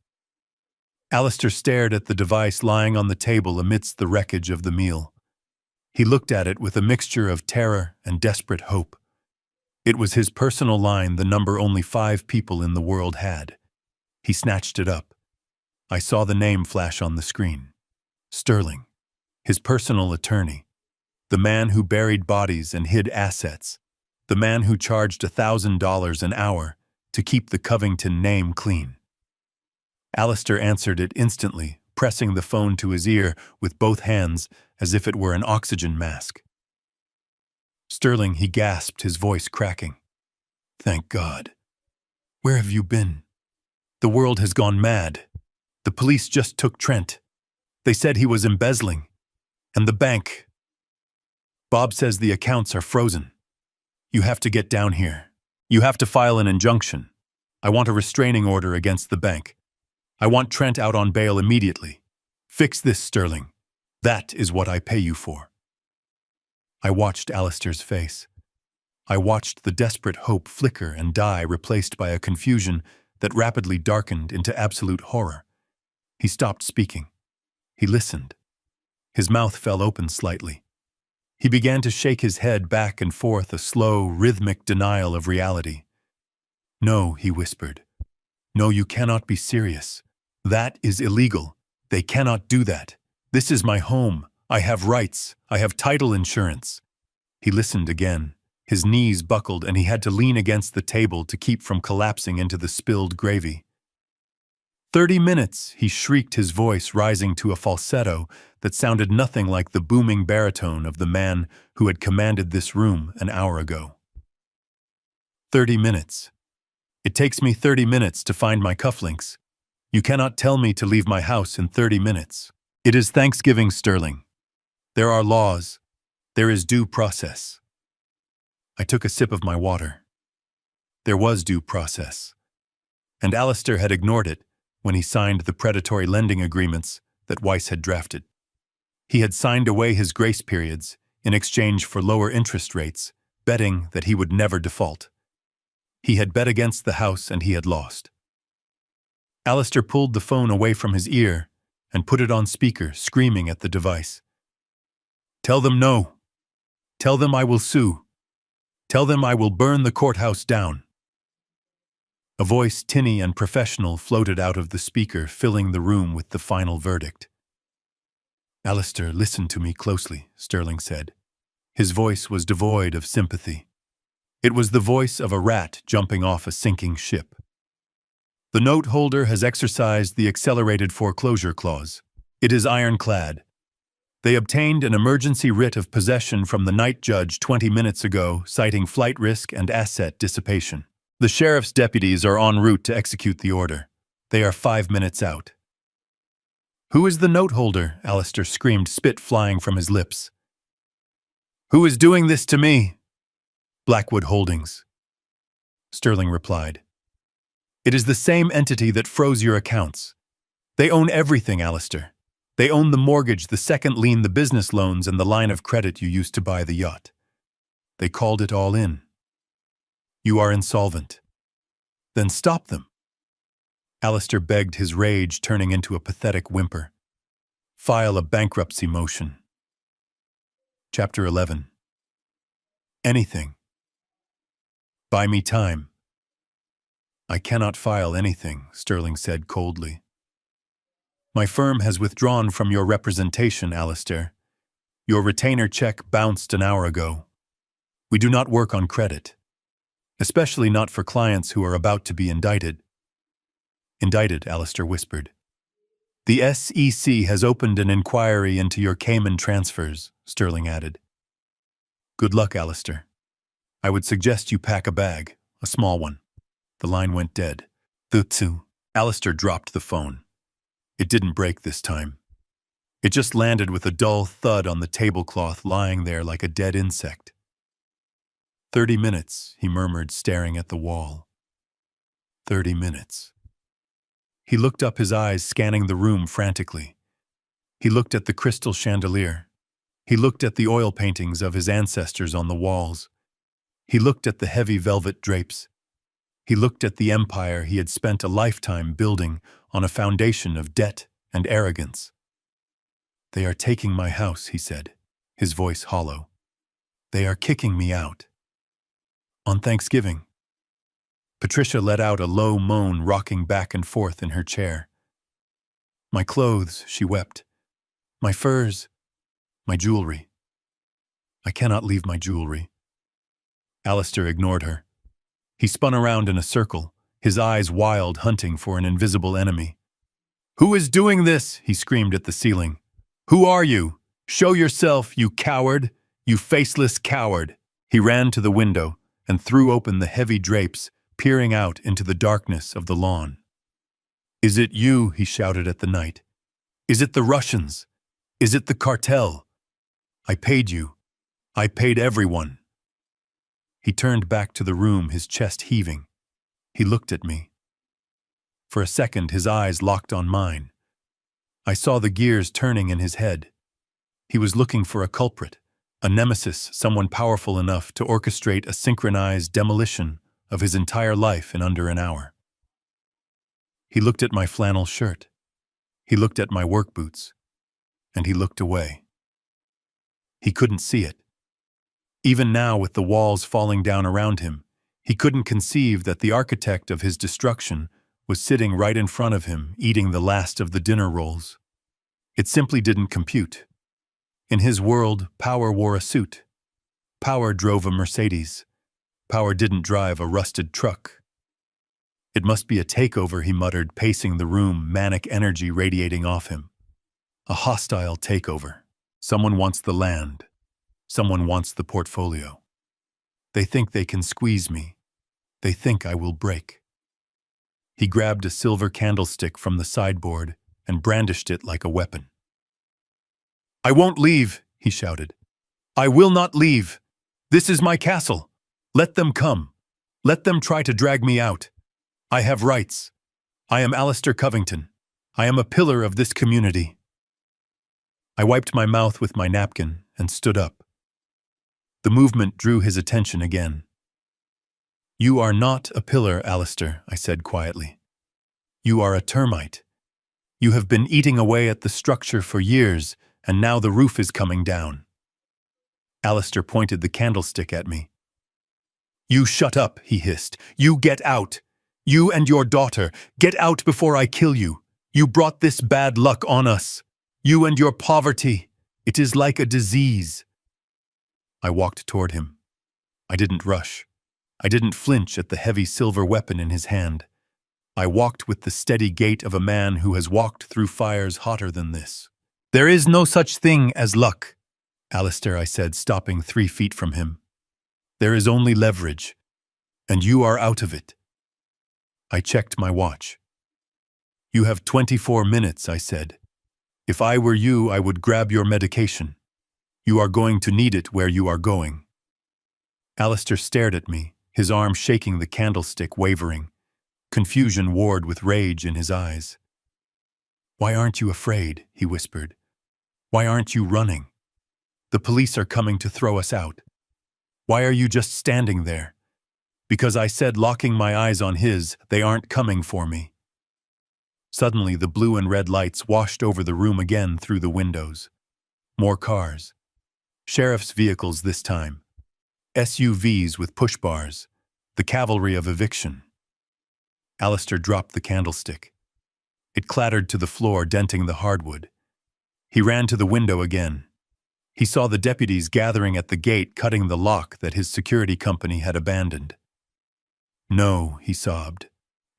Alistair stared at the device lying on the table amidst the wreckage of the meal. He looked at it with a mixture of terror and desperate hope. It was his personal line, the number only 5 people in the world had. He snatched it up. I saw the name flash on the screen. Sterling, his personal attorney, the man who buried bodies and hid assets, the man who charged $1,000 an hour to keep the Covington name clean. Alistair answered it instantly, pressing the phone to his ear with both hands as if it were an oxygen mask. "Sterling," he gasped, his voice cracking. "Thank God. Where have you been? The world has gone mad. The police just took Trent. They said he was embezzling. And the bank. Bob says the accounts are frozen. You have to get down here. You have to file an injunction. I want a restraining order against the bank. I want Trent out on bail immediately. Fix this, Sterling. That is what I pay you for." I watched Alistair's face. I watched the desperate hope flicker and die, replaced by a confusion that rapidly darkened into absolute horror. He stopped speaking. He listened. His mouth fell open slightly. He began to shake his head back and forth, a slow, rhythmic denial of reality. "No," he whispered. "No, you cannot be serious. That is illegal. They cannot do that. This is my home. I have rights. I have title insurance." He listened again. His knees buckled and he had to lean against the table to keep from collapsing into the spilled gravy. 30 minutes, he shrieked, his voice rising to a falsetto that sounded nothing like the booming baritone of the man who had commanded this room an hour ago. 30 minutes. It takes me 30 minutes to find my cufflinks. You cannot tell me to leave my house in 30 minutes. It is Thanksgiving, Sterling. There are laws. There is due process. I took a sip of my water. There was due process. And Alistair had ignored it when he signed the predatory lending agreements that Weiss had drafted. He had signed away his grace periods in exchange for lower interest rates, betting that he would never default. He had bet against the house and he had lost. Alistair pulled the phone away from his ear and put it on speaker, screaming at the device. "Tell them no. Tell them I will sue. Tell them I will burn the courthouse down." A voice, tinny and professional, floated out of the speaker, filling the room with the final verdict. "Alistair, listen to me closely," Sterling said. His voice was devoid of sympathy. It was the voice of a rat jumping off a sinking ship. "The note holder has exercised the accelerated foreclosure clause. It is ironclad. They obtained an emergency writ of possession from the night judge 20 minutes ago, citing flight risk and asset dissipation. The sheriff's deputies are en route to execute the order. They are 5 minutes out." "Who is the note holder?" Alistair screamed, spit flying from his lips. "Who is doing this to me?" "Blackwood Holdings," Sterling replied. "It is the same entity that froze your accounts. They own everything, Alistair. They own the mortgage, the second lien, the business loans, and the line of credit you used to buy the yacht. They called it all in. You are insolvent. Then stop them." Alistair begged, his rage turning into a pathetic whimper. "File a bankruptcy motion." Chapter 11. Anything. "Buy me time." "I cannot file anything," Sterling said coldly. "My firm has withdrawn from your representation, Alistair. Your retainer check bounced an hour ago. We do not work on credit. Especially not for clients who are about to be indicted." "Indicted," Alistair whispered. "The SEC has opened an inquiry into your Cayman transfers," Sterling added. "Good luck, Alistair. I would suggest you pack a bag, a small one." The line went dead. "Tutsu." Alistair dropped the phone. It didn't break this time. It just landed with a dull thud on the tablecloth, lying there like a dead insect. 30 minutes, he murmured, staring at the wall. 30 minutes. He looked up, his eyes scanning the room frantically. He looked at the crystal chandelier. He looked at the oil paintings of his ancestors on the walls. He looked at the heavy velvet drapes. He looked at the empire he had spent a lifetime building on a foundation of debt and arrogance. "They are taking my house," he said, his voice hollow. "They are kicking me out." On Thanksgiving. Patricia let out a low moan, rocking back and forth in her chair. "My clothes," she wept. "My furs. My jewelry. I cannot leave my jewelry." Alistair ignored her. He spun around in a circle, his eyes wild, hunting for an invisible enemy. "Who is doing this?" he screamed at the ceiling. "Who are you? Show yourself, you coward, you faceless coward." He ran to the window and threw open the heavy drapes, peering out into the darkness of the lawn. "Is it you?" he shouted at the night. "Is it the Russians? Is it the cartel? I paid you. I paid everyone." He turned back to the room, his chest heaving. He looked at me. For a second, his eyes locked on mine. I saw the gears turning in his head. He was looking for a culprit, a nemesis, someone powerful enough to orchestrate a synchronized demolition of his entire life in under an hour. He looked at my flannel shirt. He looked at my work boots. And he looked away. He couldn't see it. Even now, with the walls falling down around him, he couldn't conceive that the architect of his destruction was sitting right in front of him, eating the last of the dinner rolls. It simply didn't compute. In his world, power wore a suit. Power drove a Mercedes. Power didn't drive a rusted truck. It must be a takeover, he muttered, pacing the room, manic energy radiating off him. A hostile takeover. Someone wants the land. Someone wants the portfolio. They think they can squeeze me. They think I will break. He grabbed a silver candlestick from the sideboard and brandished it like a weapon. "I won't leave," he shouted. "I will not leave. This is my castle. Let them come. Let them try to drag me out. I have rights. I am Alistair Covington. I am a pillar of this community." I wiped my mouth with my napkin and stood up. The movement drew his attention again. "You are not a pillar, Alistair," I said quietly. "You are a termite. You have been eating away at the structure for years, and now the roof is coming down." Alistair pointed the candlestick at me. "You shut up," he hissed. "You get out. You and your daughter, get out before I kill you. You brought this bad luck on us. You and your poverty. It is like a disease." I walked toward him. I didn't rush. I didn't flinch at the heavy silver weapon in his hand. I walked with the steady gait of a man who has walked through fires hotter than this. "There is no such thing as luck, Alistair," I said, stopping 3 feet from him. "There is only leverage, and you are out of it." I checked my watch. "You have 24 minutes, I said. "If I were you, I would grab your medication. You are going to need it where you are going." Alistair stared at me, his arm shaking, the candlestick wavering. Confusion warred with rage in his eyes. "Why aren't you afraid?" he whispered. "Why aren't you running? The police are coming to throw us out. Why are you just standing there?" "Because I said, locking my eyes on his, they aren't coming for me." Suddenly, the blue and red lights washed over the room again through the windows. More cars. Sheriff's vehicles this time. SUVs with push bars. The cavalry of eviction. Alistair dropped the candlestick. It clattered to the floor, denting the hardwood. He ran to the window again. He saw the deputies gathering at the gate, cutting the lock that his security company had abandoned. "No," he sobbed.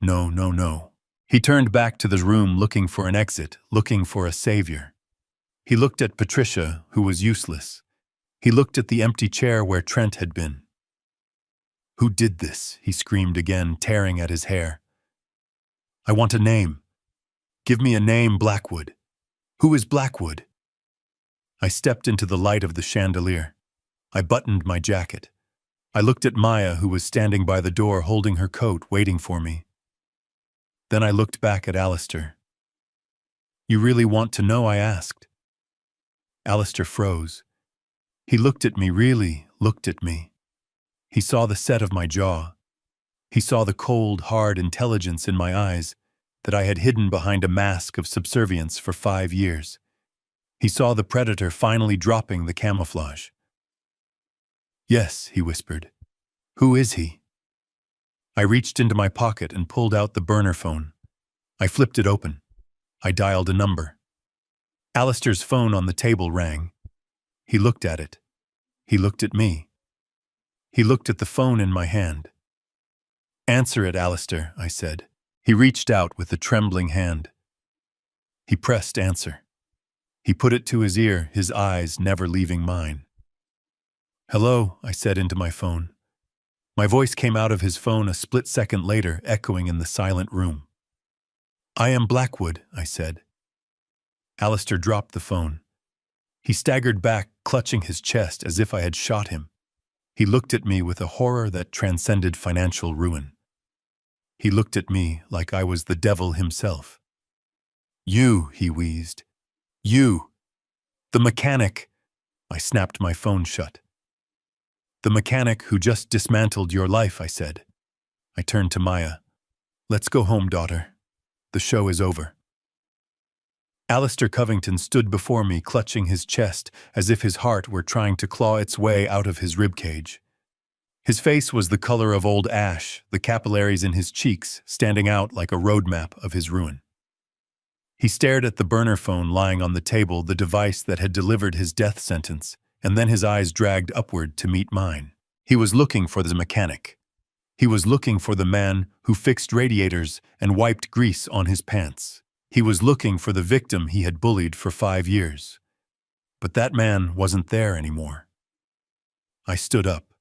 "No, no, no." He turned back to the room, looking for an exit, looking for a savior. He looked at Patricia, who was useless. He looked at the empty chair where Trent had been. "Who did this?" he screamed again, tearing at his hair. "I want a name. Give me a name, Blackwood. Who is Blackwood?" I stepped into the light of the chandelier. I buttoned my jacket. I looked at Maya, who was standing by the door holding her coat, waiting for me. Then I looked back at Alistair. "You really want to know?" I asked. Alistair froze. He looked at me, really looked at me. He saw the set of my jaw. He saw the cold, hard intelligence in my eyes that I had hidden behind a mask of subservience for 5 years. He saw the predator finally dropping the camouflage. "Yes," he whispered. "Who is he?" I reached into my pocket and pulled out the burner phone. I flipped it open. I dialed a number. Alistair's phone on the table rang. He looked at it. He looked at me. He looked at the phone in my hand. "Answer it, Alistair," I said. He reached out with a trembling hand. He pressed answer. He put it to his ear, his eyes never leaving mine. "Hello," I said into my phone. My voice came out of his phone a split second later, echoing in the silent room. "I am Blackwood," I said. Alistair dropped the phone. He staggered back, clutching his chest as if I had shot him. He looked at me with a horror that transcended financial ruin. He looked at me like I was the devil himself. "You," he wheezed. "You. The mechanic." I snapped my phone shut. "The mechanic who just dismantled your life," I said. I turned to Maya. "Let's go home, daughter. The show is over." Alistair Covington stood before me, clutching his chest as if his heart were trying to claw its way out of his ribcage. His face was the color of old ash, the capillaries in his cheeks standing out like a roadmap of his ruin. He stared at the burner phone lying on the table, the device that had delivered his death sentence, and then his eyes dragged upward to meet mine. He was looking for the mechanic. He was looking for the man who fixed radiators and wiped grease on his pants. He was looking for the victim he had bullied for 5 years. But that man wasn't there anymore. I stood up.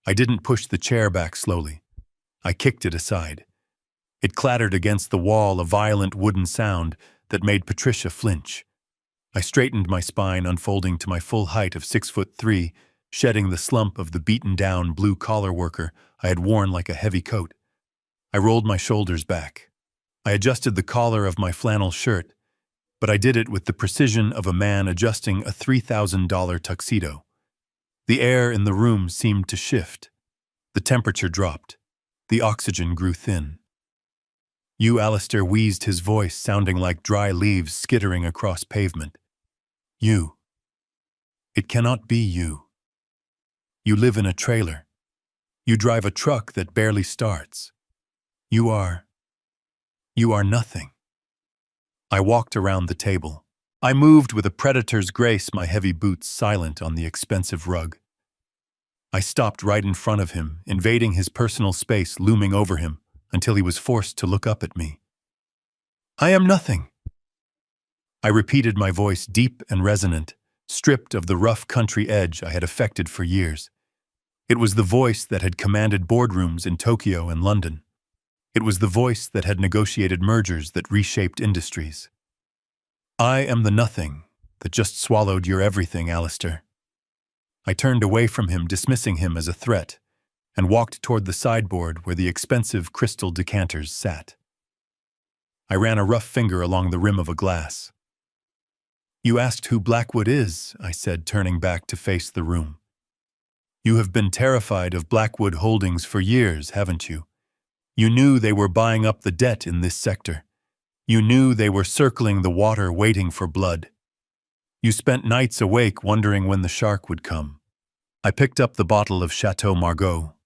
I didn't push the chair back slowly. I kicked it aside. It clattered against the wall, a violent wooden sound that made Patricia flinch. I straightened my spine, unfolding to my full height of 6'3", shedding the slump of the beaten-down blue-collar worker I had worn like a heavy coat. I rolled my shoulders back. I adjusted the collar of my flannel shirt, but I did it with the precision of a man adjusting a $3,000 tuxedo. The air in the room seemed to shift. The temperature dropped. The oxygen grew thin. "You," Alistair wheezed, his voice sounding like dry leaves skittering across pavement. "You. It cannot be you. You live in a trailer. You drive a truck that barely starts. You are nothing." I walked around the table. I moved with a predator's grace, my heavy boots silent on the expensive rug. I stopped right in front of him, invading his personal space, looming over him, until he was forced to look up at me. "I am nothing." I repeated, my voice deep and resonant, stripped of the rough country edge I had affected for years. It was the voice that had commanded boardrooms in Tokyo and London. It was the voice that had negotiated mergers that reshaped industries. "I am the nothing that just swallowed your everything, Alistair." I turned away from him, dismissing him as a threat, and walked toward the sideboard where the expensive crystal decanters sat. I ran a rough finger along the rim of a glass. "You asked who Blackwood is," I said, turning back to face the room. "You have been terrified of Blackwood Holdings for years, haven't you? You knew they were buying up the debt in this sector. You knew they were circling the water waiting for blood. You spent nights awake wondering when the shark would come." I picked up the bottle of Chateau Margaux,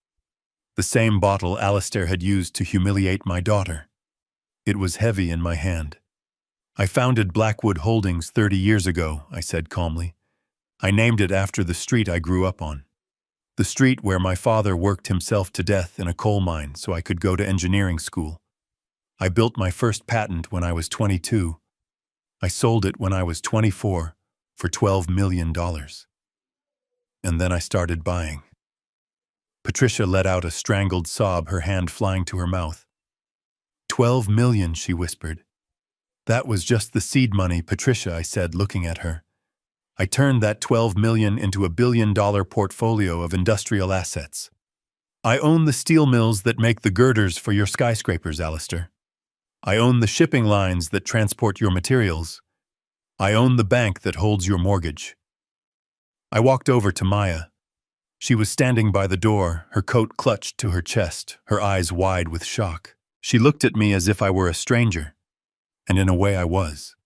the same bottle Alistair had used to humiliate my daughter. It was heavy in my hand. "I founded Blackwood Holdings 30 years ago," I said calmly. "I named it after the street I grew up on. The street where my father worked himself to death in a coal mine so I could go to engineering school. I built my first patent when I was 22. I sold it when I was 24 for $12 million. And then I started buying." Patricia let out a strangled sob, her hand flying to her mouth. "$12 million, she whispered. "That was just the seed money, Patricia," I said, looking at her. "I turned that $12 million into a billion-dollar portfolio of industrial assets. I own the steel mills that make the girders for your skyscrapers, Alistair. I own the shipping lines that transport your materials. I own the bank that holds your mortgage." I walked over to Maya. She was standing by the door, her coat clutched to her chest, her eyes wide with shock. She looked at me as if I were a stranger, and in a way I was.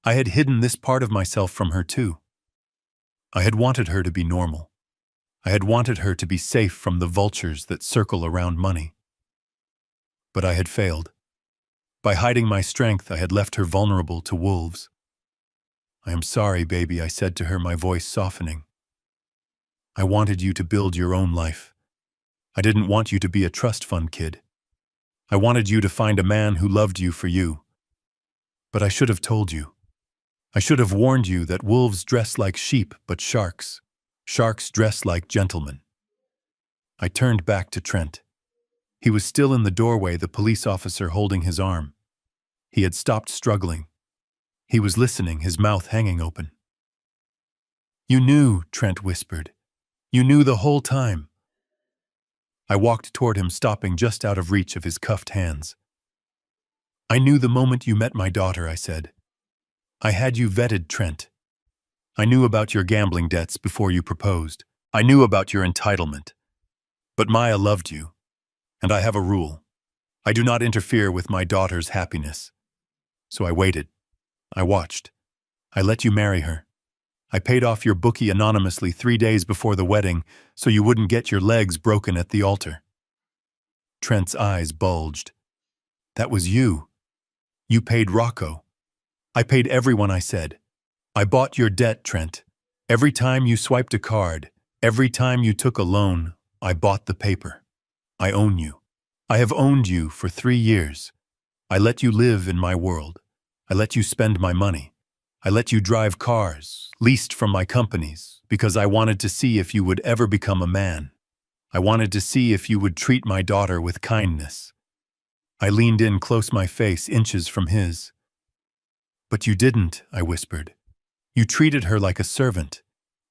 I had hidden this part of myself from her too. I had wanted her to be normal. I had wanted her to be safe from the vultures that circle around money. But I had failed. By hiding my strength, I had left her vulnerable to wolves. "I am sorry, baby," I said to her, my voice softening. "I wanted you to build your own life. I didn't want you to be a trust fund kid. I wanted you to find a man who loved you for you. But I should have told you. I should have warned you that wolves dress like sheep, but sharks dress like gentlemen." I turned back to Trent. He was still in the doorway, the police officer holding his arm. He had stopped struggling. He was listening, his mouth hanging open. "You knew," Trent whispered. "You knew the whole time." I walked toward him, stopping just out of reach of his cuffed hands. "I knew the moment you met my daughter," I said. "I had you vetted, Trent. I knew about your gambling debts before you proposed. I knew about your entitlement. But Maya loved you, and I have a rule. I do not interfere with my daughter's happiness. So I waited. I watched. I let you marry her. I paid off your bookie anonymously 3 days before the wedding so you wouldn't get your legs broken at the altar. Trent's eyes bulged. That was you. You paid Rocco. I paid everyone, I said. I bought your debt, Trent. Every time you swiped a card, every time you took a loan, I bought the paper. I own you. I have owned you for 3 years. I let you live in my world. I let you spend my money. I let you drive cars, leased from my companies, because I wanted to see if you would ever become a man. I wanted to see if you would treat my daughter with kindness. I leaned in close, my face inches from his. But you didn't, I whispered. You treated her like a servant.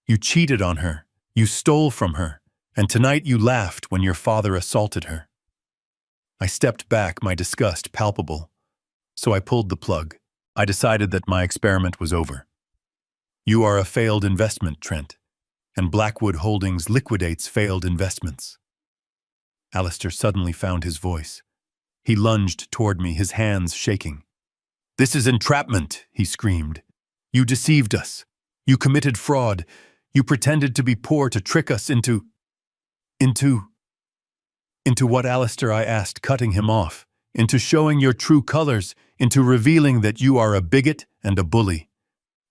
You cheated on her. You stole from her. And tonight you laughed when your father assaulted her. I stepped back, my disgust palpable. So I pulled the plug. I decided that my experiment was over. You are a failed investment, Trent, and Blackwood Holdings liquidates failed investments. Alistair suddenly found his voice. He lunged toward me, his hands shaking. This is entrapment, he screamed. You deceived us. You committed fraud. You pretended to be poor to trick us into what, Alistair? I asked, cutting him off. Into showing your true colors, into revealing that you are a bigot and a bully.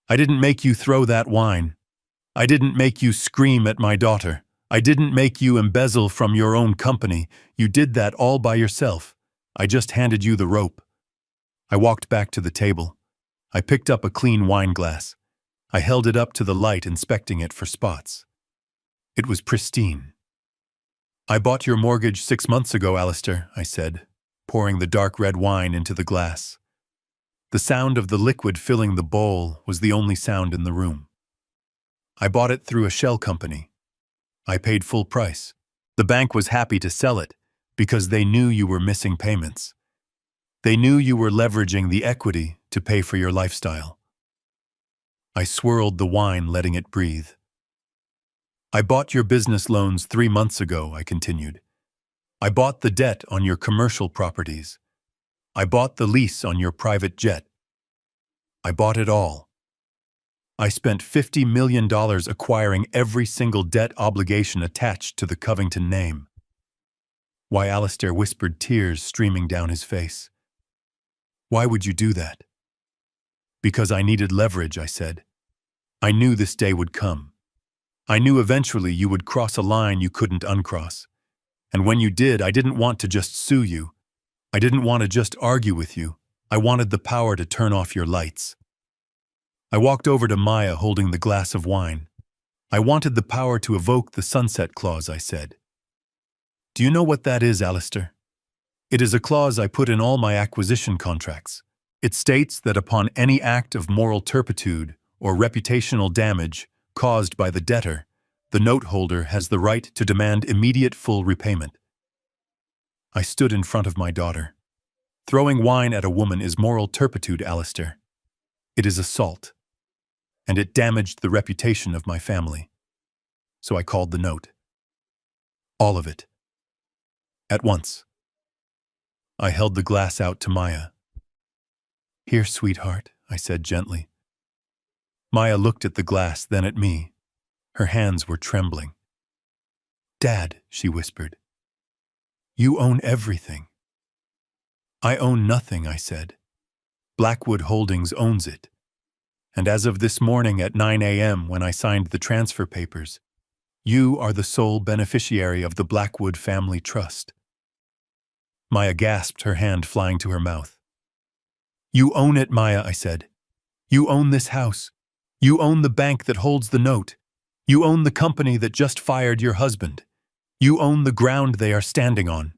I didn't make you throw that wine. I didn't make you scream at my daughter. I didn't make you embezzle from your own company. You did that all by yourself. I just handed you the rope. I walked back to the table. I picked up a clean wine glass. I held it up to the light, inspecting it for spots. It was pristine. I bought your mortgage 6 months ago, Alistair, I said, pouring the dark red wine into the glass. The sound of the liquid filling the bowl was the only sound in the room. I bought it through a shell company. I paid full price. The bank was happy to sell it because they knew you were missing payments. They knew you were leveraging the equity to pay for your lifestyle. I swirled the wine, letting it breathe. I bought your business loans 3 months ago, I continued. I bought the debt on your commercial properties. I bought the lease on your private jet. I bought it all. I spent $50 million acquiring every single debt obligation attached to the Covington name. Why, Alistair whispered, tears streaming down his face. Why would you do that? Because I needed leverage, I said. I knew this day would come. I knew eventually you would cross a line you couldn't uncross. And when you did, I didn't want to just sue you. I didn't want to just argue with you. I wanted the power to turn off your lights. I walked over to Maya holding the glass of wine. I wanted the power to evoke the sunset clause, I said. Do you know what that is, Alistair? It is a clause I put in all my acquisition contracts. It states that upon any act of moral turpitude or reputational damage caused by the debtor, the note holder has the right to demand immediate full repayment. I stood in front of my daughter. Throwing wine at a woman is moral turpitude, Alistair. It is assault. And it damaged the reputation of my family. So I called the note. All of it. At once. I held the glass out to Maya. Here, sweetheart, I said gently. Maya looked at the glass, then at me. Her hands were trembling. Dad, she whispered. You own everything. I own nothing, I said. Blackwood Holdings owns it. And as of this morning at 9 a.m. when I signed the transfer papers, you are the sole beneficiary of the Blackwood Family Trust. Maya gasped, her hand flying to her mouth. You own it, Maya, I said. You own this house. You own the bank that holds the note. You own the company that just fired your husband. You own the ground they are standing on.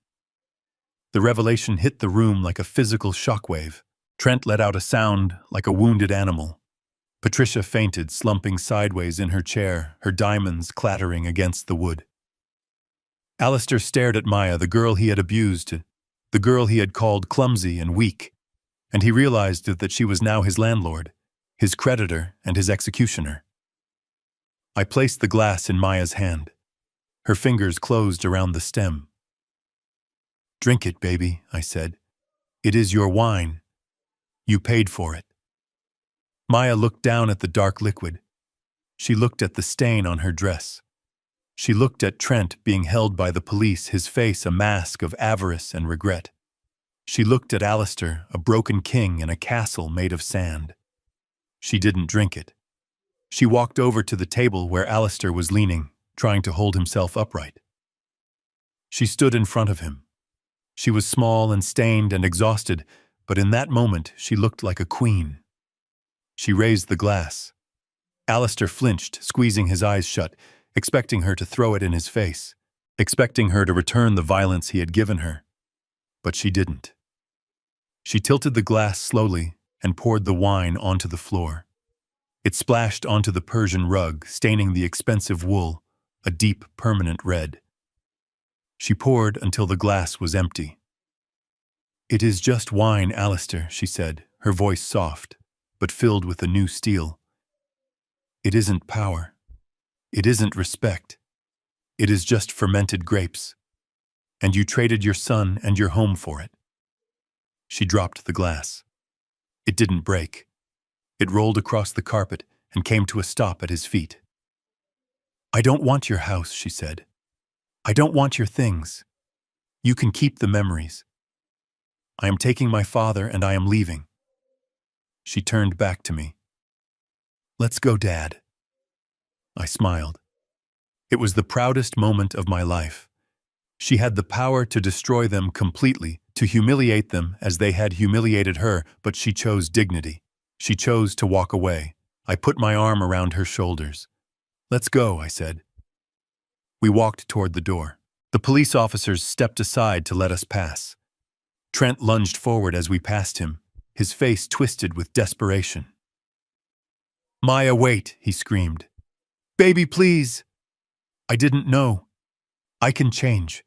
The revelation hit the room like a physical shockwave. Trent let out a sound like a wounded animal. Patricia fainted, slumping sideways in her chair, her diamonds clattering against the wood. Alistair stared at Maya, the girl he had abused, the girl he had called clumsy and weak, and he realized that she was now his landlord, his creditor, and his executioner. I placed the glass in Maya's hand. Her fingers closed around the stem. Drink it, baby, I said. It is your wine. You paid for it. Maya looked down at the dark liquid. She looked at the stain on her dress. She looked at Trent being held by the police, his face a mask of avarice and regret. She looked at Alistair, a broken king in a castle made of sand. She didn't drink it. She walked over to the table where Alistair was leaning, trying to hold himself upright. She stood in front of him. She was small and stained and exhausted, but in that moment she looked like a queen. She raised the glass. Alistair flinched, squeezing his eyes shut, expecting her to throw it in his face, expecting her to return the violence he had given her. But she didn't. She tilted the glass slowly and poured the wine onto the floor. It splashed onto the Persian rug, staining the expensive wool, a deep, permanent red. She poured until the glass was empty. "It is just wine, Alistair," she said, her voice soft, but filled with a new steel. "It isn't power. It isn't respect. It is just fermented grapes. And you traded your son and your home for it." She dropped the glass. It didn't break. It rolled across the carpet and came to a stop at his feet. "I don't want your house," she said. "I don't want your things. You can keep the memories. I am taking my father and I am leaving." She turned back to me. "Let's go, Dad." I smiled. It was the proudest moment of my life. She had the power to destroy them completely, to humiliate them as they had humiliated her, but she chose dignity. She chose to walk away. I put my arm around her shoulders. "Let's go," I said. We walked toward the door. The police officers stepped aside to let us pass. Trent lunged forward as we passed him, his face twisted with desperation. "Maya, wait," he screamed. "Baby, please." "I didn't know. I can change.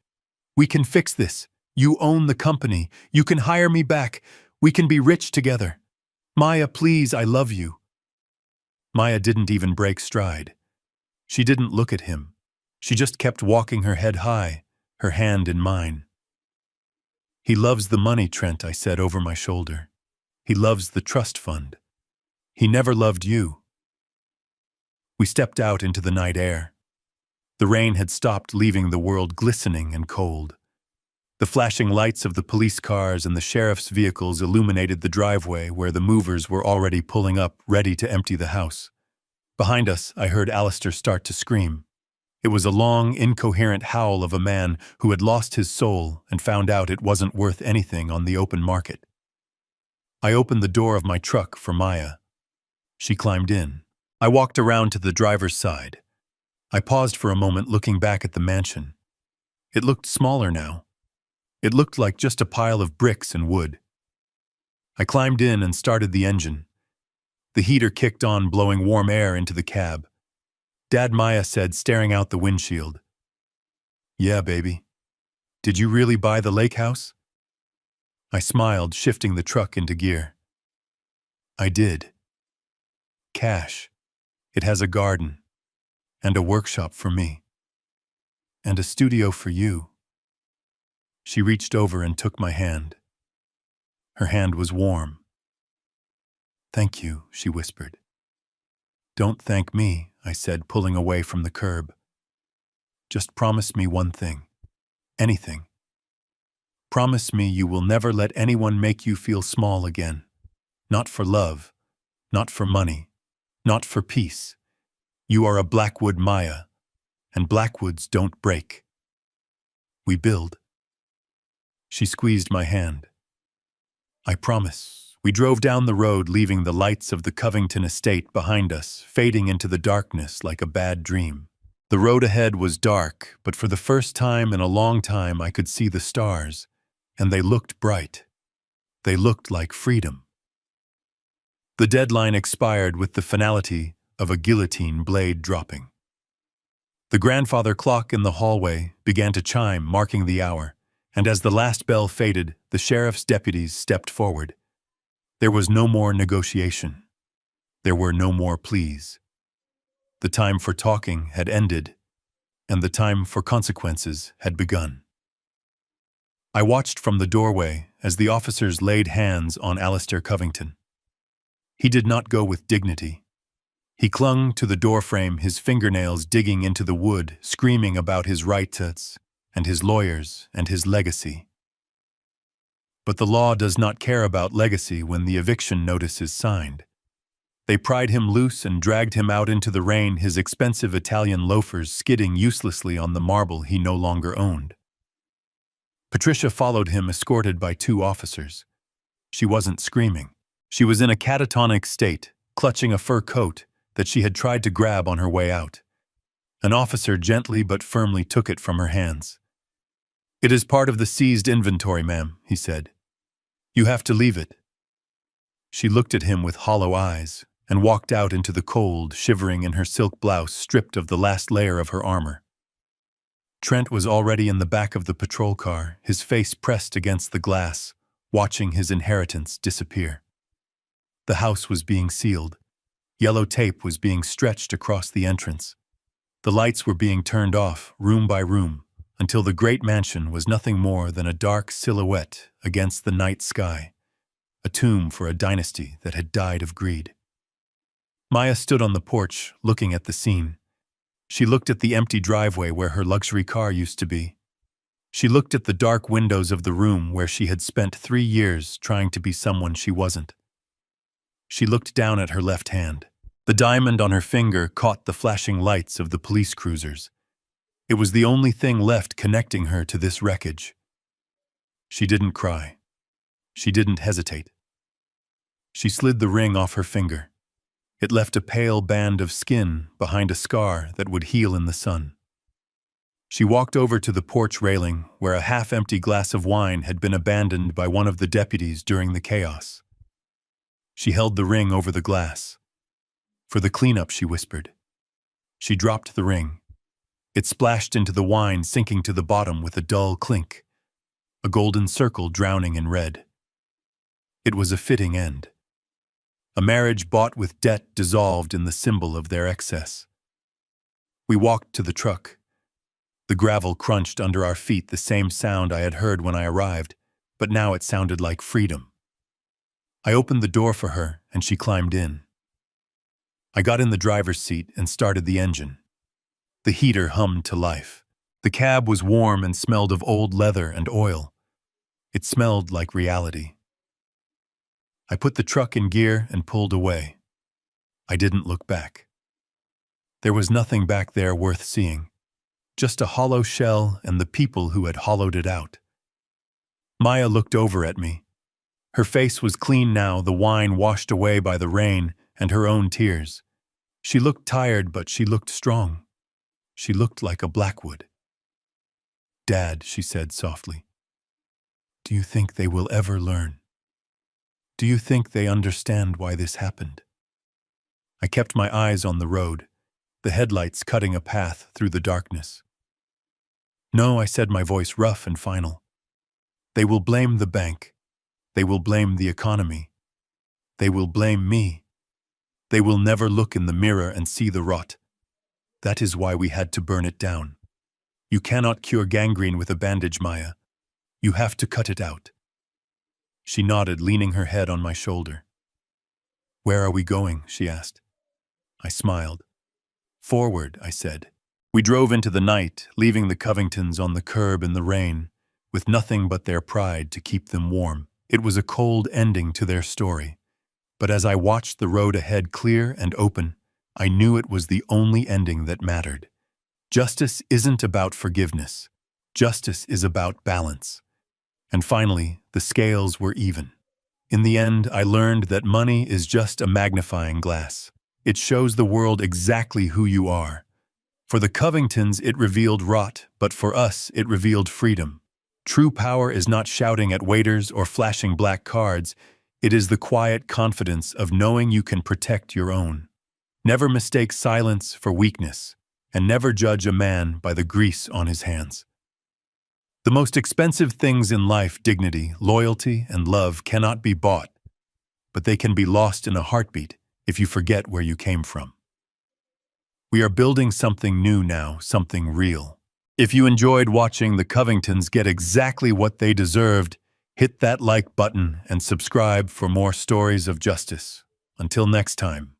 We can fix this. You own the company. You can hire me back. We can be rich together. Maya, please, I love you." Maya didn't even break stride. She didn't look at him. She just kept walking her head high, her hand in mine. "He loves the money, Trent," I said over my shoulder. "He loves the trust fund. He never loved you." We stepped out into the night air. The rain had stopped, leaving the world glistening and cold. The flashing lights of the police cars and the sheriff's vehicles illuminated the driveway where the movers were already pulling up, ready to empty the house. Behind us, I heard Alistair start to scream. It was a long, incoherent howl of a man who had lost his soul and found out it wasn't worth anything on the open market. I opened the door of my truck for Maya. She climbed in. I walked around to the driver's side. I paused for a moment, looking back at the mansion. It looked smaller now. It looked like just a pile of bricks and wood. I climbed in and started the engine. The heater kicked on, blowing warm air into the cab. "Dad," Maya said, staring out the windshield. "Yeah, baby. Did you really buy the lake house?" I smiled, shifting the truck into gear. "I did. Cash. It has a garden. And a workshop for me. And a studio for you." She reached over and took my hand. Her hand was warm. "Thank you," she whispered. "Don't thank me," I said, pulling away from the curb. "Just promise me one thing. Anything. Promise me you will never let anyone make you feel small again. Not for love. Not for money. Not for peace. You are a Blackwood, Maya, and Blackwoods don't break. We build." She squeezed my hand. "I promise." We drove down the road, leaving the lights of the Covington estate behind us, fading into the darkness like a bad dream. The road ahead was dark, but for the first time in a long time I could see the stars, and they looked bright. They looked like freedom. The deadline expired with the finality of a guillotine blade dropping. The grandfather clock in the hallway began to chime, marking the hour, and as the last bell faded, the sheriff's deputies stepped forward. There was no more negotiation. There were no more pleas. The time for talking had ended, and the time for consequences had begun. I watched from the doorway as the officers laid hands on Alistair Covington. He did not go with dignity. He clung to the doorframe, his fingernails digging into the wood, screaming about his rights and his lawyers and his legacy. But the law does not care about legacy when the eviction notice is signed. They pried him loose and dragged him out into the rain, his expensive Italian loafers skidding uselessly on the marble he no longer owned. Patricia followed him, escorted by 2 officers. She wasn't screaming. She was in a catatonic state, clutching a fur coat that she had tried to grab on her way out. An officer gently but firmly took it from her hands. "It is part of the seized inventory, ma'am," he said. "You have to leave it." She looked at him with hollow eyes and walked out into the cold, shivering in her silk blouse, stripped of the last layer of her armor. Trent was already in the back of the patrol car, his face pressed against the glass, watching his inheritance disappear. The house was being sealed. Yellow tape was being stretched across the entrance. The lights were being turned off, room by room, until the great mansion was nothing more than a dark silhouette against the night sky, a tomb for a dynasty that had died of greed. Maya stood on the porch, looking at the scene. She looked at the empty driveway where her luxury car used to be. She looked at the dark windows of the room where she had spent 3 years trying to be someone she wasn't. She looked down at her left hand. The diamond on her finger caught the flashing lights of the police cruisers. It was the only thing left connecting her to this wreckage. She didn't cry. She didn't hesitate. She slid the ring off her finger. It left a pale band of skin behind a scar that would heal in the sun. She walked over to the porch railing where a half-empty glass of wine had been abandoned by one of the deputies during the chaos. She held the ring over the glass. "For the cleanup," she whispered. She dropped the ring. It splashed into the wine, sinking to the bottom with a dull clink, a golden circle drowning in red. It was a fitting end. A marriage bought with debt dissolved in the symbol of their excess. We walked to the truck. The gravel crunched under our feet, the same sound I had heard when I arrived, but now it sounded like freedom. I opened the door for her, and she climbed in. I got in the driver's seat and started the engine. The heater hummed to life. The cab was warm and smelled of old leather and oil. It smelled like reality. I put the truck in gear and pulled away. I didn't look back. There was nothing back there worth seeing, just a hollow shell and the people who had hollowed it out. Maya looked over at me. Her face was clean now, the wine washed away by the rain and her own tears. She looked tired, but she looked strong. She looked like a Blackwood. "Dad," she said softly, "do you think they will ever learn? Do you think they understand why this happened?" I kept my eyes on the road, the headlights cutting a path through the darkness. "No," I said, my voice rough and final. "They will blame the bank. They will blame the economy. They will blame me. They will never look in the mirror and see the rot. That is why we had to burn it down. You cannot cure gangrene with a bandage, Maya. You have to cut it out." She nodded, leaning her head on my shoulder. "Where are we going?" she asked. I smiled. "Forward," I said. We drove into the night, leaving the Covingtons on the curb in the rain, with nothing but their pride to keep them warm. It was a cold ending to their story, but as I watched the road ahead clear and open, I knew it was the only ending that mattered. Justice isn't about forgiveness. Justice is about balance. And finally, the scales were even. In the end, I learned that money is just a magnifying glass. It shows the world exactly who you are. For the Covingtons, it revealed rot, but for us, it revealed freedom. True power is not shouting at waiters or flashing black cards. It is the quiet confidence of knowing you can protect your own. Never mistake silence for weakness, and never judge a man by the grease on his hands. The most expensive things in life, dignity, loyalty, and love, cannot be bought, but they can be lost in a heartbeat if you forget where you came from. We are building something new now, something real. If you enjoyed watching the Covingtons get exactly what they deserved, hit that like button and subscribe for more stories of justice. Until next time.